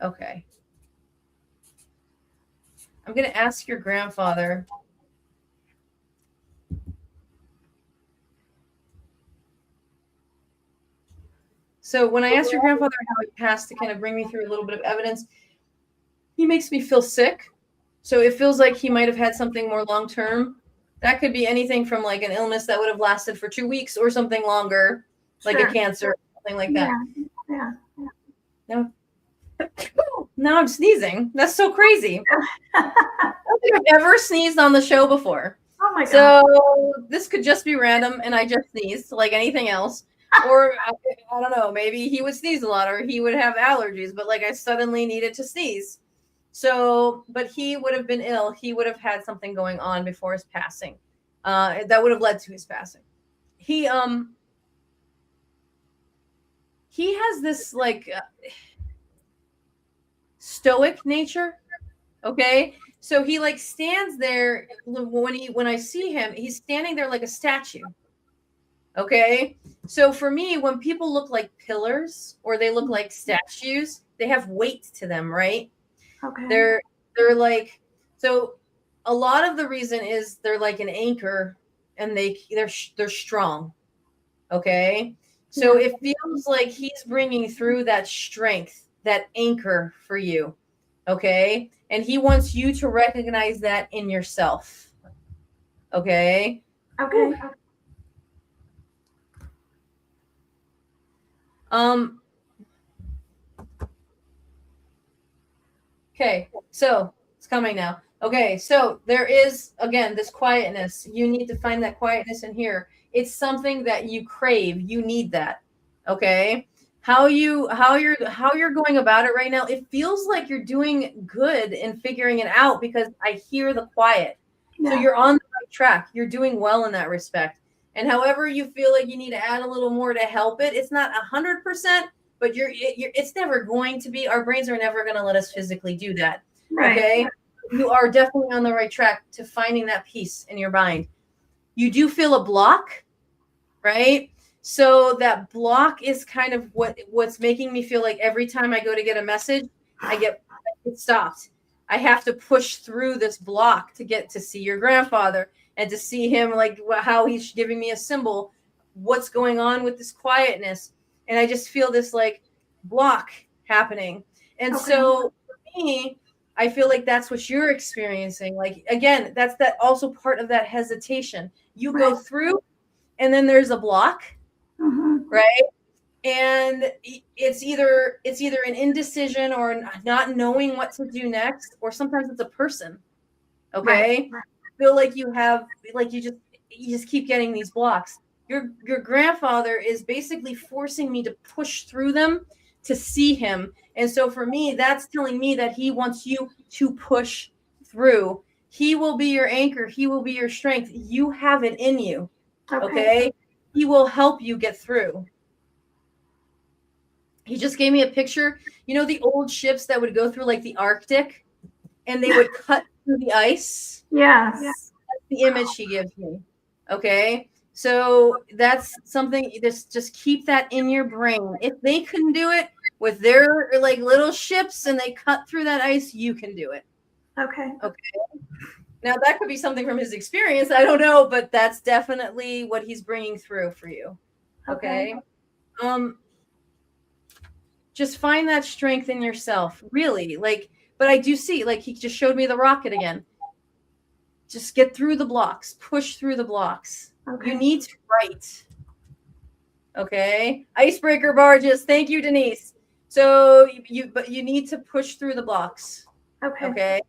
Okay. I'm going to ask your grandfather. So when I asked your grandfather how he passed to kind of bring me through a little bit of evidence, he makes me feel sick. So it feels like he might have had something more long-term. That could be anything from like an illness that would have lasted for 2 weeks or something longer, like a cancer, something like that. Yeah. No. Now I'm sneezing. That's so crazy. I don't think I've ever sneezed on the show before. Oh my God. So this could just be random and I just sneezed like anything else. Or I don't know, maybe he would sneeze a lot or he would have allergies, but like I suddenly needed to sneeze. So, but he would have been ill. He would have had something going on before his passing. That would have led to his passing. He has this like stoic nature. Okay. So he like stands there when I see him, he's standing there like a statue. Okay. So for me, when people look like pillars or they look like statues, they have weight to them, right? Okay. They're like, so a lot of the reason is they're like an anchor and they're strong. Okay. So it feels like he's bringing through that strength, that anchor for you. Okay. And he wants you to recognize that in yourself. Okay. Okay. Okay, so it's coming now. Okay, so there is again this quietness. You need to find that quietness in here. It's something that you crave. You need that. Okay. How you're going about it right now, it feels like you're doing good in figuring it out because I hear the quiet. Yeah. So you're on the right track. You're doing well in that respect. And however you feel like you need to add a little more to help it, it's not 100%, but it's never going to be. Our brains are never going to let us physically do that. Right. Okay. You are definitely on the right track to finding that peace in your mind. You do feel a block, right? So that block is kind of what's making me feel like every time I go to get a message, I get stopped. I have to push through this block to get to see your grandfather and to see him, like how he's giving me a symbol, what's going on with this quietness. And I just feel this like block happening. And so for me, I feel like that's what you're experiencing. Like, again, that's that also part of that hesitation. You go through and then there's a block, right? And it's either an indecision or not knowing what to do next, or sometimes it's a person. Okay. Right. I feel like you have, like, you just keep getting these blocks. Your grandfather is basically forcing me to push through them to see him. And so for me, that's telling me that he wants you to push through. He will be your anchor. He will be your strength. You have it in you. Okay. He will help you get through. He just gave me a picture. You know, the old ships that would go through like the Arctic and they would cut through the ice? Yes. That's the image he gives me. Okay. So that's something, just keep that in your brain. If they couldn't do it with their like little ships and they cut through that ice, you can do it. Okay. Now that could be something from his experience. I don't know, but that's definitely what he's bringing through for you. Okay. Just find that strength in yourself, really. Like, but I do see, like, he just showed me the rocket again. Just get through the blocks, push through the blocks. You need to write. Okay. Icebreaker barges. Thank you, Denise. So but you need to push through the blocks. Okay.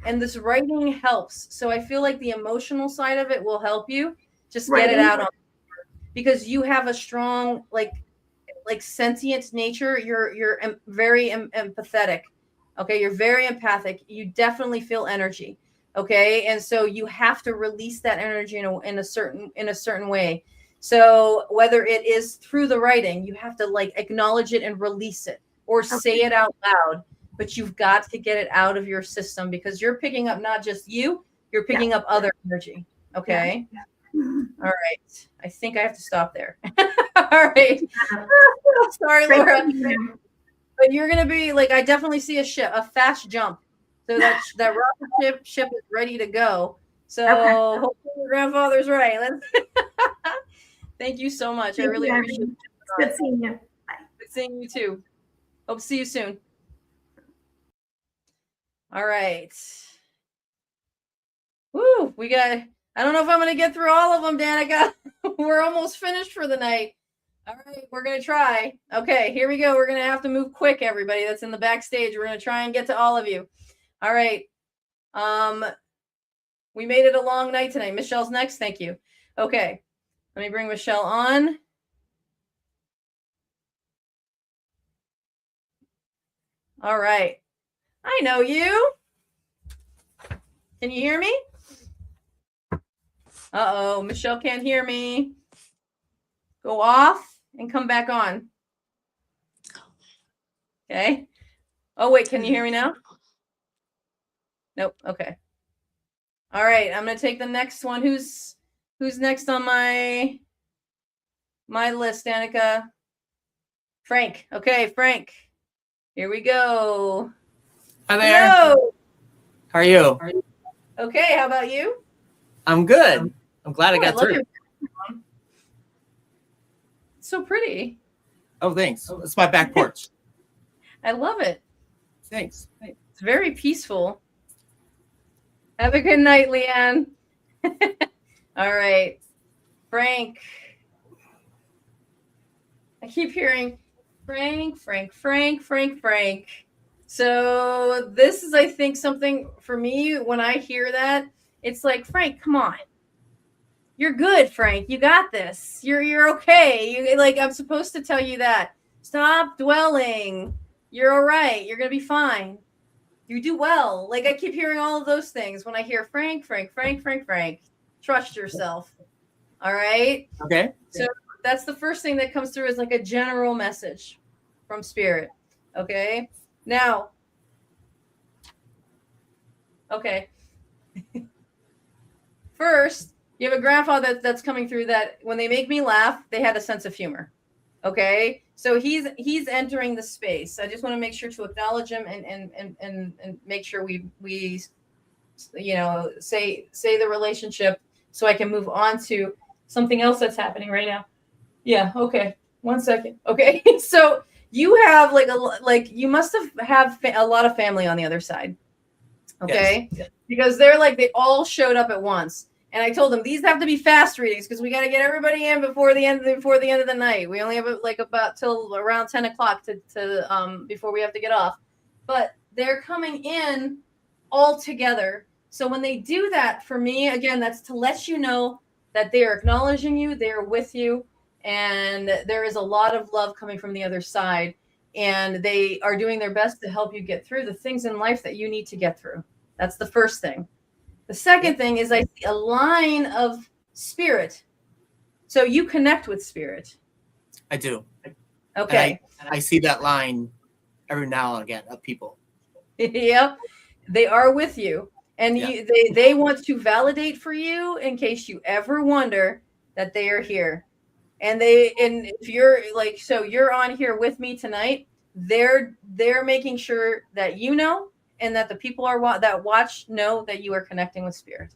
And this writing helps. So I feel like the emotional side of it will help you. Just get it out on paper, because you have a strong, like sentient nature. You're very empathetic. Okay. You're very empathic. You definitely feel energy. Okay. And so you have to release that energy in a certain way. So whether it is through the writing, you have to like acknowledge it and release it, or say it out loud, but you've got to get it out of your system, because you're picking up not just you, you're picking up other energy. Okay. All right. I think I have to stop there. All right. Sorry, Laura. But you're going to be like, I definitely see a fast jump. So that rocket ship is ready to go. So hopefully your grandfather's right. Thank you so much. I really appreciate it. Good seeing you. Bye. Good seeing you too. Hope to see you soon. All right. Woo, I don't know if I'm going to get through all of them, Danica. We're almost finished for the night. All right, we're going to try. Okay, here we go. We're going to have to move quick, everybody that's in the backstage. We're going to try and get to all of you. All right. We made it a long night tonight. Michelle's next. Thank you. Okay. Let me bring Michelle on. All right. I know you. Can you hear me? Uh-oh, Michelle can't hear me. Go off and come back on. Okay. Oh, wait, can you hear me now? Nope. Okay. All right, I'm going to take the next one. Who's next on my list, Danica? Frank. Okay, Frank. Here we go. Hi there. Hello. How are you? Okay, how about you? I'm good. I'm glad I got love through. your It's so pretty. Oh, thanks. It's my back porch. I love it. Thanks. It's very peaceful. Have a good night, Leanne. All right. Frank. I keep hearing Frank. So this is, I think, something for me when I hear that. It's like, Frank, come on. You're good, Frank. You got this. You're okay. I'm supposed to tell you that. Stop dwelling. You're all right. You're going to be fine. You do well. I keep hearing all of those things when I hear Frank. Trust yourself. All right? Okay. So that's the first thing that comes through is a general message from Spirit. Okay? Now, okay. First, you have a grandfather that's coming through that when they make me laugh, they had a sense of humor. Okay? So he's entering the space. I just want to make sure to acknowledge him and make sure we say the relationship so I can move on to something else that's happening right now. Yeah, okay. 1 second. Okay. So you have you must have a lot of family on the other side. Okay? Yes. Because they're they all showed up at once. And I told them these have to be fast readings because we got to get everybody in before the end of the night. We only have about till around 10 o'clock to before we have to get off. But they're coming in all together. So when they do that, for me, again, that's to let you know that they are acknowledging you, they are with you, and there is a lot of love coming from the other side. And they are doing their best to help you get through the things in life that you need to get through. That's the first thing. The second thing is I see a line of spirit. So you connect with spirit. I do. Okay. And I see that line every now and again of people. Yep. They are with you. And they want to validate for you in case you ever wonder that they are here. And if you're so you're on here with me tonight, they're making sure that you know and that the people that watch know that you are connecting with spirit.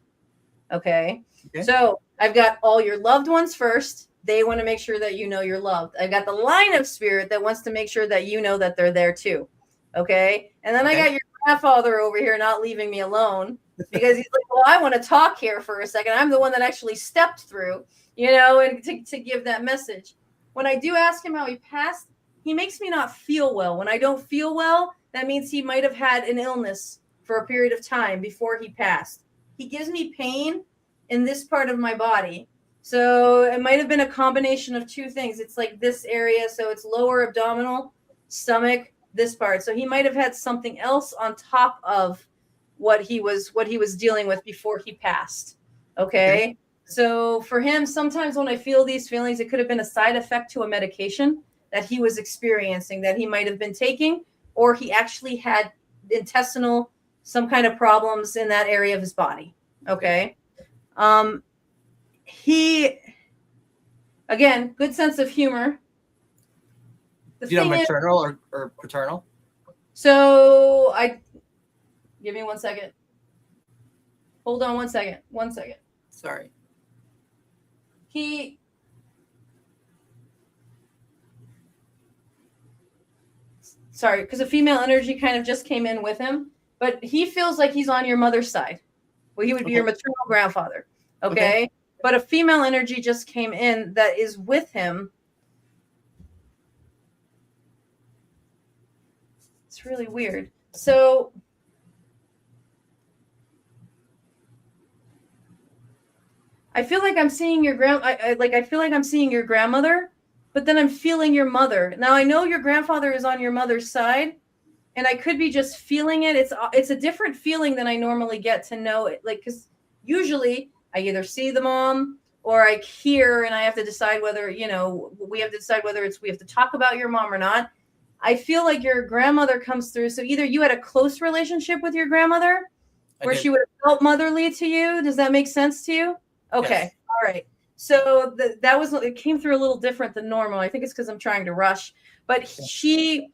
Okay? So I've got all your loved ones first. They want to make sure that you know you're loved. I've got the line of spirit that wants to make sure that you know that they're there too. Okay? And then I got your grandfather over here not leaving me alone because he's like, well, I want to talk here for a second. I'm the one that actually stepped through, and to give that message. When I do ask him how he passed, he makes me not feel well. When I don't feel well, that means he might have had an illness for a period of time before he passed. He gives me pain in this part of my body. So it might have been a combination of two things. It's this area. So it's lower abdominal, stomach, this part. So he might have had something else on top of what he was dealing with before he passed. Okay. So for him, sometimes when I feel these feelings, it could have been a side effect to a medication that he was experiencing that he might have been taking, or he actually had intestinal, some kind of problems in that area of his body. Okay. He, again, good sense of humor. Do you know maternal or paternal? So give me 1 second. Hold on 1 second. 1 second. Sorry. Sorry, because a female energy kind of just came in with him, but he feels like he's on your mother's side. Well, he would be your maternal grandfather. Okay? But a female energy just came in that is with him. It's really weird. So I feel like I'm seeing your I feel like I'm seeing your grandmother, but then I'm feeling your mother. Now I know your grandfather is on your mother's side, and I could be just feeling it. It's a different feeling than I normally get to know it. Like, because usually I either see the mom or I hear, and I have to decide whether, we have to decide whether we have to talk about your mom or not. I feel like your grandmother comes through. So either you had a close relationship with your grandmother, where she would have felt motherly to you. Does that make sense to you? Okay. Yes. All right. So it came through a little different than normal. I think it's because I'm trying to rush, but she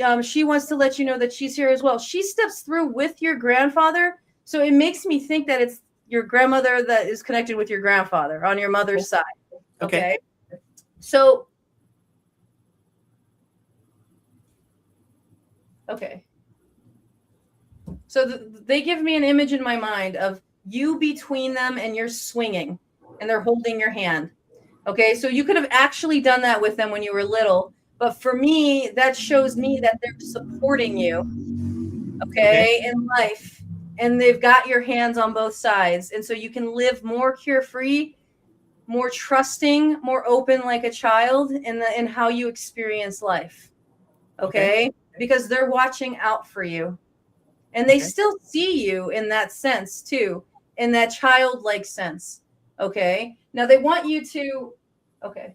wants to let you know that she's here as well. She steps through with your grandfather. So it makes me think that it's your grandmother that is connected with your grandfather on your mother's side. Okay. So, So they give me an image in my mind of you between them and you're swinging and they're holding your hand. Okay. So you could have actually done that with them when you were little. But for me, that shows me that they're supporting you. Okay. In life. And they've got your hands on both sides. And so you can live more carefree, more trusting, more open like a child in how you experience life. Okay. Because they're watching out for you. And they still see you in that sense too, in that childlike sense. Okay. Now they want you to, are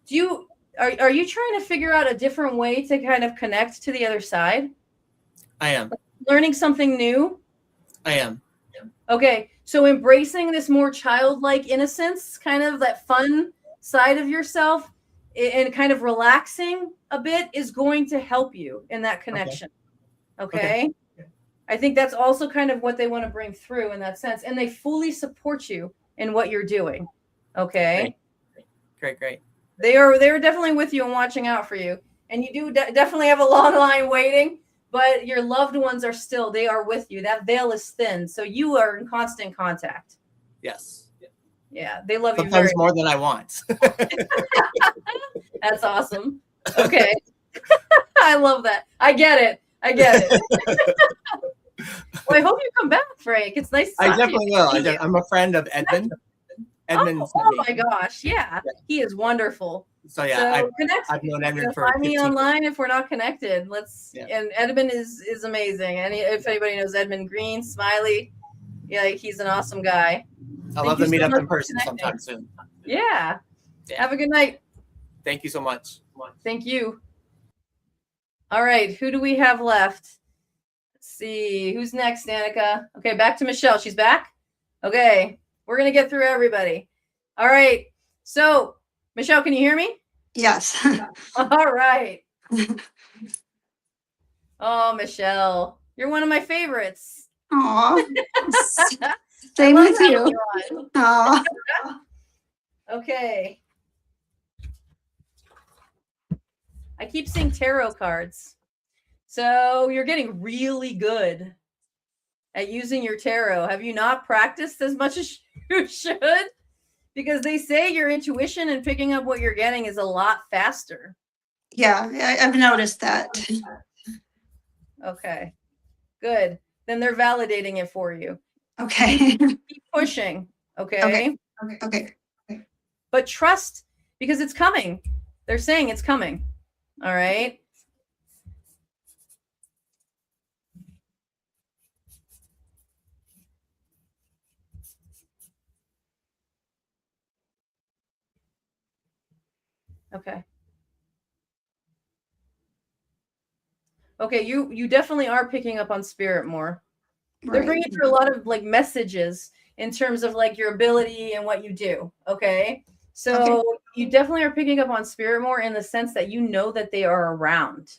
you trying to figure out a different way to kind of connect to the other side? I am. Learning something new? I am. Okay. So embracing this more childlike innocence, kind of that fun side of yourself and kind of relaxing a bit is going to help you in that connection. Okay. I think that's also kind of what they want to bring through in that sense. And they fully support you in what you're doing. Okay. Great. They're definitely with you and watching out for you. And you do definitely have a long line waiting, but your loved ones they are with you. That veil is thin. So you are in constant contact. Yes. Yeah. They love Sometimes you very more than I want. That's awesome. Okay. I love that. I get it. Well, I hope you come back, Frank. It's nice to talk I definitely will. I'm a friend of Edmund. Oh my gosh. Yeah. He is wonderful. So yeah, I've known Edmund for find me online if we're not connected. And Edmund is amazing. And if anybody knows Edmund Green, Smiley, he's an awesome guy. I'd love to meet up in person sometime soon. Yeah. Have a good night. Thank you so much. Thank you. All right. Who do we have left? Let's see. Who's next, Danica? Okay, back to Michelle. She's back? Okay. We're going to get through everybody. All right. So, Michelle, can you hear me? Yes. All right. Oh, Michelle. You're one of my favorites. Aw. Same with you. Aw. Okay. I keep seeing tarot cards. So you're getting really good at using your tarot. Have you not practiced as much as you should? Because they say your intuition and picking up what you're getting is a lot faster. Yeah, I've noticed that. Okay, good. Then they're validating it for you. Okay. Keep pushing. Okay. But trust, because it's coming. They're saying it's coming. All right. Okay, you definitely are picking up on spirit more. They're bringing through a lot of messages in terms of your ability and what you do. Okay. So you definitely are picking up on spirit more in the sense that you know that they are around.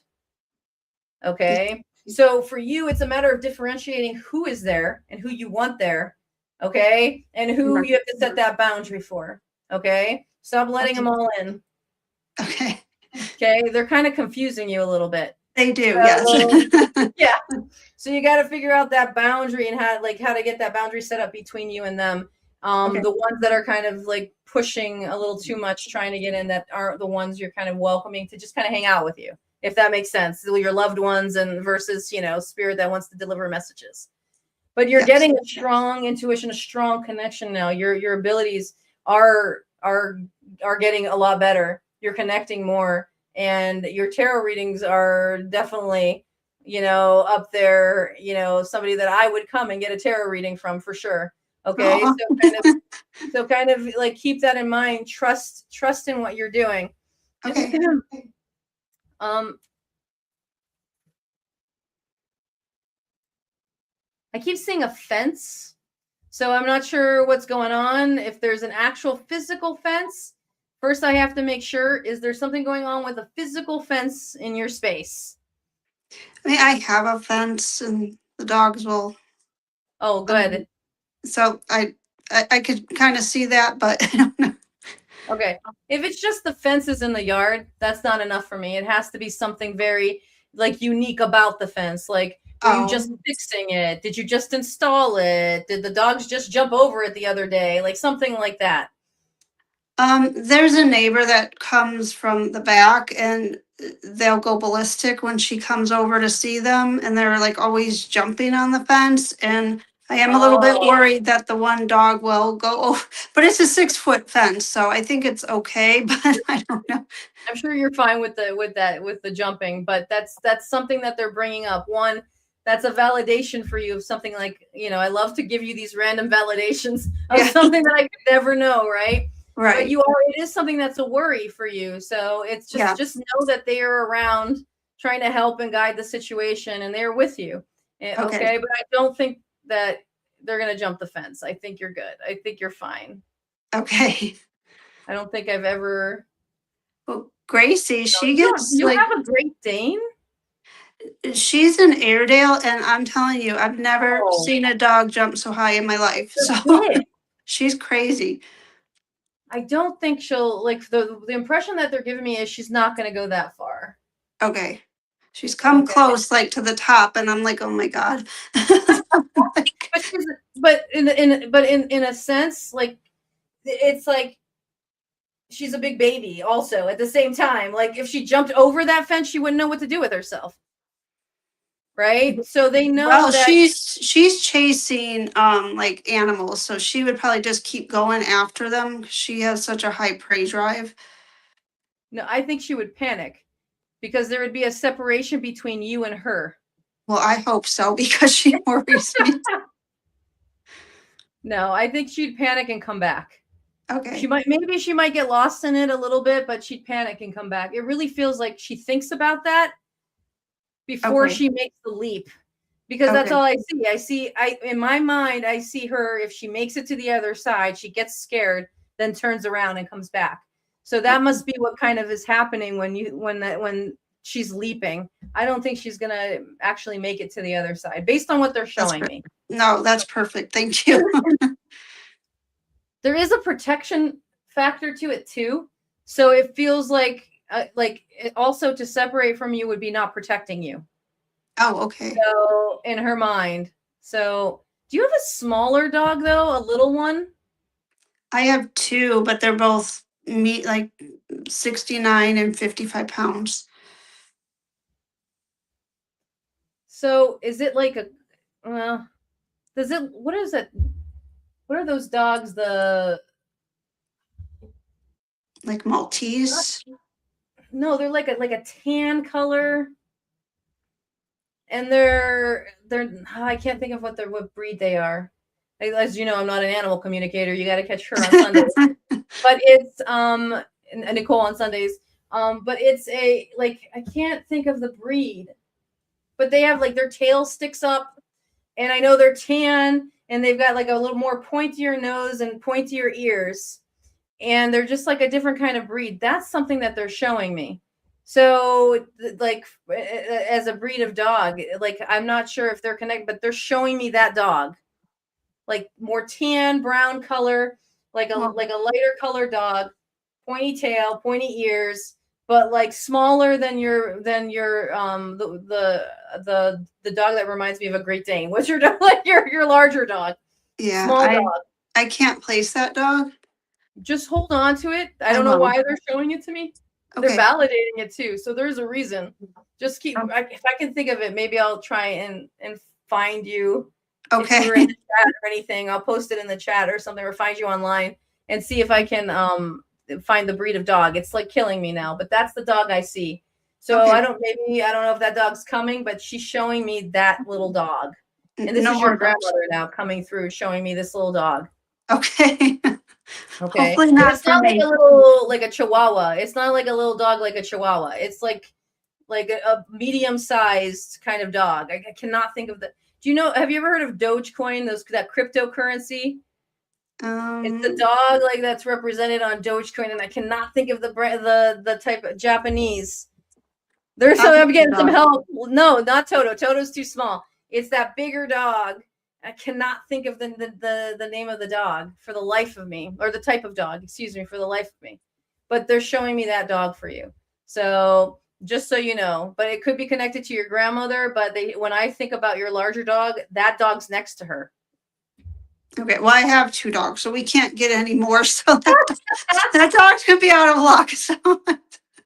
Okay. So for you, it's a matter of differentiating who is there and who you want there. Okay. And who you have to set that boundary for. Okay. Stop letting them all in. Okay. Okay. They're kind of confusing you a little bit. They do. Yes. Yeah. So you got to figure out that boundary and how to get that boundary set up between you and them. The ones that are kind of pushing a little too much, trying to get in, that aren't the ones you're kind of welcoming to just kind of hang out with you, if that makes sense. So your loved ones and versus, spirit that wants to deliver messages. But you're getting a strong intuition, a strong connection now. Your abilities are getting a lot better. You're connecting more, and your tarot readings are definitely, up there, somebody that I would come and get a tarot reading from for sure. Okay. So kind of like keep that in mind. Trust in what you're doing. Okay. I keep seeing a fence. So I'm not sure what's going on. If there's an actual physical fence, first I have to make sure, is there something going on with a physical fence in your space? I mean, I have a fence and the dogs will. Oh, good. So I could kind of see that, but I don't know. Okay. If it's just the fences in the yard, that's not enough for me. It has to be something very like unique about the fence. Like, were you just fixing it? Did you just install it? Did the dogs just jump over it the other day? Like something like that. There's a neighbor that comes from the back and they'll go ballistic when she comes over to see them, and they're like always jumping on the fence, and I am a little bit worried that the one dog will go over, but it's a 6-foot fence, so I think it's okay, but I don't know. I'm sure you're fine with the jumping, but that's something that they're bringing up. One, that's a validation for you of something like, I love to give you these random validations of something that I could never know, right? Right. But it is something that's a worry for you. So it's just know that they are around trying to help and guide the situation, and they're with you. Okay. But I don't think that they're going to jump the fence. I think you're good. I think you're fine. Okay. I don't think I've ever. Well, Gracie, she gets you have a Great Dane? She's an Airedale, and I'm telling you, I've never seen a dog jump so high in my life. So she's crazy. I don't think she'll the impression that they're giving me is she's not going to go that far. Okay. She's come close, like to the top, and I'm like, oh my God. but in a sense, like it's like she's a big baby also at the same time. Like if she jumped over that fence, she wouldn't know what to do with herself. Right? So they know that she's chasing like animals, so she would probably just keep going after them. She has such a high prey drive. No, I think she would panic because there would be a separation between you and her. Well, I hope so, because she worries me. No, I think she'd panic and come back. Okay. She might get lost in it a little bit, but she'd panic and come back. It really feels like she thinks about that before she makes the leap, because that's all I see. In my mind, I see her, if she makes it to the other side, she gets scared, then turns around and comes back. So that must be what kind of is happening when she's leaping. I don't think she's going to actually make it to the other side based on what they're showing me. No, that's perfect. Thank you. There is a protection factor to it too. So it feels like also to separate from you would be not protecting you. Oh, okay. So in her mind. So do you have a smaller dog though? A little one? I have 2, but they're both like 69 and 55 pounds. So is it like what is it? What are those dogs? Like Maltese? No, they're like a tan color. And they're I can't think of what breed they are. As you know, I'm not an animal communicator. You got to catch her on Sundays. But it's and Nicole on Sundays. But it's I can't think of the breed. But they have their tail sticks up, and I know they're tan, and they've got a little more pointier nose and pointier ears, and they're just a different kind of breed. That's something that they're showing me. So as a breed of dog, I'm not sure if they're connected, but they're showing me that dog, more tan brown color, like a lighter color dog, pointy tail, pointy ears, but smaller than your the dog that reminds me of a Great Dane. What's your dog? Your larger dog? Yeah, small dog. I can't place that dog. Just hold on to it. I don't know why they're showing it to me. Okay. They're validating it too, so there's a reason. Just keep. If I can think of it, maybe I'll try and find you. Okay. If you're in the chat or anything, I'll post it in the chat or something, or find you online and see if I can find the breed of dog. It's killing me now, but that's the dog I see. So Okay. I don't know if that dog's coming, but she's showing me that little dog. And this No is your more dogs. grandmother now coming through, showing me this little dog. Okay. Okay. Hopefully And not it's for not me. like a chihuahua. It's not like a little dog like a chihuahua. It's like a medium-sized kind of dog. I cannot think of have you ever heard of Dogecoin, that cryptocurrency? It's the dog like that's represented on Dogecoin, and I cannot think of the type of Japanese. I'm getting some help. No, not Toto. Toto's too small. It's that bigger dog. I cannot think of the name of the dog for the life of me, or the type of dog, excuse me, for the life of me. But they're showing me that dog for you. So just so you know, but it could be connected to your grandmother. But when I think about your larger dog, that dog's next to her. Okay, well, I have 2 dogs, so we can't get any more. So that dog's gonna be out of luck. So.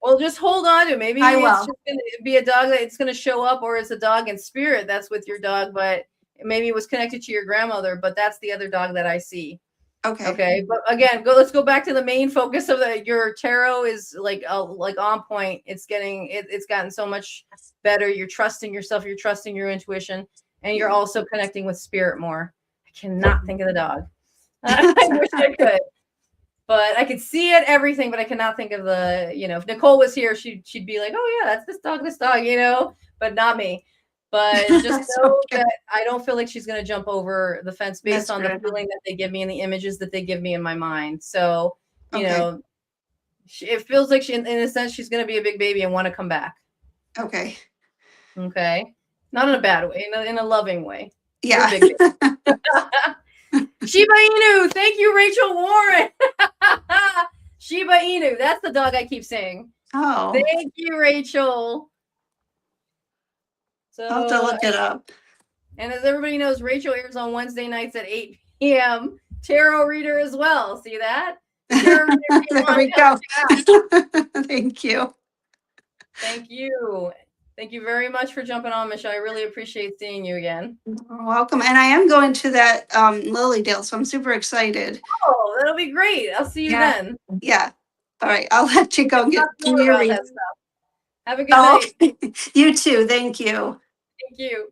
Well, just hold on to it. Maybe I it's will. just going to be a dog that it's going to show up, or it's a dog in spirit that's with your dog, but maybe it was connected to your grandmother, but that's the other dog that I see. Okay. But again, let's go back to the main focus of your tarot is like on point. It's gotten so much better. You're trusting yourself. You're trusting your intuition, and you're also connecting with spirit more. I cannot think of the dog. I wish I could. But I could see it, everything, but I cannot think of if Nicole was here, she'd be like, oh yeah, that's this dog, but not me. But just know that I don't feel like she's going to jump over the fence based on the feeling that they give me and the images that they give me in my mind. So, it feels like in a sense, she's going to be a big baby and want to come back. Okay. Okay. Not in a bad way, in a loving way. Yeah. Shiba Inu. Thank you, Rachel Warren. Shiba Inu. That's the dog I keep saying. Oh. Thank you, Rachel. So I'll have to look it up. And as everybody knows, Rachel airs on Wednesday nights at 8 p.m. Tarot reader as well. See that? There we go. Thank you. Thank you. Thank you very much for jumping on, Michelle. I really appreciate seeing you again. You're welcome. And I am going to that Lilydale, so I'm super excited. Oh, that'll be great. I'll see you then. Yeah. All right. I'll let you go get your reading. Have a good night. You too. Thank you. Thank you.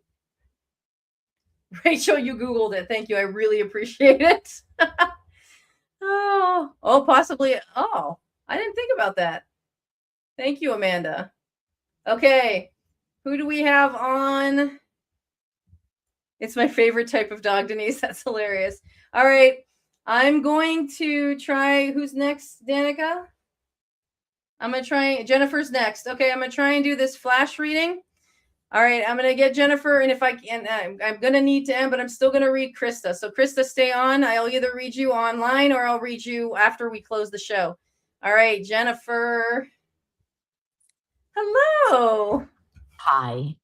Rachel, you Googled it. Thank you. I really appreciate it. Possibly. Oh, I didn't think about that. Thank you, Amanda. Okay. Who do we have on? It's my favorite type of dog, Denise. That's hilarious. All right. I'm going to try. Who's next, Danica? I'm going to try. Jennifer's next. Okay. I'm going to try and do this flash reading. All right. I'm going to get Jennifer. And if I can, I'm going to need to end, but I'm still going to read Krista. So Krista, stay on. I'll either read you online or I'll read you after we close the show. All right, Jennifer. Hello. Hi.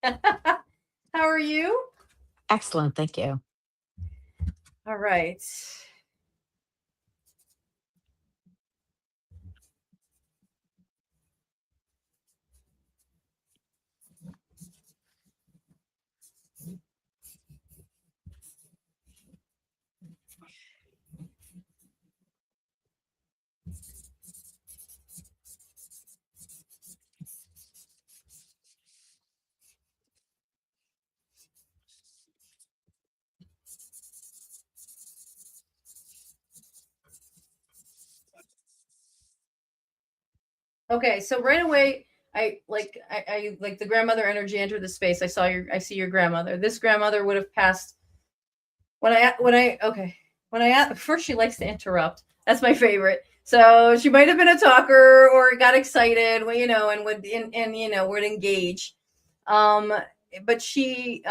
How are you? Excellent. Thank you. All right. Okay, so right away, I like the grandmother energy entered the space. I see your grandmother. This grandmother would have passed first she likes to interrupt. That's my favorite. So she might have been a talker or got excited, and would engage. But she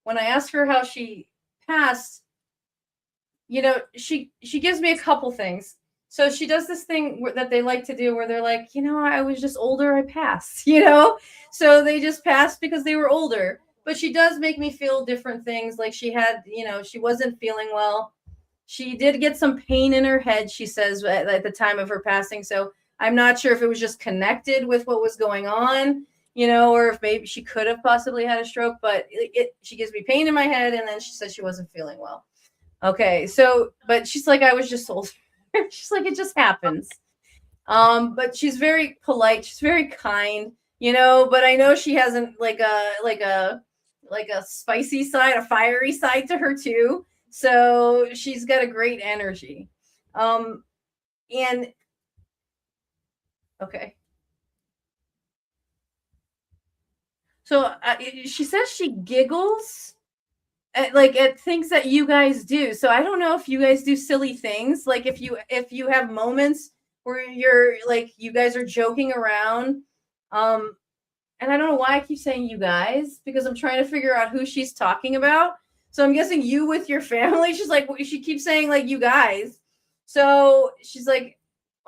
when I asked her how she passed, she gives me a couple things. So she does this thing that they like to do where they're like, I was just older, I passed, so they just passed because they were older. But she does make me feel different things. Like she had, she wasn't feeling well. She did get some pain in her head, she says, at the time of her passing. So I'm not sure if it was just connected with what was going on, or if maybe she could have possibly had a stroke. But she gives me pain in my head, and then she says she wasn't feeling well. Okay, so, but she's like, I was just older. She's like, it just happens. But she's very polite. She's very kind, but I know she hasn't like a spicy side, a fiery side to her too. So she's got a great energy. And okay. So she says she giggles at things that you guys do. So I don't know if you guys do silly things. Like if you have moments where you're like, you guys are joking around. And I don't know why I keep saying you guys, because I'm trying to figure out who she's talking about. So I'm guessing you with your family. She's like, she keeps saying like you guys. So she's like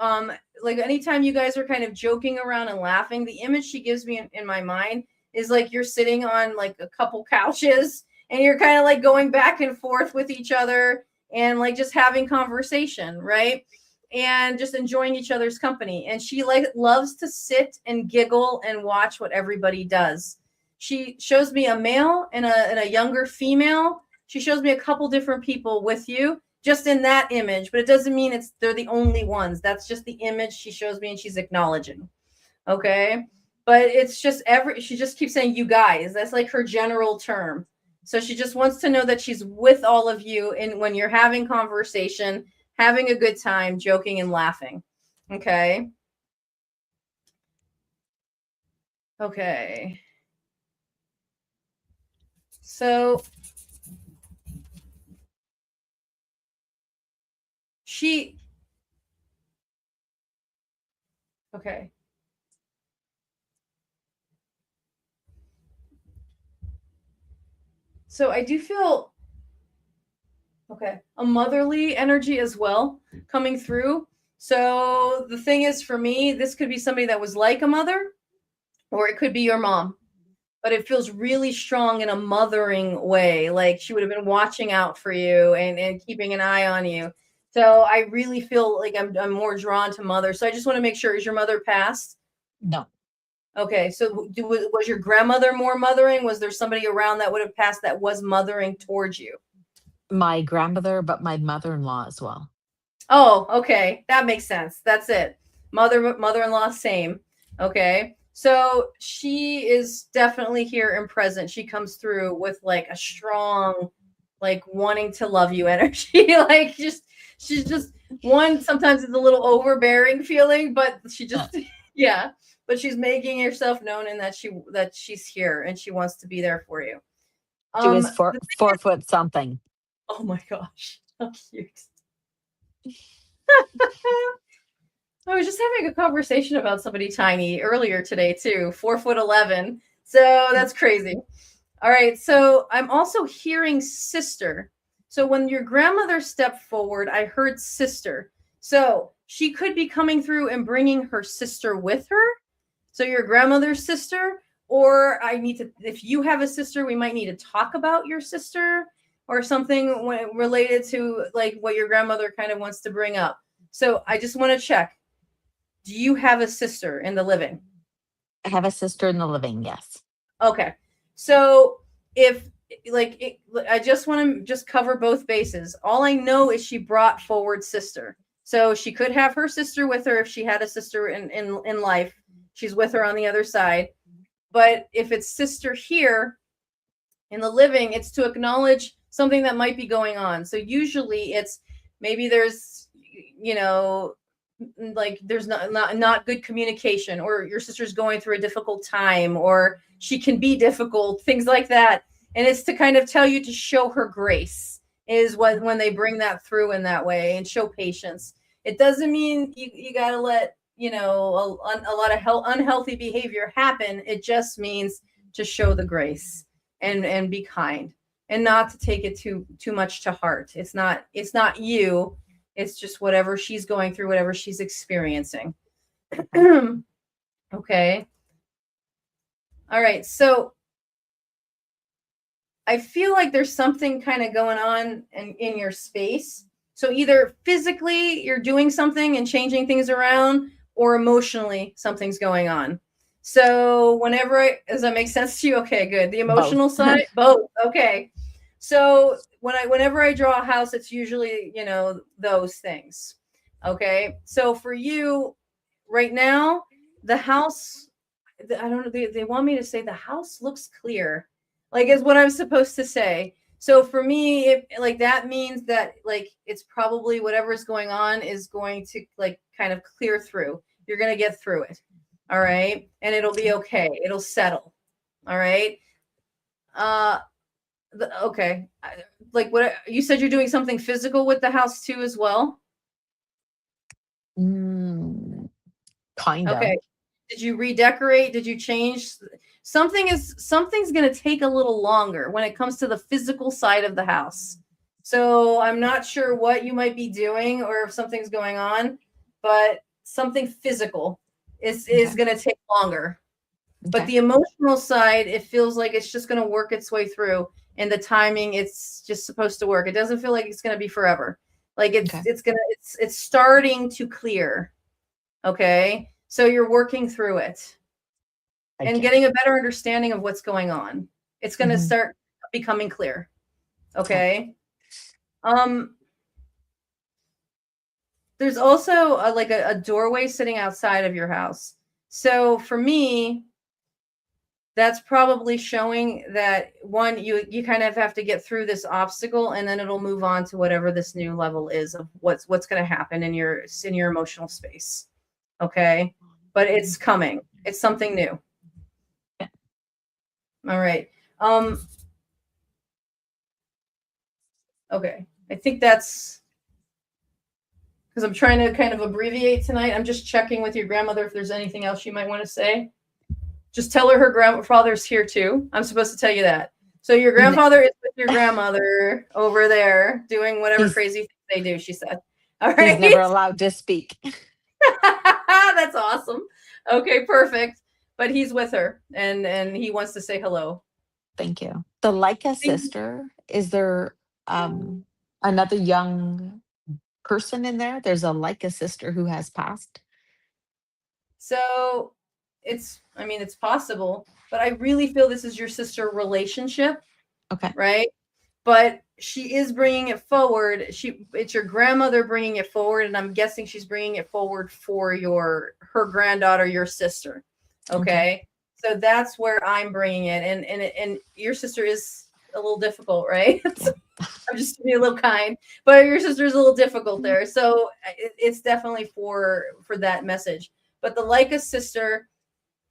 anytime you guys are kind of joking around and laughing, the image she gives me in my mind is like you're sitting on like a couple couches and you're kind of like going back and forth with each other and like just having conversation, right? And just enjoying each other's company. And she like loves to sit and giggle and watch what everybody does. She shows me a male and a younger female. She shows me a couple different people with you just in that image, but it doesn't mean they're the only ones. That's just the image she shows me and she's acknowledging. Okay. But it's just she just keeps saying you guys. That's like her general term. So she just wants to know that she's with all of you and when you're having conversation, having a good time, joking and laughing. Okay. Okay. So okay. So I do feel a motherly energy as well coming through. So the thing is, for me, this could be somebody that was like a mother, or it could be your mom, but it feels really strong in a mothering way. Like she would have been watching out for you and keeping an eye on you. So I really feel like I'm more drawn to mother. So I just want to make sure, is your mother passed? No. Okay. So was your grandmother more mothering? Was there somebody around that would have passed that was mothering towards you? My grandmother, but my mother-in-law as well. Oh, okay. That makes sense. That's it. Mother-in-law, same. Okay. So she is definitely here and present. She comes through with like a strong, like wanting to love you energy. Like she's just one, sometimes it's a little overbearing feeling, but she just, yeah, but she's making herself known and that she's here and she wants to be there for you. She was 4 foot something. Oh my gosh. How cute. I was just having a conversation about somebody tiny earlier today too, 4'11". So that's crazy. All right. So I'm also hearing sister. So when your grandmother stepped forward, I heard sister. So she could be coming through and bringing her sister with her. So your grandmother's sister, or if you have a sister, we might need to talk about your sister or something related to like what your grandmother kind of wants to bring up. So I just want to check. Do you have a sister in the living? I have a sister in the living, yes. Okay. So I just want to cover both bases. All I know is she brought forward sister. So she could have her sister with her if she had a sister in life. She's with her on the other side. But if it's sister here in the living, it's to acknowledge something that might be going on. So usually it's maybe there's, like there's not good communication, or your sister's going through a difficult time, or she can be difficult, things like that. And it's to kind of tell you to show her grace is when they bring that through in that way, and show patience. It doesn't mean you got to let, a lot of unhealthy behavior happen. It just means to show the grace and be kind and not to take it too much to heart. It's not you. It's just whatever she's going through, whatever she's experiencing. Okay. All right. So I feel like there's something kind of going on in your space. So either physically you're doing something and changing things around, or emotionally something's going on. So does that make sense to you? Okay, good. The emotional side, both. Okay. So whenever I draw a house, it's usually, those things. Okay. So for you, right now, the house, I don't know, they want me to say the house looks clear, like is what I'm supposed to say. So for me, like that means that like it's probably whatever is going on is going to like kind of clear through. You're going to get through it. All right. And it'll be okay. It'll settle. All right. Okay. Like what you said, you're doing something physical with the house too, as well. Kind of. Okay. Did you redecorate? Did you change? Something's going to take a little longer when it comes to the physical side of the house. So I'm not sure what you might be doing or if something's going on, but something physical is going to take longer. But the emotional side, it feels like it's just going to work its way through, and the timing, it's just supposed to work. It doesn't feel like it's going to be forever. Like it's starting to clear. Okay. So you're working through it and getting a better understanding of what's going on. It's going to start becoming clear. Okay. There's also a doorway sitting outside of your house. So for me, that's probably showing that one, you kind of have to get through this obstacle, and then it'll move on to whatever this new level is of what's going to happen in your emotional space. Okay. But it's coming. It's something new. Yeah. All right. Okay. I think that's because I'm trying to kind of abbreviate tonight. I'm just checking with your grandmother if there's anything else you might want to say. Just tell her grandfather's here too. I'm supposed to tell you that. So your grandfather is with your grandmother over there doing whatever crazy things they do, she said. All right. He's never allowed to speak. That's awesome. Okay, perfect. But he's with her and he wants to say hello. Thank you. The Leica sister, is there another young person in there? There's a Leica sister who has passed. So it's possible, but I really feel this is your sister relationship. Okay. Right. But she is bringing it forward. It's your grandmother bringing it forward. And I'm guessing she's bringing it forward for her granddaughter, your sister. Okay. So that's where I'm bringing it. And your sister is a little difficult, right? Yeah. I'm just being a little kind, but your sister's a little difficult there. So it's definitely for that message. But the Leica sister,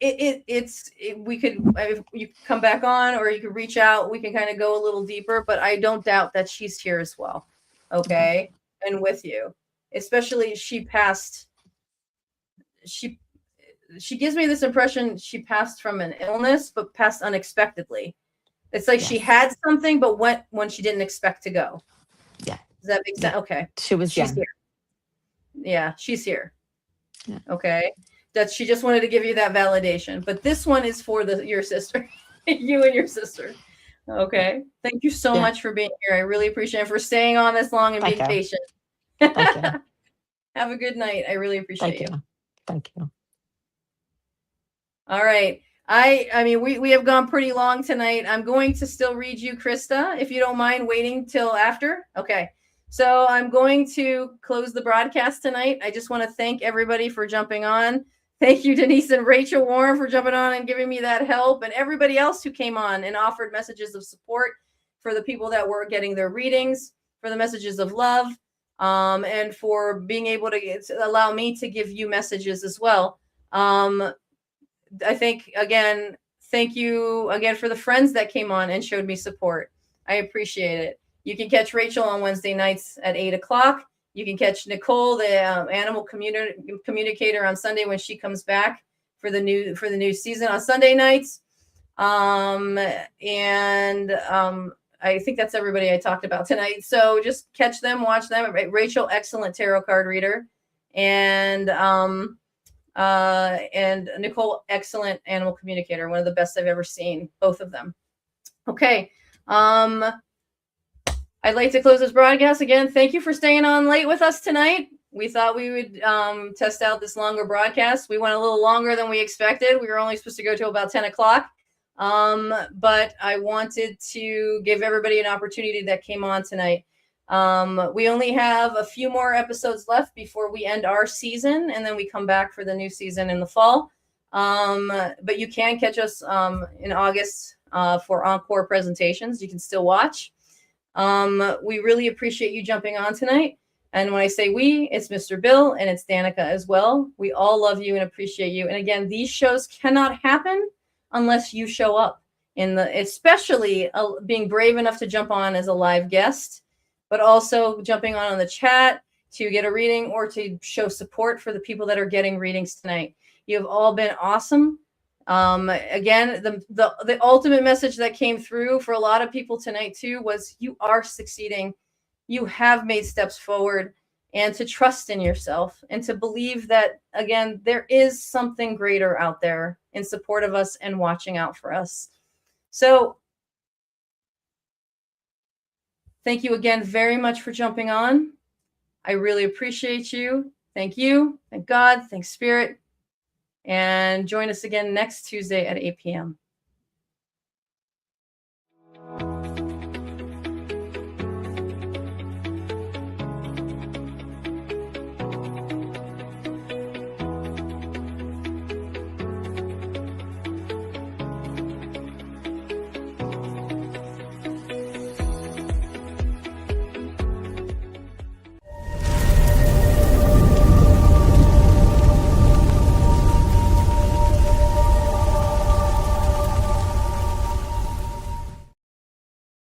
we could, if you come back on or you could reach out, we can kind of go a little deeper, but I don't doubt that she's here as well. Okay. And with you, especially she gives me this impression she passed from an illness, but passed unexpectedly. It's like she had something, but went when she didn't expect to go. Yeah. Does that make sense? Yeah. Okay. She's young. Here. Yeah, she's here. Yeah. Okay. That she just wanted to give you that validation. But this one is for your sister, you and your sister. Okay. Thank you so much for being here. I really appreciate it, for staying on this long and being patient. Thank you. Have a good night. I really appreciate you. Thank you. All right. I mean, we have gone pretty long tonight. I'm going to still read you, Krista, if you don't mind waiting till after. Okay. So I'm going to close the broadcast tonight. I just want to thank everybody for jumping on. Thank you, Denise and Rachel Warren, for jumping on and giving me that help, and everybody else who came on and offered messages of support for the people that were getting their readings, for the messages of love, and for being able to allow me to give you messages as well. I think, again, thank you again for the friends that came on and showed me support. I appreciate it. You can catch Rachel on Wednesday nights at 8:00. You can catch Nicole, the animal communicator, on Sunday when she comes back for the new season on Sunday nights. I think that's everybody I talked about tonight. So just catch them, watch them. Rachel, excellent tarot card reader, and Nicole, excellent animal communicator, one of the best I've ever seen, both of them. Okay. I'd like to close this broadcast again. Thank you for staying on late with us tonight. We thought we would test out this longer broadcast. We went a little longer than we expected. We were only supposed to go to about 10:00. But I wanted to give everybody an opportunity that came on tonight. We only have a few more episodes left before we end our season, and then we come back for the new season in the fall. But you can catch us in August for encore presentations. You can still watch. We really appreciate you jumping on tonight. And when I say we, it's Mr. Bill and it's Danica as well. We all love you and appreciate you. And again, these shows cannot happen unless you show up, especially being brave enough to jump on as a live guest, but also jumping on the chat to get a reading or to show support for the people that are getting readings tonight. You have all been awesome. Again, the ultimate message that came through for a lot of people tonight too was you are succeeding. You have made steps forward, and to trust in yourself and to believe that, again, there is something greater out there in support of us and watching out for us. So thank you again very much for jumping on. I really appreciate you. Thank you. Thank God. Thanks, Spirit. And join us again next Tuesday at 8 p.m.